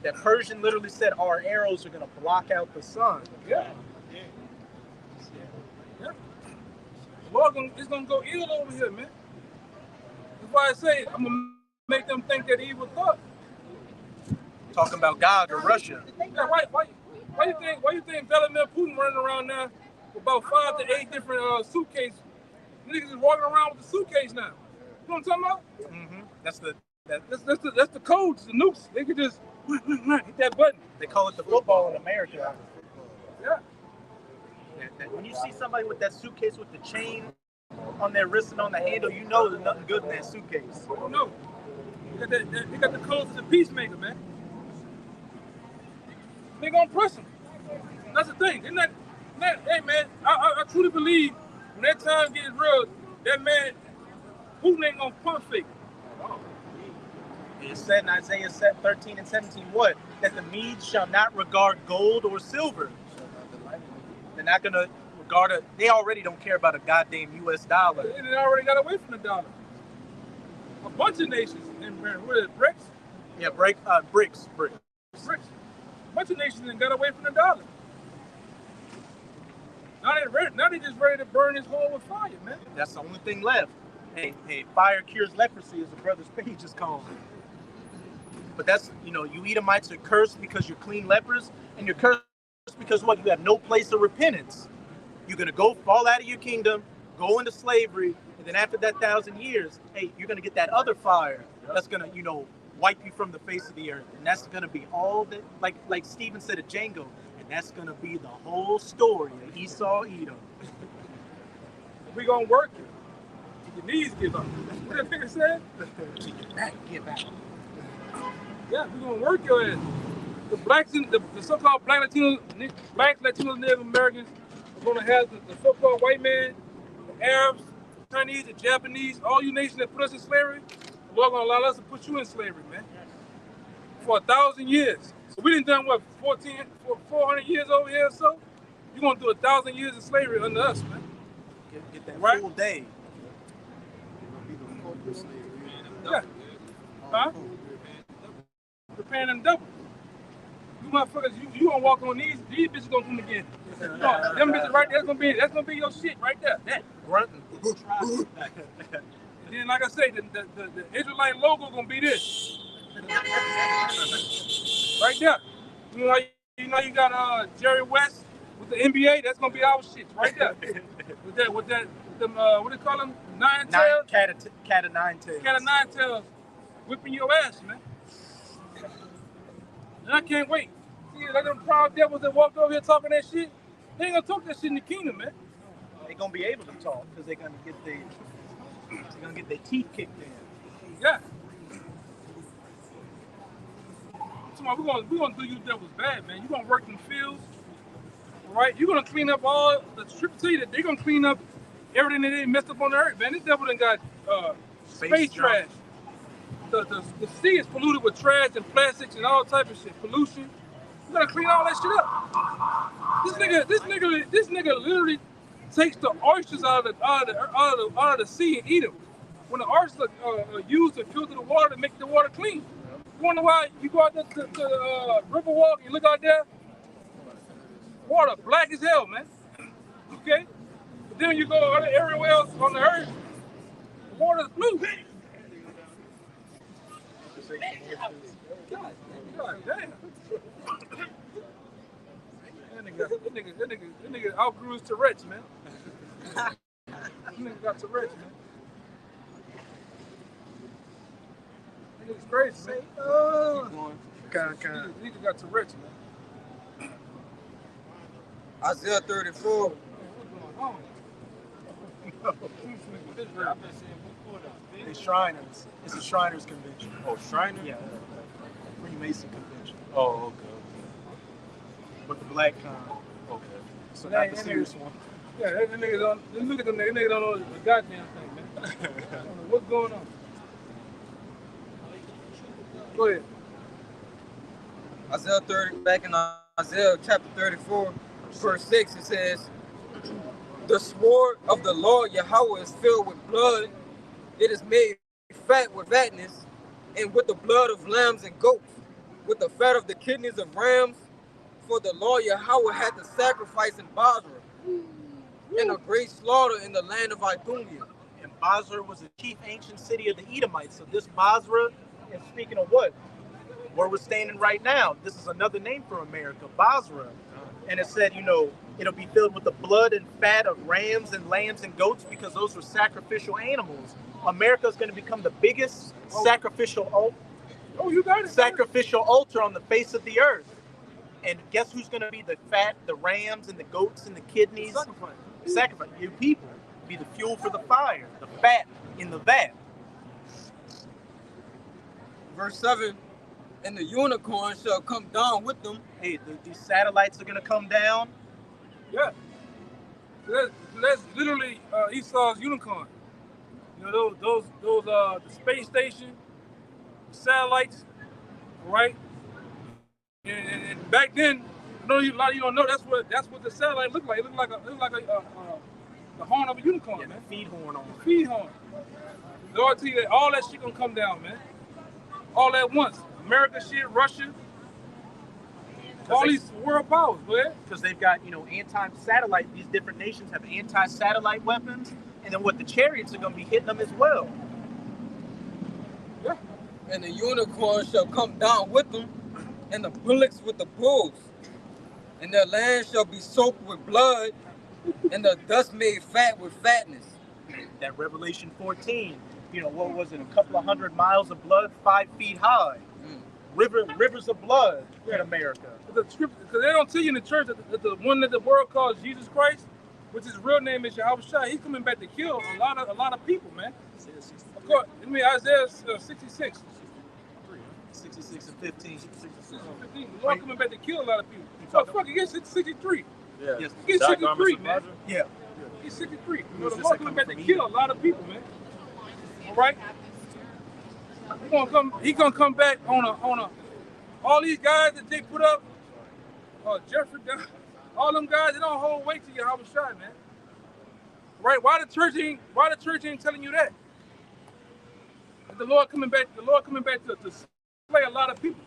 Speaker 3: That Persian literally said our arrows are gonna block out the sun.
Speaker 1: Yeah. The Lord is gonna go ill over here, man. That's why I say I'm gonna make them think that evil thought.
Speaker 3: Talking about God or Russia.
Speaker 1: Yeah, why you think Vladimir Putin running around now with about 5 to 8 different suitcases? Niggas is walking around with a suitcase now. You know what I'm talking about?
Speaker 3: Mm-hmm.
Speaker 1: That's the codes, the nukes. They could just hit that button.
Speaker 3: They call it the football in America.
Speaker 1: Yeah.
Speaker 3: When you see somebody with that suitcase with the chain on their wrist and on the handle, you know there's nothing good in that suitcase.
Speaker 1: Oh no. They got the codes of the peacemaker, man. They gonna press him. That's the thing. They're not hey man, I truly believe when that time gets real, that man, Putin ain't gonna pump fake.
Speaker 3: It said in Isaiah 13 and 17, what? That the Medes shall not regard gold or silver. They're not gonna regard it. They already don't care about a goddamn US dollar.
Speaker 1: They already got away from the dollar. A bunch of nations, what is it, BRICS?
Speaker 3: Yeah, BRICS.
Speaker 1: BRICS. A bunch of nations got away from the dollar. Now they just ready to burn this hole with fire, man.
Speaker 3: That's the only thing left. Hey, fire cures leprosy, as the brother's page is called. But that's, you Edomites are cursed because you're clean lepers, and you're cursed
Speaker 5: because what? You have no place of repentance. You're going to go fall out of your kingdom, go into slavery, and then after that 1,000 years, hey, you're going to get that other fire that's going to, wipe you from the face of the earth. And that's going to be all that, like Stephen said at Django, and that's going to be the whole story of Esau, Edom.
Speaker 1: We're going to work it. Your knees give up. What that nigga said?
Speaker 5: Your back give out.
Speaker 1: Yeah, we're going to work your ass. The blacks, the so-called black Latino, Native Americans are going to have the so-called white man, the Arabs, the Chinese, the Japanese, all you nations that put us in slavery, the Lord going to allow us to put you in slavery, man, for 1,000 years. So we done done, what, 400 years over here or so? You're going to do 1,000 years of slavery under us, man.
Speaker 5: Get that
Speaker 1: right?
Speaker 5: full day.
Speaker 1: Yeah. Huh? You're paying them double. You motherfuckers, you gonna walk on these bitches gonna come again. Them bitches right there, that's gonna be your shit right there. That grunting. And then, like I say, the Israelite logo gonna be this. Right there. You know you got Jerry West with the NBA, that's gonna be our shit right there. with them what do they call them? Nine tails?
Speaker 5: Cat of nine tails.
Speaker 1: Cat of nine tails whipping your ass, man. And I can't wait. See, like them proud devils that walked over here talking that shit, they ain't gonna talk that shit in the kingdom, man.
Speaker 5: They're gonna be able to talk because they're gonna get their teeth kicked in.
Speaker 1: Yeah. We're gonna do you devils bad, man. You're gonna work in the fields, right? You're gonna clean up all the strip city that they're gonna clean up everything that they messed up on the earth, man. This devil done got space trash. The sea is polluted with trash and plastics and all type of shit. Pollution. You gotta clean all that shit up. This nigga literally takes the oysters out of the sea and eat them. When the oysters are used to filter the water to make the water clean. You wonder why you go out there to the river walk and you look out there, water black as hell, man. Okay? But then you go everywhere else on the earth, the water's blue. God damn. That nigga outgrew his Tourette's, man. That nigga got Tourette's, man. That nigga's crazy, man. Nigga got Tourette's, man.
Speaker 4: Isaiah 34.
Speaker 5: The Shriners. It's a Shriners convention.
Speaker 2: Oh, Shriner?
Speaker 5: Yeah. Freemason convention.
Speaker 2: Oh, okay.
Speaker 5: With the black con.
Speaker 2: Okay.
Speaker 5: So not the serious one.
Speaker 1: Yeah, that nigga don't. Look at them niggas. They don't know the goddamn thing, man. I don't know what's going on. Go ahead.
Speaker 4: Isaiah 30, back in Isaiah chapter 34, verse 6, it says, "The sword of the Lord Yahweh is filled with blood. It is made fat with fatness, and with the blood of lambs and goats, with the fat of the kidneys of rams. For the Lord Yahweh had to sacrifice in Basra, and a great slaughter in the land of Idumea."
Speaker 5: And Basra was the chief ancient city of the Edomites. So this Basra is speaking of what? Where we're standing right now. This is another name for America, Basra. And it said, it'll be filled with the blood and fat of rams and lambs and goats because those were sacrificial animals. America is going to become the biggest sacrificial altar on the face of the earth. And guess who's going to be the fat, the rams and the goats and the kidneys? Sacrifice. You people. Be the fuel for the fire. The fat in the vat.
Speaker 4: Verse 7, "And the unicorn shall come down with them."
Speaker 5: Hey, these satellites are going to come down.
Speaker 1: Yeah. So that's literally Esau's unicorn. Those the space station, the satellites, right? And back then, a lot of you don't know that's what the satellite looked like. It looked like the horn of a unicorn, man.
Speaker 5: Feed horn on.
Speaker 1: Feed horn. Lord tell you that all that shit gonna come down, man. All at once. America shit, Russia, all these world powers, man.
Speaker 5: Because they've got, anti-satellite. These different nations have anti-satellite weapons, and then the chariots are gonna be hitting them as well.
Speaker 1: Yeah.
Speaker 4: "And the unicorn shall come down with them, and the bullocks with the bulls." And their land shall be soaked with blood, and the dust made fat with fatness.
Speaker 5: That Revelation 14, you know, what was it? A couple of 100 miles of blood, 5 feet high. Rivers of blood in America.
Speaker 1: The scripture, because they don't tell you in the church that the one that the world calls Jesus Christ, which his real name is Yahweh Shai, he's coming back to kill a lot of people, man. Of course, I mean Isaiah 66.
Speaker 5: 66 and 15.
Speaker 1: 15. The Lord coming back to kill a lot of people. Oh, fuck, he gets 63.
Speaker 2: Yeah.
Speaker 1: He gets 63, man.
Speaker 5: Yeah.
Speaker 1: He's 63. You know, the Lord coming back to kill a lot of people, man. All right? He gonna come back on a all these guys that they put up, Jeffrey, all them guys, they don't hold weight to Yahweh Shai, man. Right? Why the church ain't telling you that? The Lord coming back to slay a lot of people.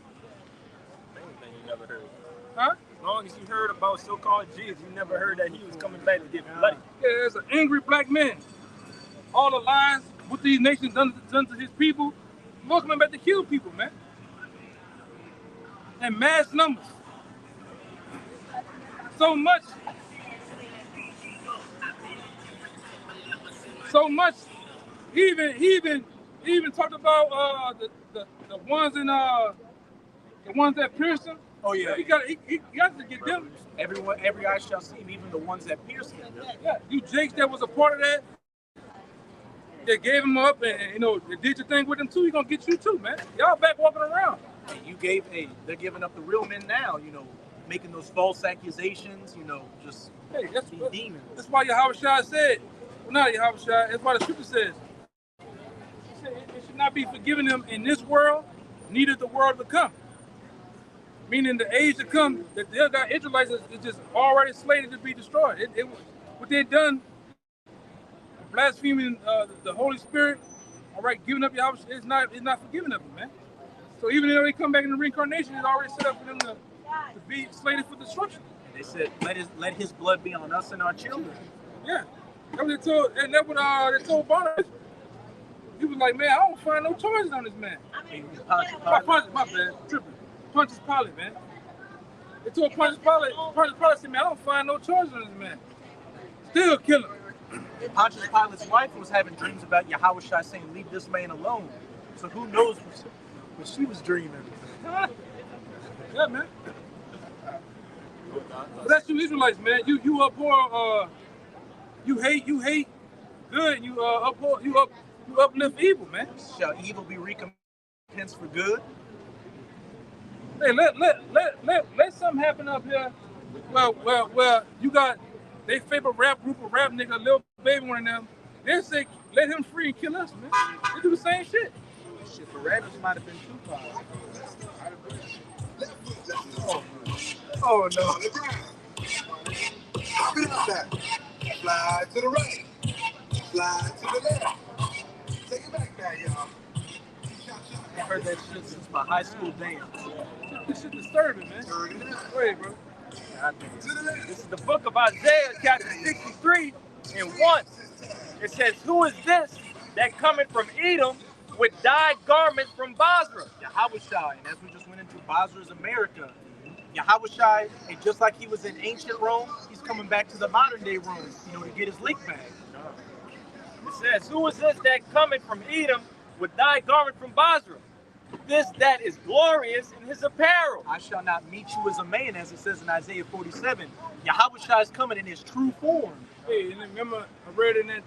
Speaker 2: Main thing you never heard.
Speaker 1: Huh?
Speaker 2: As long as you heard about so-called Jesus, you never heard that he was coming back to get bloody.
Speaker 1: Yeah, there's an angry black man. All the lies what these nations done to his people, the Lord coming back to kill people, man. In mass numbers. So much. He even talked about the ones in the ones that pierced him.
Speaker 5: Oh yeah.
Speaker 1: He got to get them.
Speaker 5: Every eye shall see him, even the ones that pierced him.
Speaker 1: Yeah, you Jakes that was a part of that. They gave him up and you know they did your thing with him too. He gonna get you too, man. Y'all back walking around.
Speaker 5: They're giving up the real men now, you know, making those false accusations, you know, just
Speaker 1: that's
Speaker 5: demons.
Speaker 1: That's why Yahweh Shai said, well not Yahweh Shai, that's why the scripture says, it should not be forgiven them in this world, neither the world to come. Meaning the age to come, that the other Israelites is just already slated to be destroyed. What they done, blaspheming the Holy Spirit, all right, giving up Yahweh, it's not forgiven of them, man. So even though they come back in the reincarnation, it's already set up for them to be slated for destruction.
Speaker 5: They said, let his blood be on us and our children.
Speaker 1: Yeah, that's what they told, and that's what they told Barnabas. He was like, man, I don't find no charges on this man. My bad, tripping. Pontius Pilate, man. They told Pontius Pilate said, man, I don't find no charges on this man. Still kill him.
Speaker 5: Pontius Pilate's wife was having dreams about Yahweh Shai saying, leave this man alone. So who knows what she was dreaming.
Speaker 1: Yeah, man. But that's you Israelites, man. You abhor, you hate good. You uplift evil, man.
Speaker 5: Shall evil be recompensed for good?
Speaker 1: Hey, let something happen up here. Well, you got they favorite group of rap nigga, Lil Baby, one of them. They say let him free and kill us, man. They do the same shit.
Speaker 5: Shit, the rappers might have been Tupac.
Speaker 10: Oh no. Slide to the right. Slide to the left. Take it back now, y'all.
Speaker 5: I heard that shit since my high school dance.
Speaker 1: This shit disturbing, man. Go ahead, bro.
Speaker 2: This is the book of Isaiah, chapter 63 and 1. It says, who is this that cometh from Edom with dyed garments from Basra?
Speaker 5: Yahweh Shai, and as we just went into, Basra is America. Yahweh Shai, and just like he was in ancient Rome, he's coming back to the modern day Rome, you know, to get his lick back.
Speaker 2: It says, who is this that cometh from Edom with dyed garment from Basra? This that is glorious in his apparel.
Speaker 5: I shall not meet you as a man, as it says in Isaiah 47. Yahweh Shai is coming in his true form.
Speaker 1: Hey, and remember I read in that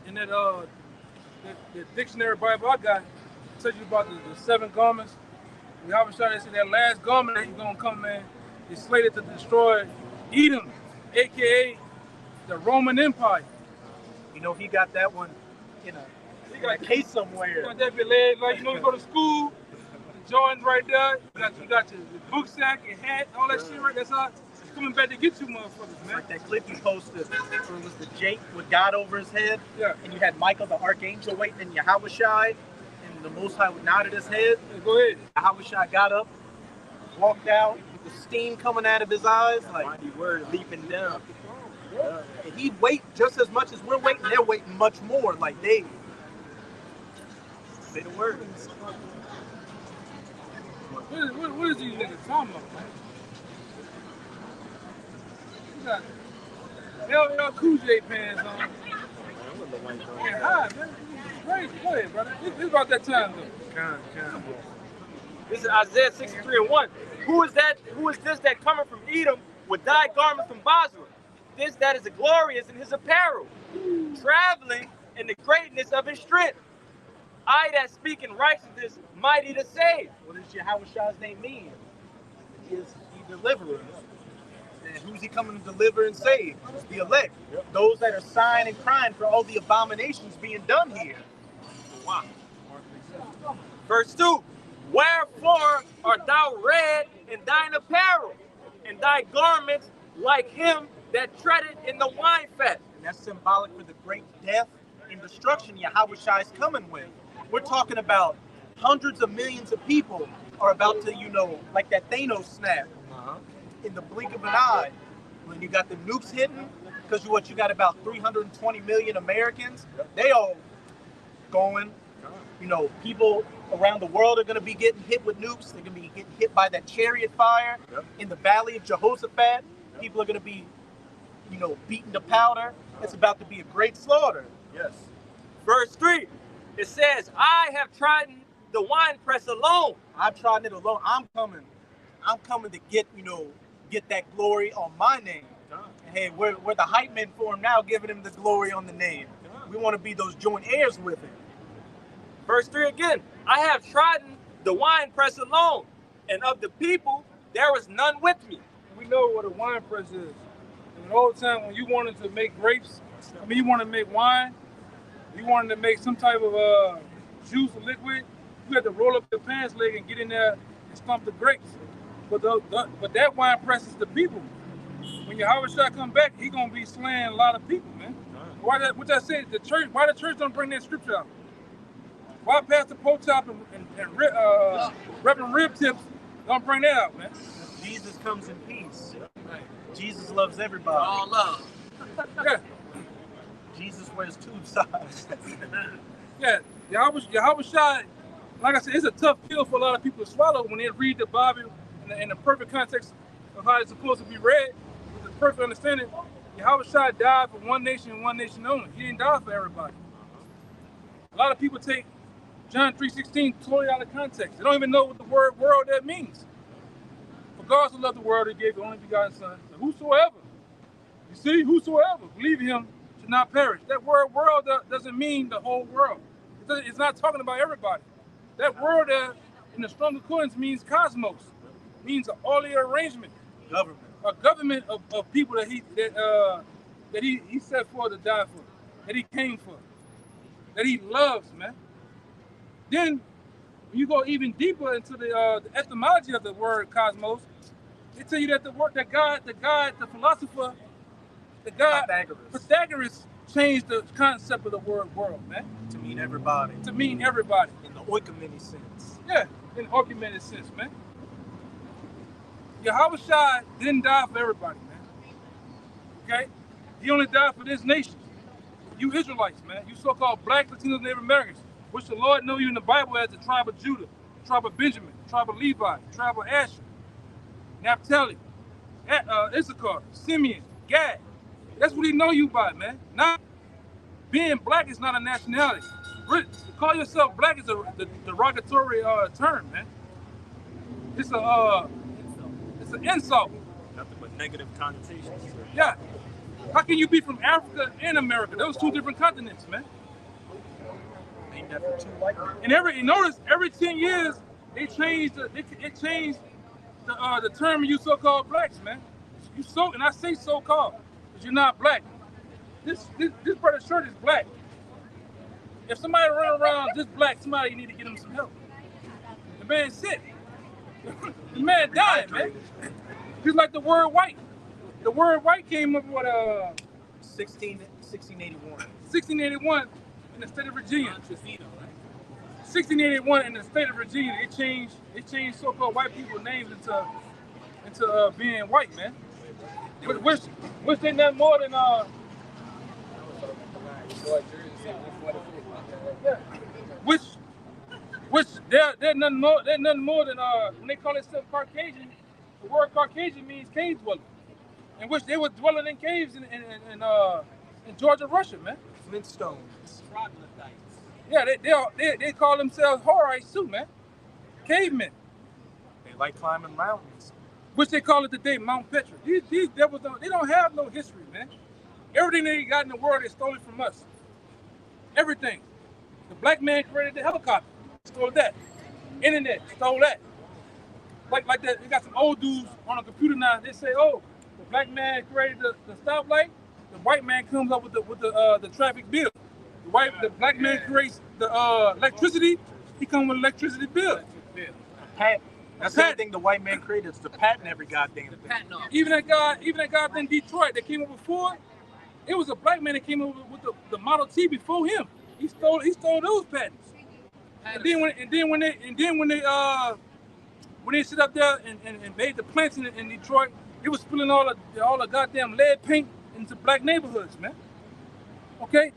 Speaker 1: the dictionary Bible I got, it tells you about the 7 garments. Yahweh Shai said that last garment that he's gonna come, man, is slated to destroy Edom, aka the Roman Empire.
Speaker 5: You know, he got that one in a case somewhere.
Speaker 1: You got that leg, like you know, you go to school, the Jordans right there. You got your book sack, your hat, all that shit right. That's how it's coming back to get you, motherfuckers, man.
Speaker 5: Like that clip you posted, where it was the Jake with God over his head.
Speaker 1: Yeah.
Speaker 5: And you had Michael the Archangel waiting in Yahweh Shai, and the Most High nodded his head.
Speaker 1: Yeah, go ahead.
Speaker 5: Yahweh Shai got up, walked out with the steam coming out of his eyes, like
Speaker 2: Mighty word leaping down.
Speaker 5: and he'd wait just as much as we're waiting. They're waiting much more. Like they say the word.
Speaker 1: What is these niggas talking about, man? got LL Cool J pants on. Yeah, hi, man. Crazy. Go ahead, brother. This about that time, though.
Speaker 2: This is Isaiah 63:1. Who is that? Who is this that cometh from Edom with dyed garments from Basra? This that is glorious in his apparel, traveling in the greatness of his strength. I that speak in righteousness, mighty to save.
Speaker 5: What does Yahweh's name mean? He is the deliverer. And who's he coming to deliver and save? It's the elect. Yep. Those that are sighing and crying for all the abominations being done here.
Speaker 2: Wow. Verse 2. Wherefore art thou red in thine apparel, and thy garments like him that treadeth in the wine fat?
Speaker 5: And that's symbolic for the great death and destruction Yahweh is coming with. We're talking about hundreds of millions of people are about to, like that Thanos snap in the blink of an eye. When you got the nukes hitting, because you got about 320 million Americans, they all going. People around the world are going to be getting hit with nukes. They're going to be getting hit by that chariot fire in the valley of Jehoshaphat. People are going to be, beaten to powder. It's about to be a great slaughter.
Speaker 2: Yes. Verse 3, it says, I have trodden the winepress alone.
Speaker 5: I've trodden it alone. I'm coming to get that glory on my name. And hey, we're the hype men for him now, giving him the glory on the name. We want to be those joint heirs with him.
Speaker 2: Verse 3 again, I have trodden the winepress alone, and of the people there was none with me.
Speaker 1: We know what a wine press is. In the old time, when you wanted to make grapes, you wanted to make wine, you wanted to make some type of juice or liquid, you had to roll up your pants leg and get in there and stomp the grapes. But that wine press is the people. When Yahweh Shah come back, he gonna be slaying a lot of people, man. What I said, why the church don't bring that scripture out? Why Pastor Potop and Reverend Rib Tips don't bring that out, man?
Speaker 5: Jesus comes in peace. Jesus loves everybody.
Speaker 7: All love.
Speaker 1: Yeah.
Speaker 5: Jesus wears tube size.
Speaker 1: Yeah, Yahweh Shah, like I said, it's a tough pill for a lot of people to swallow when they read the Bible in the perfect context of how it's supposed to be read, with the perfect understanding. Yahweh Shah died for one nation and one nation only. He didn't die for everybody. A lot of people take John 3:16 totally out of context. They don't even know what the word world that means. For God so loved the world, he gave the only begotten Son. So whosoever, you see, whosoever believe in him should not perish. That word world doesn't mean the whole world. It's not talking about everybody. That word in the strong concordance means cosmos, means an orderly arrangement,
Speaker 5: government,
Speaker 1: a government of people that he set forth to die for, that he came for, that he loves, man. Then, when you go even deeper into the etymology of the word cosmos, they tell you that the philosopher, Pythagoras changed the concept of the word world, man.
Speaker 5: To mean everybody.
Speaker 1: To mean everybody.
Speaker 5: In the oikoumene sense.
Speaker 1: Yeah, in the oikoumene sense, man. Yahweh Shai didn't die for everybody, man. Okay? He only died for this nation. You Israelites, man. You so-called black, Latinos, Native Americans, which the Lord know you in the Bible as the tribe of Judah, the tribe of Benjamin, the tribe of Levi, the tribe of Asher, Naphtali, Issachar, Simeon, Gad. That's what he know you by, man. Not being black is not a nationality. To call yourself black is a derogatory term, man. It's an insult.
Speaker 2: Nothing but negative connotations.
Speaker 1: Yeah. How can you be from Africa and America? Those two different continents, man.
Speaker 5: Ain't never two like that.
Speaker 1: And notice every 10 years they changed the term you so-called blacks, man. And I say so-called because you're not black. This brother's shirt is black. If somebody run around just black, somebody need to get him some help. The man's sick. The man died, man. Just like the word white. The word white came up with
Speaker 5: 1681.
Speaker 1: 1681 in the state of Virginia. 1681 in the state of Virginia, it changed so-called white people's names into being white, man. Which they nothing more than which they're nothing more than when they call themselves Caucasian. The word Caucasian means cave dweller. in which they were dwelling in caves in Georgia, Russia, man.
Speaker 5: Flintstones.
Speaker 7: Troglodytes.
Speaker 1: Yeah, they call themselves Horites too, man. Cavemen.
Speaker 5: They like climbing mountains.
Speaker 1: Which they call it today Mount Petra. These devils they don't have no history, man. Everything they got in the world, they stole it from us. Everything. The black man created the helicopter, stole that. Internet, stole that. Like that, they got some old dudes on a computer now. They say, oh, the black man created the stoplight. The white man comes up with the traffic bill. The black man creates the electricity. He comes with electricity bill.
Speaker 5: Patent. That's the only thing the white man created is to patent every goddamn thing.
Speaker 1: Even that guy in Detroit that came up before, it was a black man that came up with the Model T before him. He stole those patents. And then when they sit up there and made the plants in Detroit, it was spilling all the goddamn lead paint into black neighborhoods, man. Okay,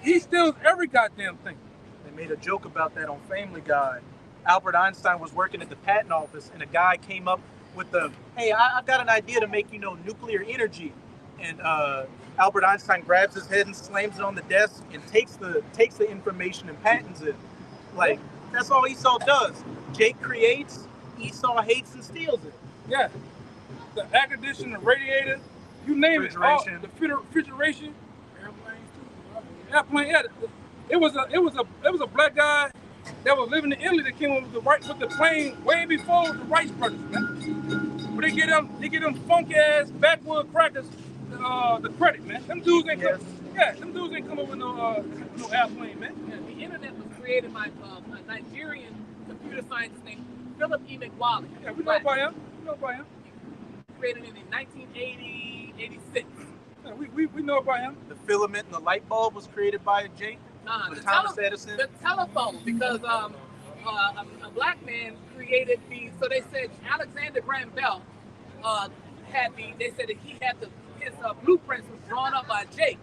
Speaker 1: he steals every goddamn thing.
Speaker 5: They made a joke about that on Family Guy. Albert Einstein was working at the patent office, and a guy came up with hey, I've got an idea to make, nuclear energy. And Albert Einstein grabs his head and slams it on the desk and takes the information and patents it. Like, that's all Esau does. Jake creates, Esau hates and steals it.
Speaker 1: Yeah. The air conditioner, the radiator, you name it. The refrigeration. Airplane, yeah. It was a black guy that was living in Italy that came up with the plane way before the Rice brothers, man. But they get them funky ass backwood crackers the credit, man. Them dudes ain't come up with no airplane, man.
Speaker 11: Yeah, the internet was created by a Nigerian computer scientist named Philip E. McWally.
Speaker 1: Yeah, we know about him.
Speaker 11: He created it in 1980, 86.
Speaker 1: Yeah, we know about him.
Speaker 5: The filament and the light bulb was created by Jake. Thomas Edison.
Speaker 11: The telephone, because a black man created so they said Alexander Graham Bell they said that he had his blueprints was drawn up by Jake.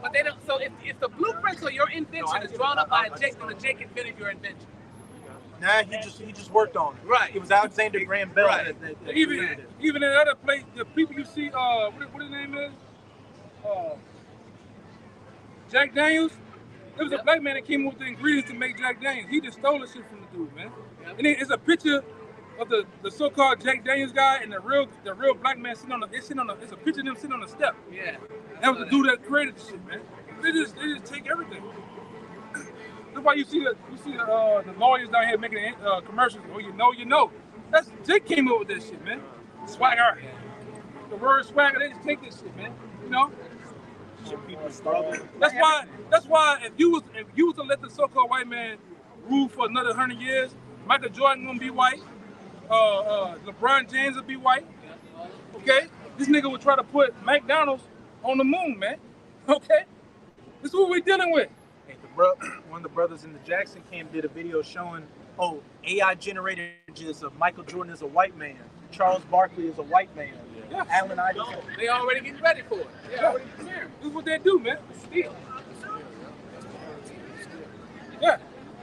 Speaker 11: But they don't, so if the blueprints or your invention is drawn up by Jake, then Jake invented your invention.
Speaker 5: Nah, he just worked on it.
Speaker 11: Right.
Speaker 5: It was Alexander Graham Bell that
Speaker 1: even in other places, the people you see, what his name is? Jack Daniels. There was a black man that came up with the ingredients to make Jack Daniels. He just stole the shit from the dude, man. And then it's a picture of the so-called Jack Daniels guy and the real black man sitting on it's a picture of them sitting on the step.
Speaker 11: Yeah.
Speaker 1: That was the dude that created the shit, man. They just take everything. That's why you see the lawyers down here making commercials. Oh, you know. That's Jake came up with this shit, man. Swagger. The word swagger, they just take this shit, man. That's why if you was to let the so-called white man rule for another 100 years, Michael Jordan gonna be white, LeBron James will be white. Okay, this nigga would try to put McDonald's on the moon, man. Okay, this is what we're dealing with.
Speaker 5: Hey, one of the brothers in the Jackson camp did a video showing, AI generated images of Michael Jordan as a white man, Charles Barkley as a white man.
Speaker 1: Yeah.
Speaker 5: Alan Iverson.
Speaker 11: They already getting ready for it. They already preparing.
Speaker 1: This is what they do, man.
Speaker 11: Steal.
Speaker 1: Yeah.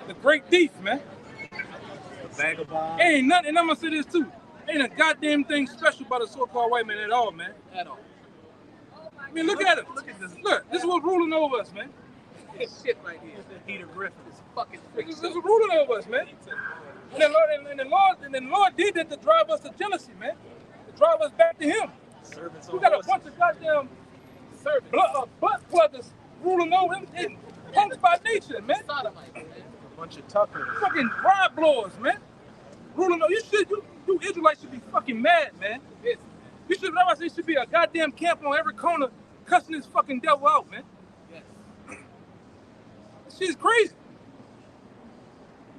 Speaker 1: The great thief, man.
Speaker 5: The vagabond.
Speaker 1: Ain't nothing, and I'm gonna say this too. Ain't a goddamn thing special about a so-called white man at all, man.
Speaker 11: At all.
Speaker 1: I mean, look at him. Look at this. Look, this is what's ruling over us, man.
Speaker 11: This shit right here.
Speaker 5: Peter Griffin.
Speaker 11: This fucking freak.
Speaker 1: This is ruling over us, man. And the Lord did that to drive us to jealousy, man. Drive us back to him. We got a bunch of goddamn butt pluggers ruling over him and punks by nature, man.
Speaker 5: A bunch of Tuckers.
Speaker 1: Fucking rod blowers, man. Ruling over. You Israelites should be fucking mad, man. You should be a goddamn camp on every corner cussing this fucking devil out, man.
Speaker 11: Yes.
Speaker 1: This shit's crazy.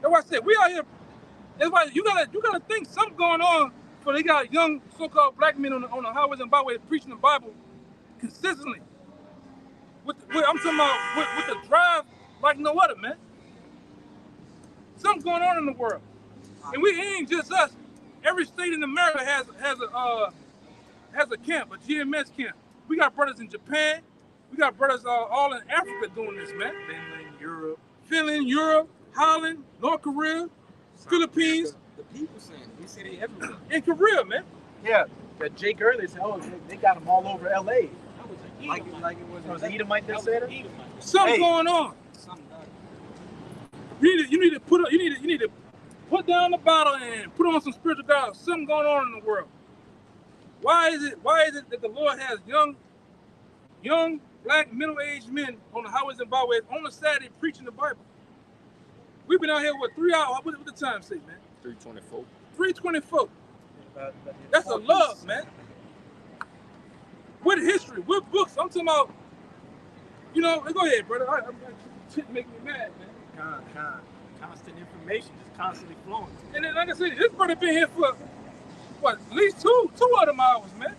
Speaker 1: That's why I said we out here. That's why you gotta think something going on. So they got young so-called black men on the highways and byways preaching the Bible consistently. I'm talking about with the drive like no other, man. Something's going on in the world, and we ain't just us. Every state in America has a camp, a GMS camp. We got brothers in Japan. We got brothers all in Africa doing this, man. Finland, Europe, Holland, North Korea, Philippines.
Speaker 9: The people saying it. We see they everywhere.
Speaker 1: In Korea, man.
Speaker 5: Yeah, that Jake earlier said, oh, they got them all over L.A.
Speaker 7: That was an
Speaker 3: Like
Speaker 7: Edomite.
Speaker 3: it
Speaker 5: Was it Edomite that said it?
Speaker 7: Edomite.
Speaker 1: Something
Speaker 5: Hey.
Speaker 1: going on. You need to put down the bottle and put on some spiritual God. Something going on in the world. Why is it that the Lord has young black middle-aged men on the highways and byways on the Saturday preaching the Bible? We've been out here, 3 hours? What the time say, man?
Speaker 2: 324.
Speaker 1: 324. That's a love, man. With history, with books. I'm talking about, go ahead, brother. Shit make me mad, man.
Speaker 7: Constant information just constantly flowing.
Speaker 1: And then, like I said, this brother been here for, at least two of them hours, man.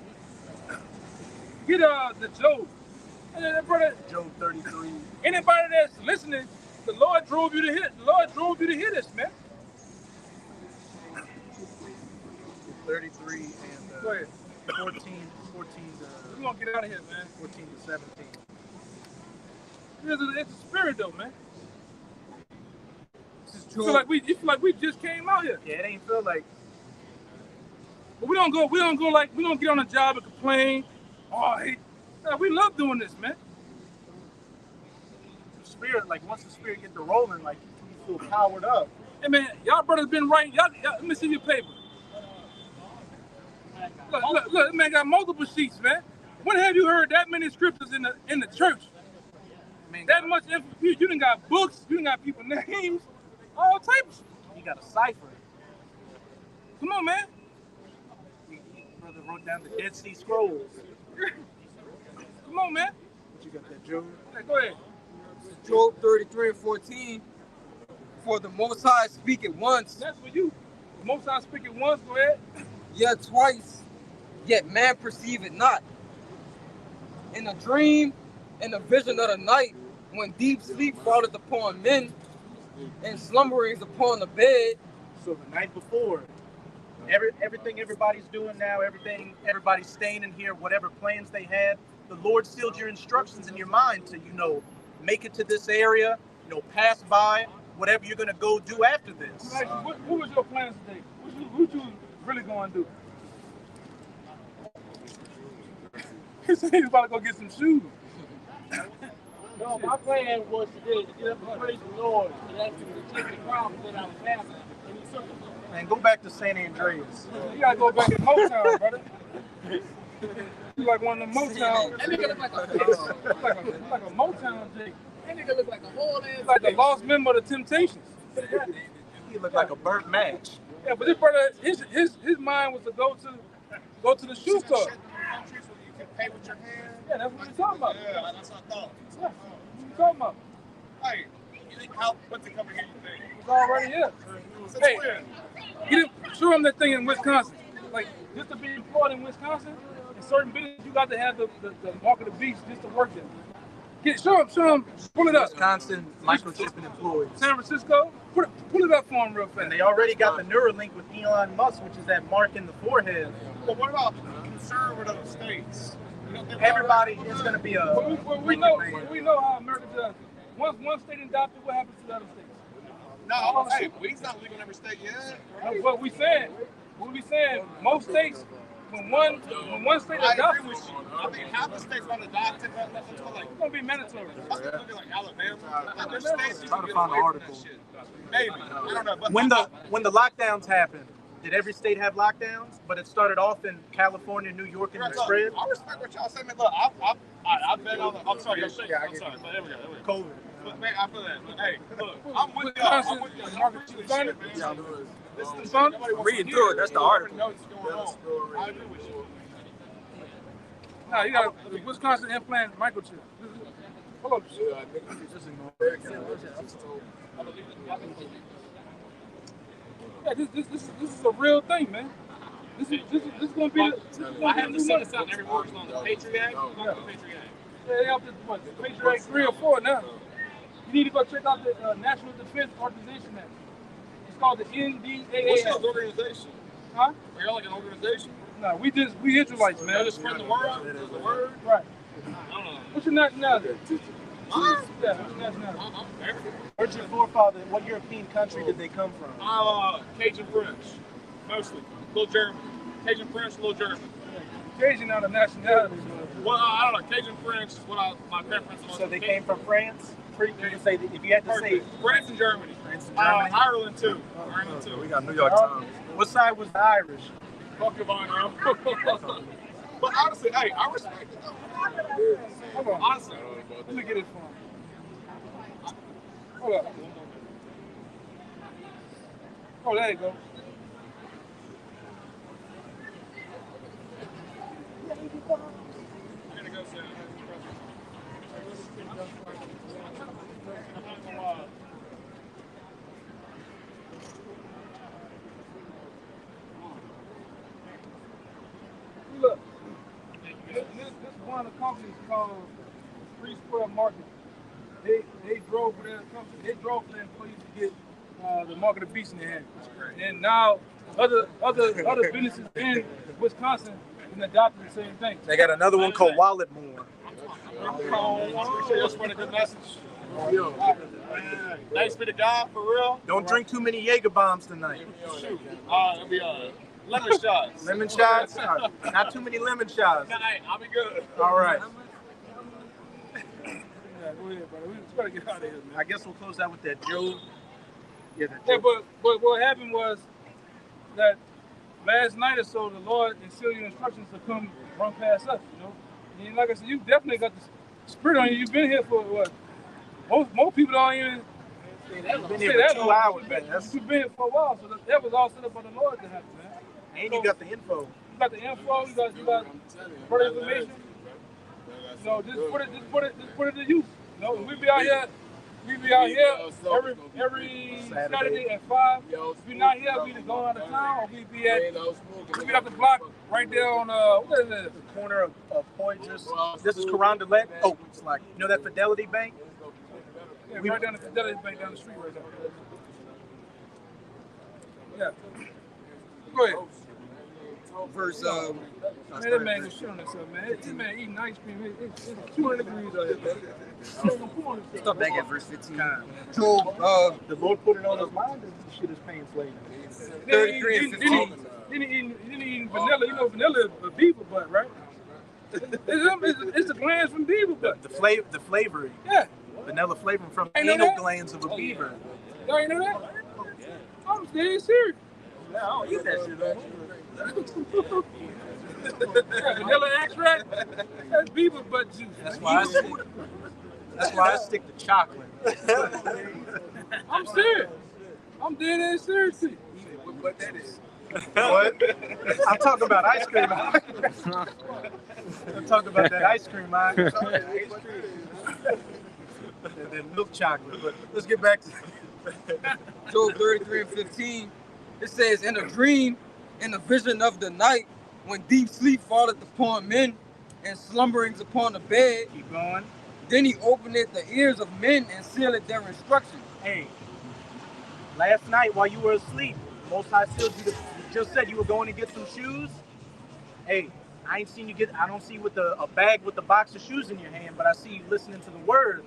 Speaker 1: Get the Job. And then that brother,
Speaker 5: Job 33.
Speaker 1: anybody that's listening, the Lord drove you to hear this, man.
Speaker 5: 33 and
Speaker 1: Go ahead.
Speaker 5: 14 to
Speaker 1: We're gonna get out of here, man.
Speaker 5: 14 to 17.
Speaker 1: It's a spirit though, man. You feel like we just came out here.
Speaker 5: Yeah, it ain't feel like.
Speaker 1: But we don't get on a job and complain. Oh, hey, no, we love doing this, man.
Speaker 5: The spirit, like once the spirit get to rolling, like you feel powered up.
Speaker 1: Hey man, y'all brothers been writing. Y'all, let me see your paper. Look, man, got multiple sheets, man. When have you heard that many scriptures in the church? Man, that much info. You done got books. You done got people names, all types.
Speaker 5: You got a cipher.
Speaker 1: Come on, man.
Speaker 5: Brother wrote down the Dead Sea Scrolls.
Speaker 1: Come on, man.
Speaker 5: What you got that, Job?
Speaker 1: Hey, go ahead.
Speaker 4: Job 33 and 14. For the Most High speak it once.
Speaker 1: That's for you. The Most High speak it once. Go ahead.
Speaker 4: Yet twice, yet man perceive it not. In a dream, in a vision of the night, when deep sleep falleth upon men, and slumberings upon the bed.
Speaker 5: So the night before, everything everybody's doing now, everybody's staying in here, whatever plans they had, the Lord sealed your instructions in your mind to, make it to this area, pass by, whatever you're gonna go do after this.
Speaker 1: What was your plans today? What you really going to do? He said he was about to go get some shoes.
Speaker 7: No, my plan was today to get up and praise the Lord and ask him to take the problems that I was having. And he took them.
Speaker 5: And go back to San Andreas.
Speaker 1: You gotta go back to Motown, brother. You like one of them Motown.
Speaker 11: That nigga look like
Speaker 1: like a Motown Jake.
Speaker 11: that nigga look like a whole ass.
Speaker 1: Like the lost member of the Temptations.
Speaker 5: He looked like a burnt match.
Speaker 1: Yeah, but this brother, his mind was to go to the shoe store.
Speaker 12: Countries where you can pay with your hand.
Speaker 1: Yeah, that's what we're talking about.
Speaker 12: Yeah, that's what I thought.
Speaker 1: Yeah, what you talking about?
Speaker 12: Hey, you think how what's it coming here? You think?
Speaker 1: It's already here. Hey, show him that thing in Wisconsin. Like, just to be employed in Wisconsin, in certain businesses, you got to have the mark of the beast just to work there. Show him, pull it up.
Speaker 5: Wisconsin microchipping employees.
Speaker 1: San Francisco, pull it up for him real fast.
Speaker 5: And they already got the Neuralink with Elon Musk, which is that mark in the forehead.
Speaker 12: But what about conservative states?
Speaker 5: Everybody is going to be a.
Speaker 1: We know how America does. Once one state adopted, what happens to the other states?
Speaker 12: No, hey, weed's not legal in every state yet.
Speaker 1: No, what we saying, most states, when one state
Speaker 12: I
Speaker 1: adopts,
Speaker 12: agree with you. I mean, half the states want to adopt it. That's what, like,
Speaker 1: it's gonna be mandatory.
Speaker 12: that's looking like Alabama. Other states you
Speaker 5: Try
Speaker 12: can
Speaker 5: to
Speaker 12: get
Speaker 5: find
Speaker 12: away
Speaker 5: the
Speaker 12: from
Speaker 5: article.
Speaker 12: that shit. Maybe. I don't know. But
Speaker 5: When the lockdowns happened, did every state have lockdowns? But it started off in California, New York, and it spread.
Speaker 12: I respect what y'all say, man. Look, I've been on the. I'm sorry, I'm sorry. I'm sorry. There we go.
Speaker 5: COVID.
Speaker 12: But man, I feel that. But, hey, look, I'm with y'all. I'm with y'all. This is the nobody wants
Speaker 2: Reading
Speaker 12: to
Speaker 2: through
Speaker 12: hear.
Speaker 2: it, that's the
Speaker 12: Nobody
Speaker 2: article.
Speaker 12: knows what's going on. I agree with you.
Speaker 1: Nah, you got the Wisconsin implant microchip. Hold up. Yeah, this is a real thing, man. This is gonna be.
Speaker 7: I have to send this out every morning on the Patriot Act. The Patriot Act.
Speaker 1: Yeah, they up to what? Patriot Act 3 or 4 now. You need to go check out the National Defense Organization Act. It's called the NDAA.
Speaker 12: What's y'all's organization?
Speaker 1: Huh?
Speaker 12: Are y'all like an organization?
Speaker 1: No, we Israelites, man.
Speaker 12: Y'all just spread the word? The word?
Speaker 1: Right.
Speaker 12: I don't know.
Speaker 1: What's your nationality?
Speaker 12: Huh?
Speaker 1: Yeah, what's your nationality?
Speaker 12: I'm American.
Speaker 5: Where's your forefather? What European country did they come from?
Speaker 12: Cajun French, mostly. A little German. Cajun French, a little German.
Speaker 1: Cajun out of nationality.
Speaker 12: Well, I don't know. Cajun French is what my preference was.
Speaker 5: So they came from France? You can say, if you had to say...
Speaker 12: France and Germany. Ireland, too. Ireland, too.
Speaker 10: We got New York Times.
Speaker 5: What side was the Irish?
Speaker 12: Fuck your mind, bro. But honestly, hey, I respect it, though.
Speaker 1: Hold on.
Speaker 12: Honestly.
Speaker 1: Let me get this phone. Hold up. Oh, there you go.
Speaker 12: I'm gonna go sit.
Speaker 1: Look, this one of the companies called Free Square Market. They drove for their company. They drove for their employees to get the market of beast in their hand. And now other businesses in Wisconsin can adopt the same thing.
Speaker 5: They got another one called Wallet More.
Speaker 12: That's for the good message. Nice bit of job, for real.
Speaker 5: Don't drink too many Jaeger bombs tonight.
Speaker 12: Shoot. It'll be lemon shots.
Speaker 5: Lemon shots? Not too many lemon shots.
Speaker 12: Nah, I'll be good.
Speaker 5: All right.
Speaker 1: Yeah, go ahead, brother. We just gotta get out of here, man.
Speaker 5: I guess we'll close out with that Job.
Speaker 1: Yeah, but what happened was that last night or so, the Lord instilled your instructions to come run past us, you know. And like I said, you definitely got the spirit on you. You've been here for what? Most people don't even.
Speaker 5: You've been here for 2 hours, man.
Speaker 1: You've been here for a while, so that was all set up by the Lord to happen, man.
Speaker 5: And you got the info.
Speaker 1: You got the info. You got further information. You know, just put it to use. You know, we be out here every Saturday at 5. If we're not here, we either going out of town or we be at the block right there on what is it?
Speaker 5: The corner of Poitras. This is Carondelet. Oh, it's like, you know that Fidelity Bank?
Speaker 1: Yeah, right down the Fidelity Bank down the street right there. Yeah. Go ahead.
Speaker 4: Verse
Speaker 1: man, that man was showing us up, man. This man eating ice cream. It's 200 degrees out here.
Speaker 4: Start back at verse 15.
Speaker 5: So the Lord put it on his mind to shit his pants later.
Speaker 4: 33 and 15.
Speaker 1: Then he eating vanilla. You know vanilla is a beaver butt, right? It's the glands from beaver butt.
Speaker 5: The flavoring.
Speaker 1: Yeah.
Speaker 5: Vanilla flavoring from
Speaker 1: Ain't
Speaker 5: anal
Speaker 1: that?
Speaker 5: glands of a beaver.
Speaker 1: Y'all ain't know that? I'm dead serious.
Speaker 5: Yeah, I don't eat that shit, man.
Speaker 1: Vanilla extract? That's beaver butt juice.
Speaker 5: That's why I stick to chocolate.
Speaker 1: I'm serious. I'm dead ass serious.
Speaker 12: What that is?
Speaker 5: What? I'm talking about ice cream. I'm talking about that ice cream, man. And then milk chocolate. But let's get back to
Speaker 4: Job 33 and 15. It says, in a dream, in a vision of the night, when deep sleep falleth upon men, and slumberings upon the bed.
Speaker 5: Keep going.
Speaker 4: Then he openeth the ears of men and sealeth their instruction.
Speaker 5: Hey, last night while you were asleep, Most High sealed you. You just said you were going to get some shoes. Hey, I ain't seen you get. I don't see you with a bag with a box of shoes in your hand, but I see you listening to the word.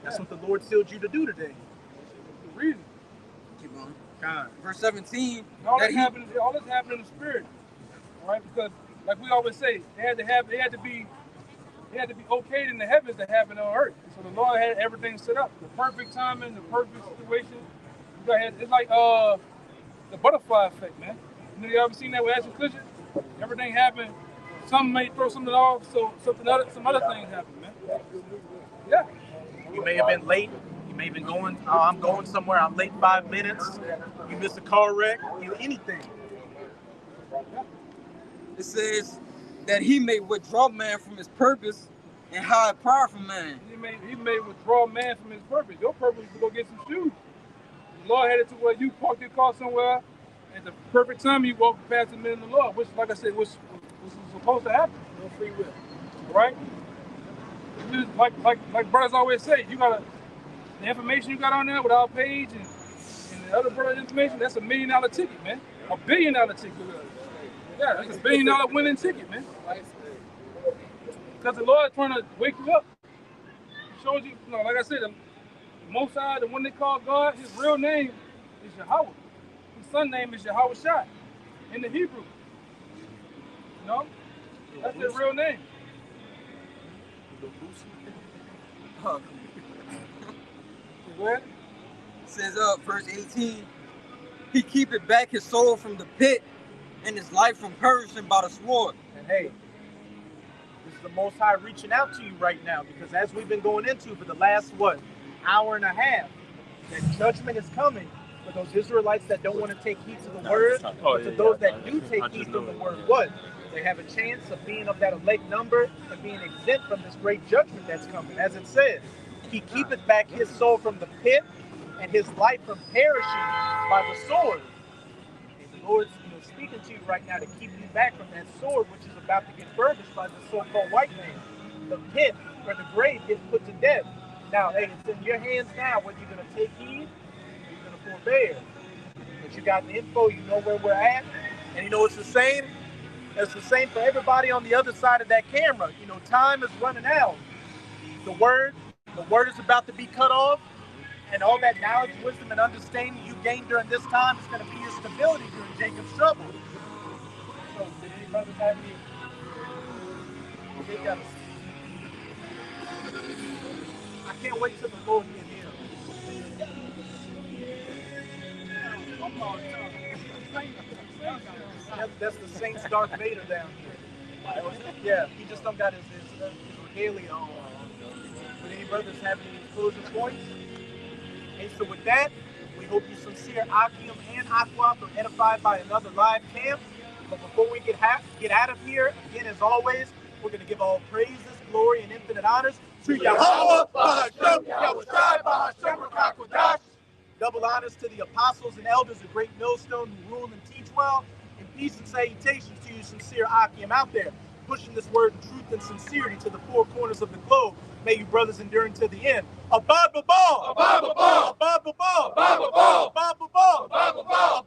Speaker 5: That's what the Lord sealed you to do today.
Speaker 1: The reason.
Speaker 4: Keep going.
Speaker 5: God.
Speaker 4: Verse 17.
Speaker 1: All this happened in the spirit, right? Because, like we always say, they had to be okayed in the heavens to happen on earth. So the Lord had everything set up, the perfect timing, the perfect situation. It's like the butterfly effect, man. You ever seen that with Ashton Kutcher? Everything happened. Some may throw something off, so some other things happen, man. Yeah.
Speaker 5: You may have been late. You may have been going. I'm going somewhere. I'm late 5 minutes. You missed a car wreck. Anything.
Speaker 4: It says that he may withdraw man from his purpose and hide power from man.
Speaker 1: He may withdraw man from his purpose. Your purpose is to go get some shoes. The Lord had it to where you parked your car somewhere, and the perfect time you walk past the man in the Lord, which, like I said, was supposed to happen. No free will, right? Like brothers always say, you gotta the information you got on there with our page and the other brother's information. That's $1 million ticket, man. $1 billion ticket. Yeah, that's $1 billion winning ticket, man. Because the Lord is trying to wake you up. He shows you, like I said, the Most High, the one they call God, his real name is Yahweh. His son name is Yahweh Shai in the Hebrew. You know? That's their real name.
Speaker 4: It says verse 18, he keepeth back his soul from the pit and his life from perishing by the sword.
Speaker 5: And hey, this is the Most High reaching out to you right now, because as we've been going into for the last, hour and a half, that judgment is coming for those Israelites that don't want to take heed to the word, but to those that do take heed to the word, they have a chance of being of that elect number and being exempt from this great judgment that's coming. As it says, he keepeth back his soul from the pit and his life from perishing by the sword. And the Lord's speaking to you right now to keep you back from that sword, which is about to get furbished by the so-called white man. The pit or the grave gets put to death. Now, hey, it's in your hands now whether you're going to take heed or you're going to forbear. But you got the info, you know where we're at. And it's the same. It's the same for everybody on the other side of that camera. Time is running out. The word is about to be cut off. And all that knowledge, wisdom, and understanding you gained during this time is going to be your stability during Jacob's trouble. So, did any brothers have any? I can't wait till the Lord get here. That's the Saints Darth Vader down here. Yeah, he just don't got his regalia on. Would any brothers have any closing points? And so with that, we hope you sincere Akim and Aqua are edified by another live camp. But before we get out of here, again, as always, we're going to give all praises, glory, and infinite honors to Yahweh, Bahashem, Yahushai, Bahashem, Rakakodash. Double honors to the apostles and elders of Great Millstone who rule and teach well. And peace and salutations to you sincere Akim out there, pushing this word of truth and sincerity to the four corners of the globe. May you brothers endure until the end. Abad Babal! Abad Babal! Abad Babal! Abad Babal! Abad Babal! Abad Babal!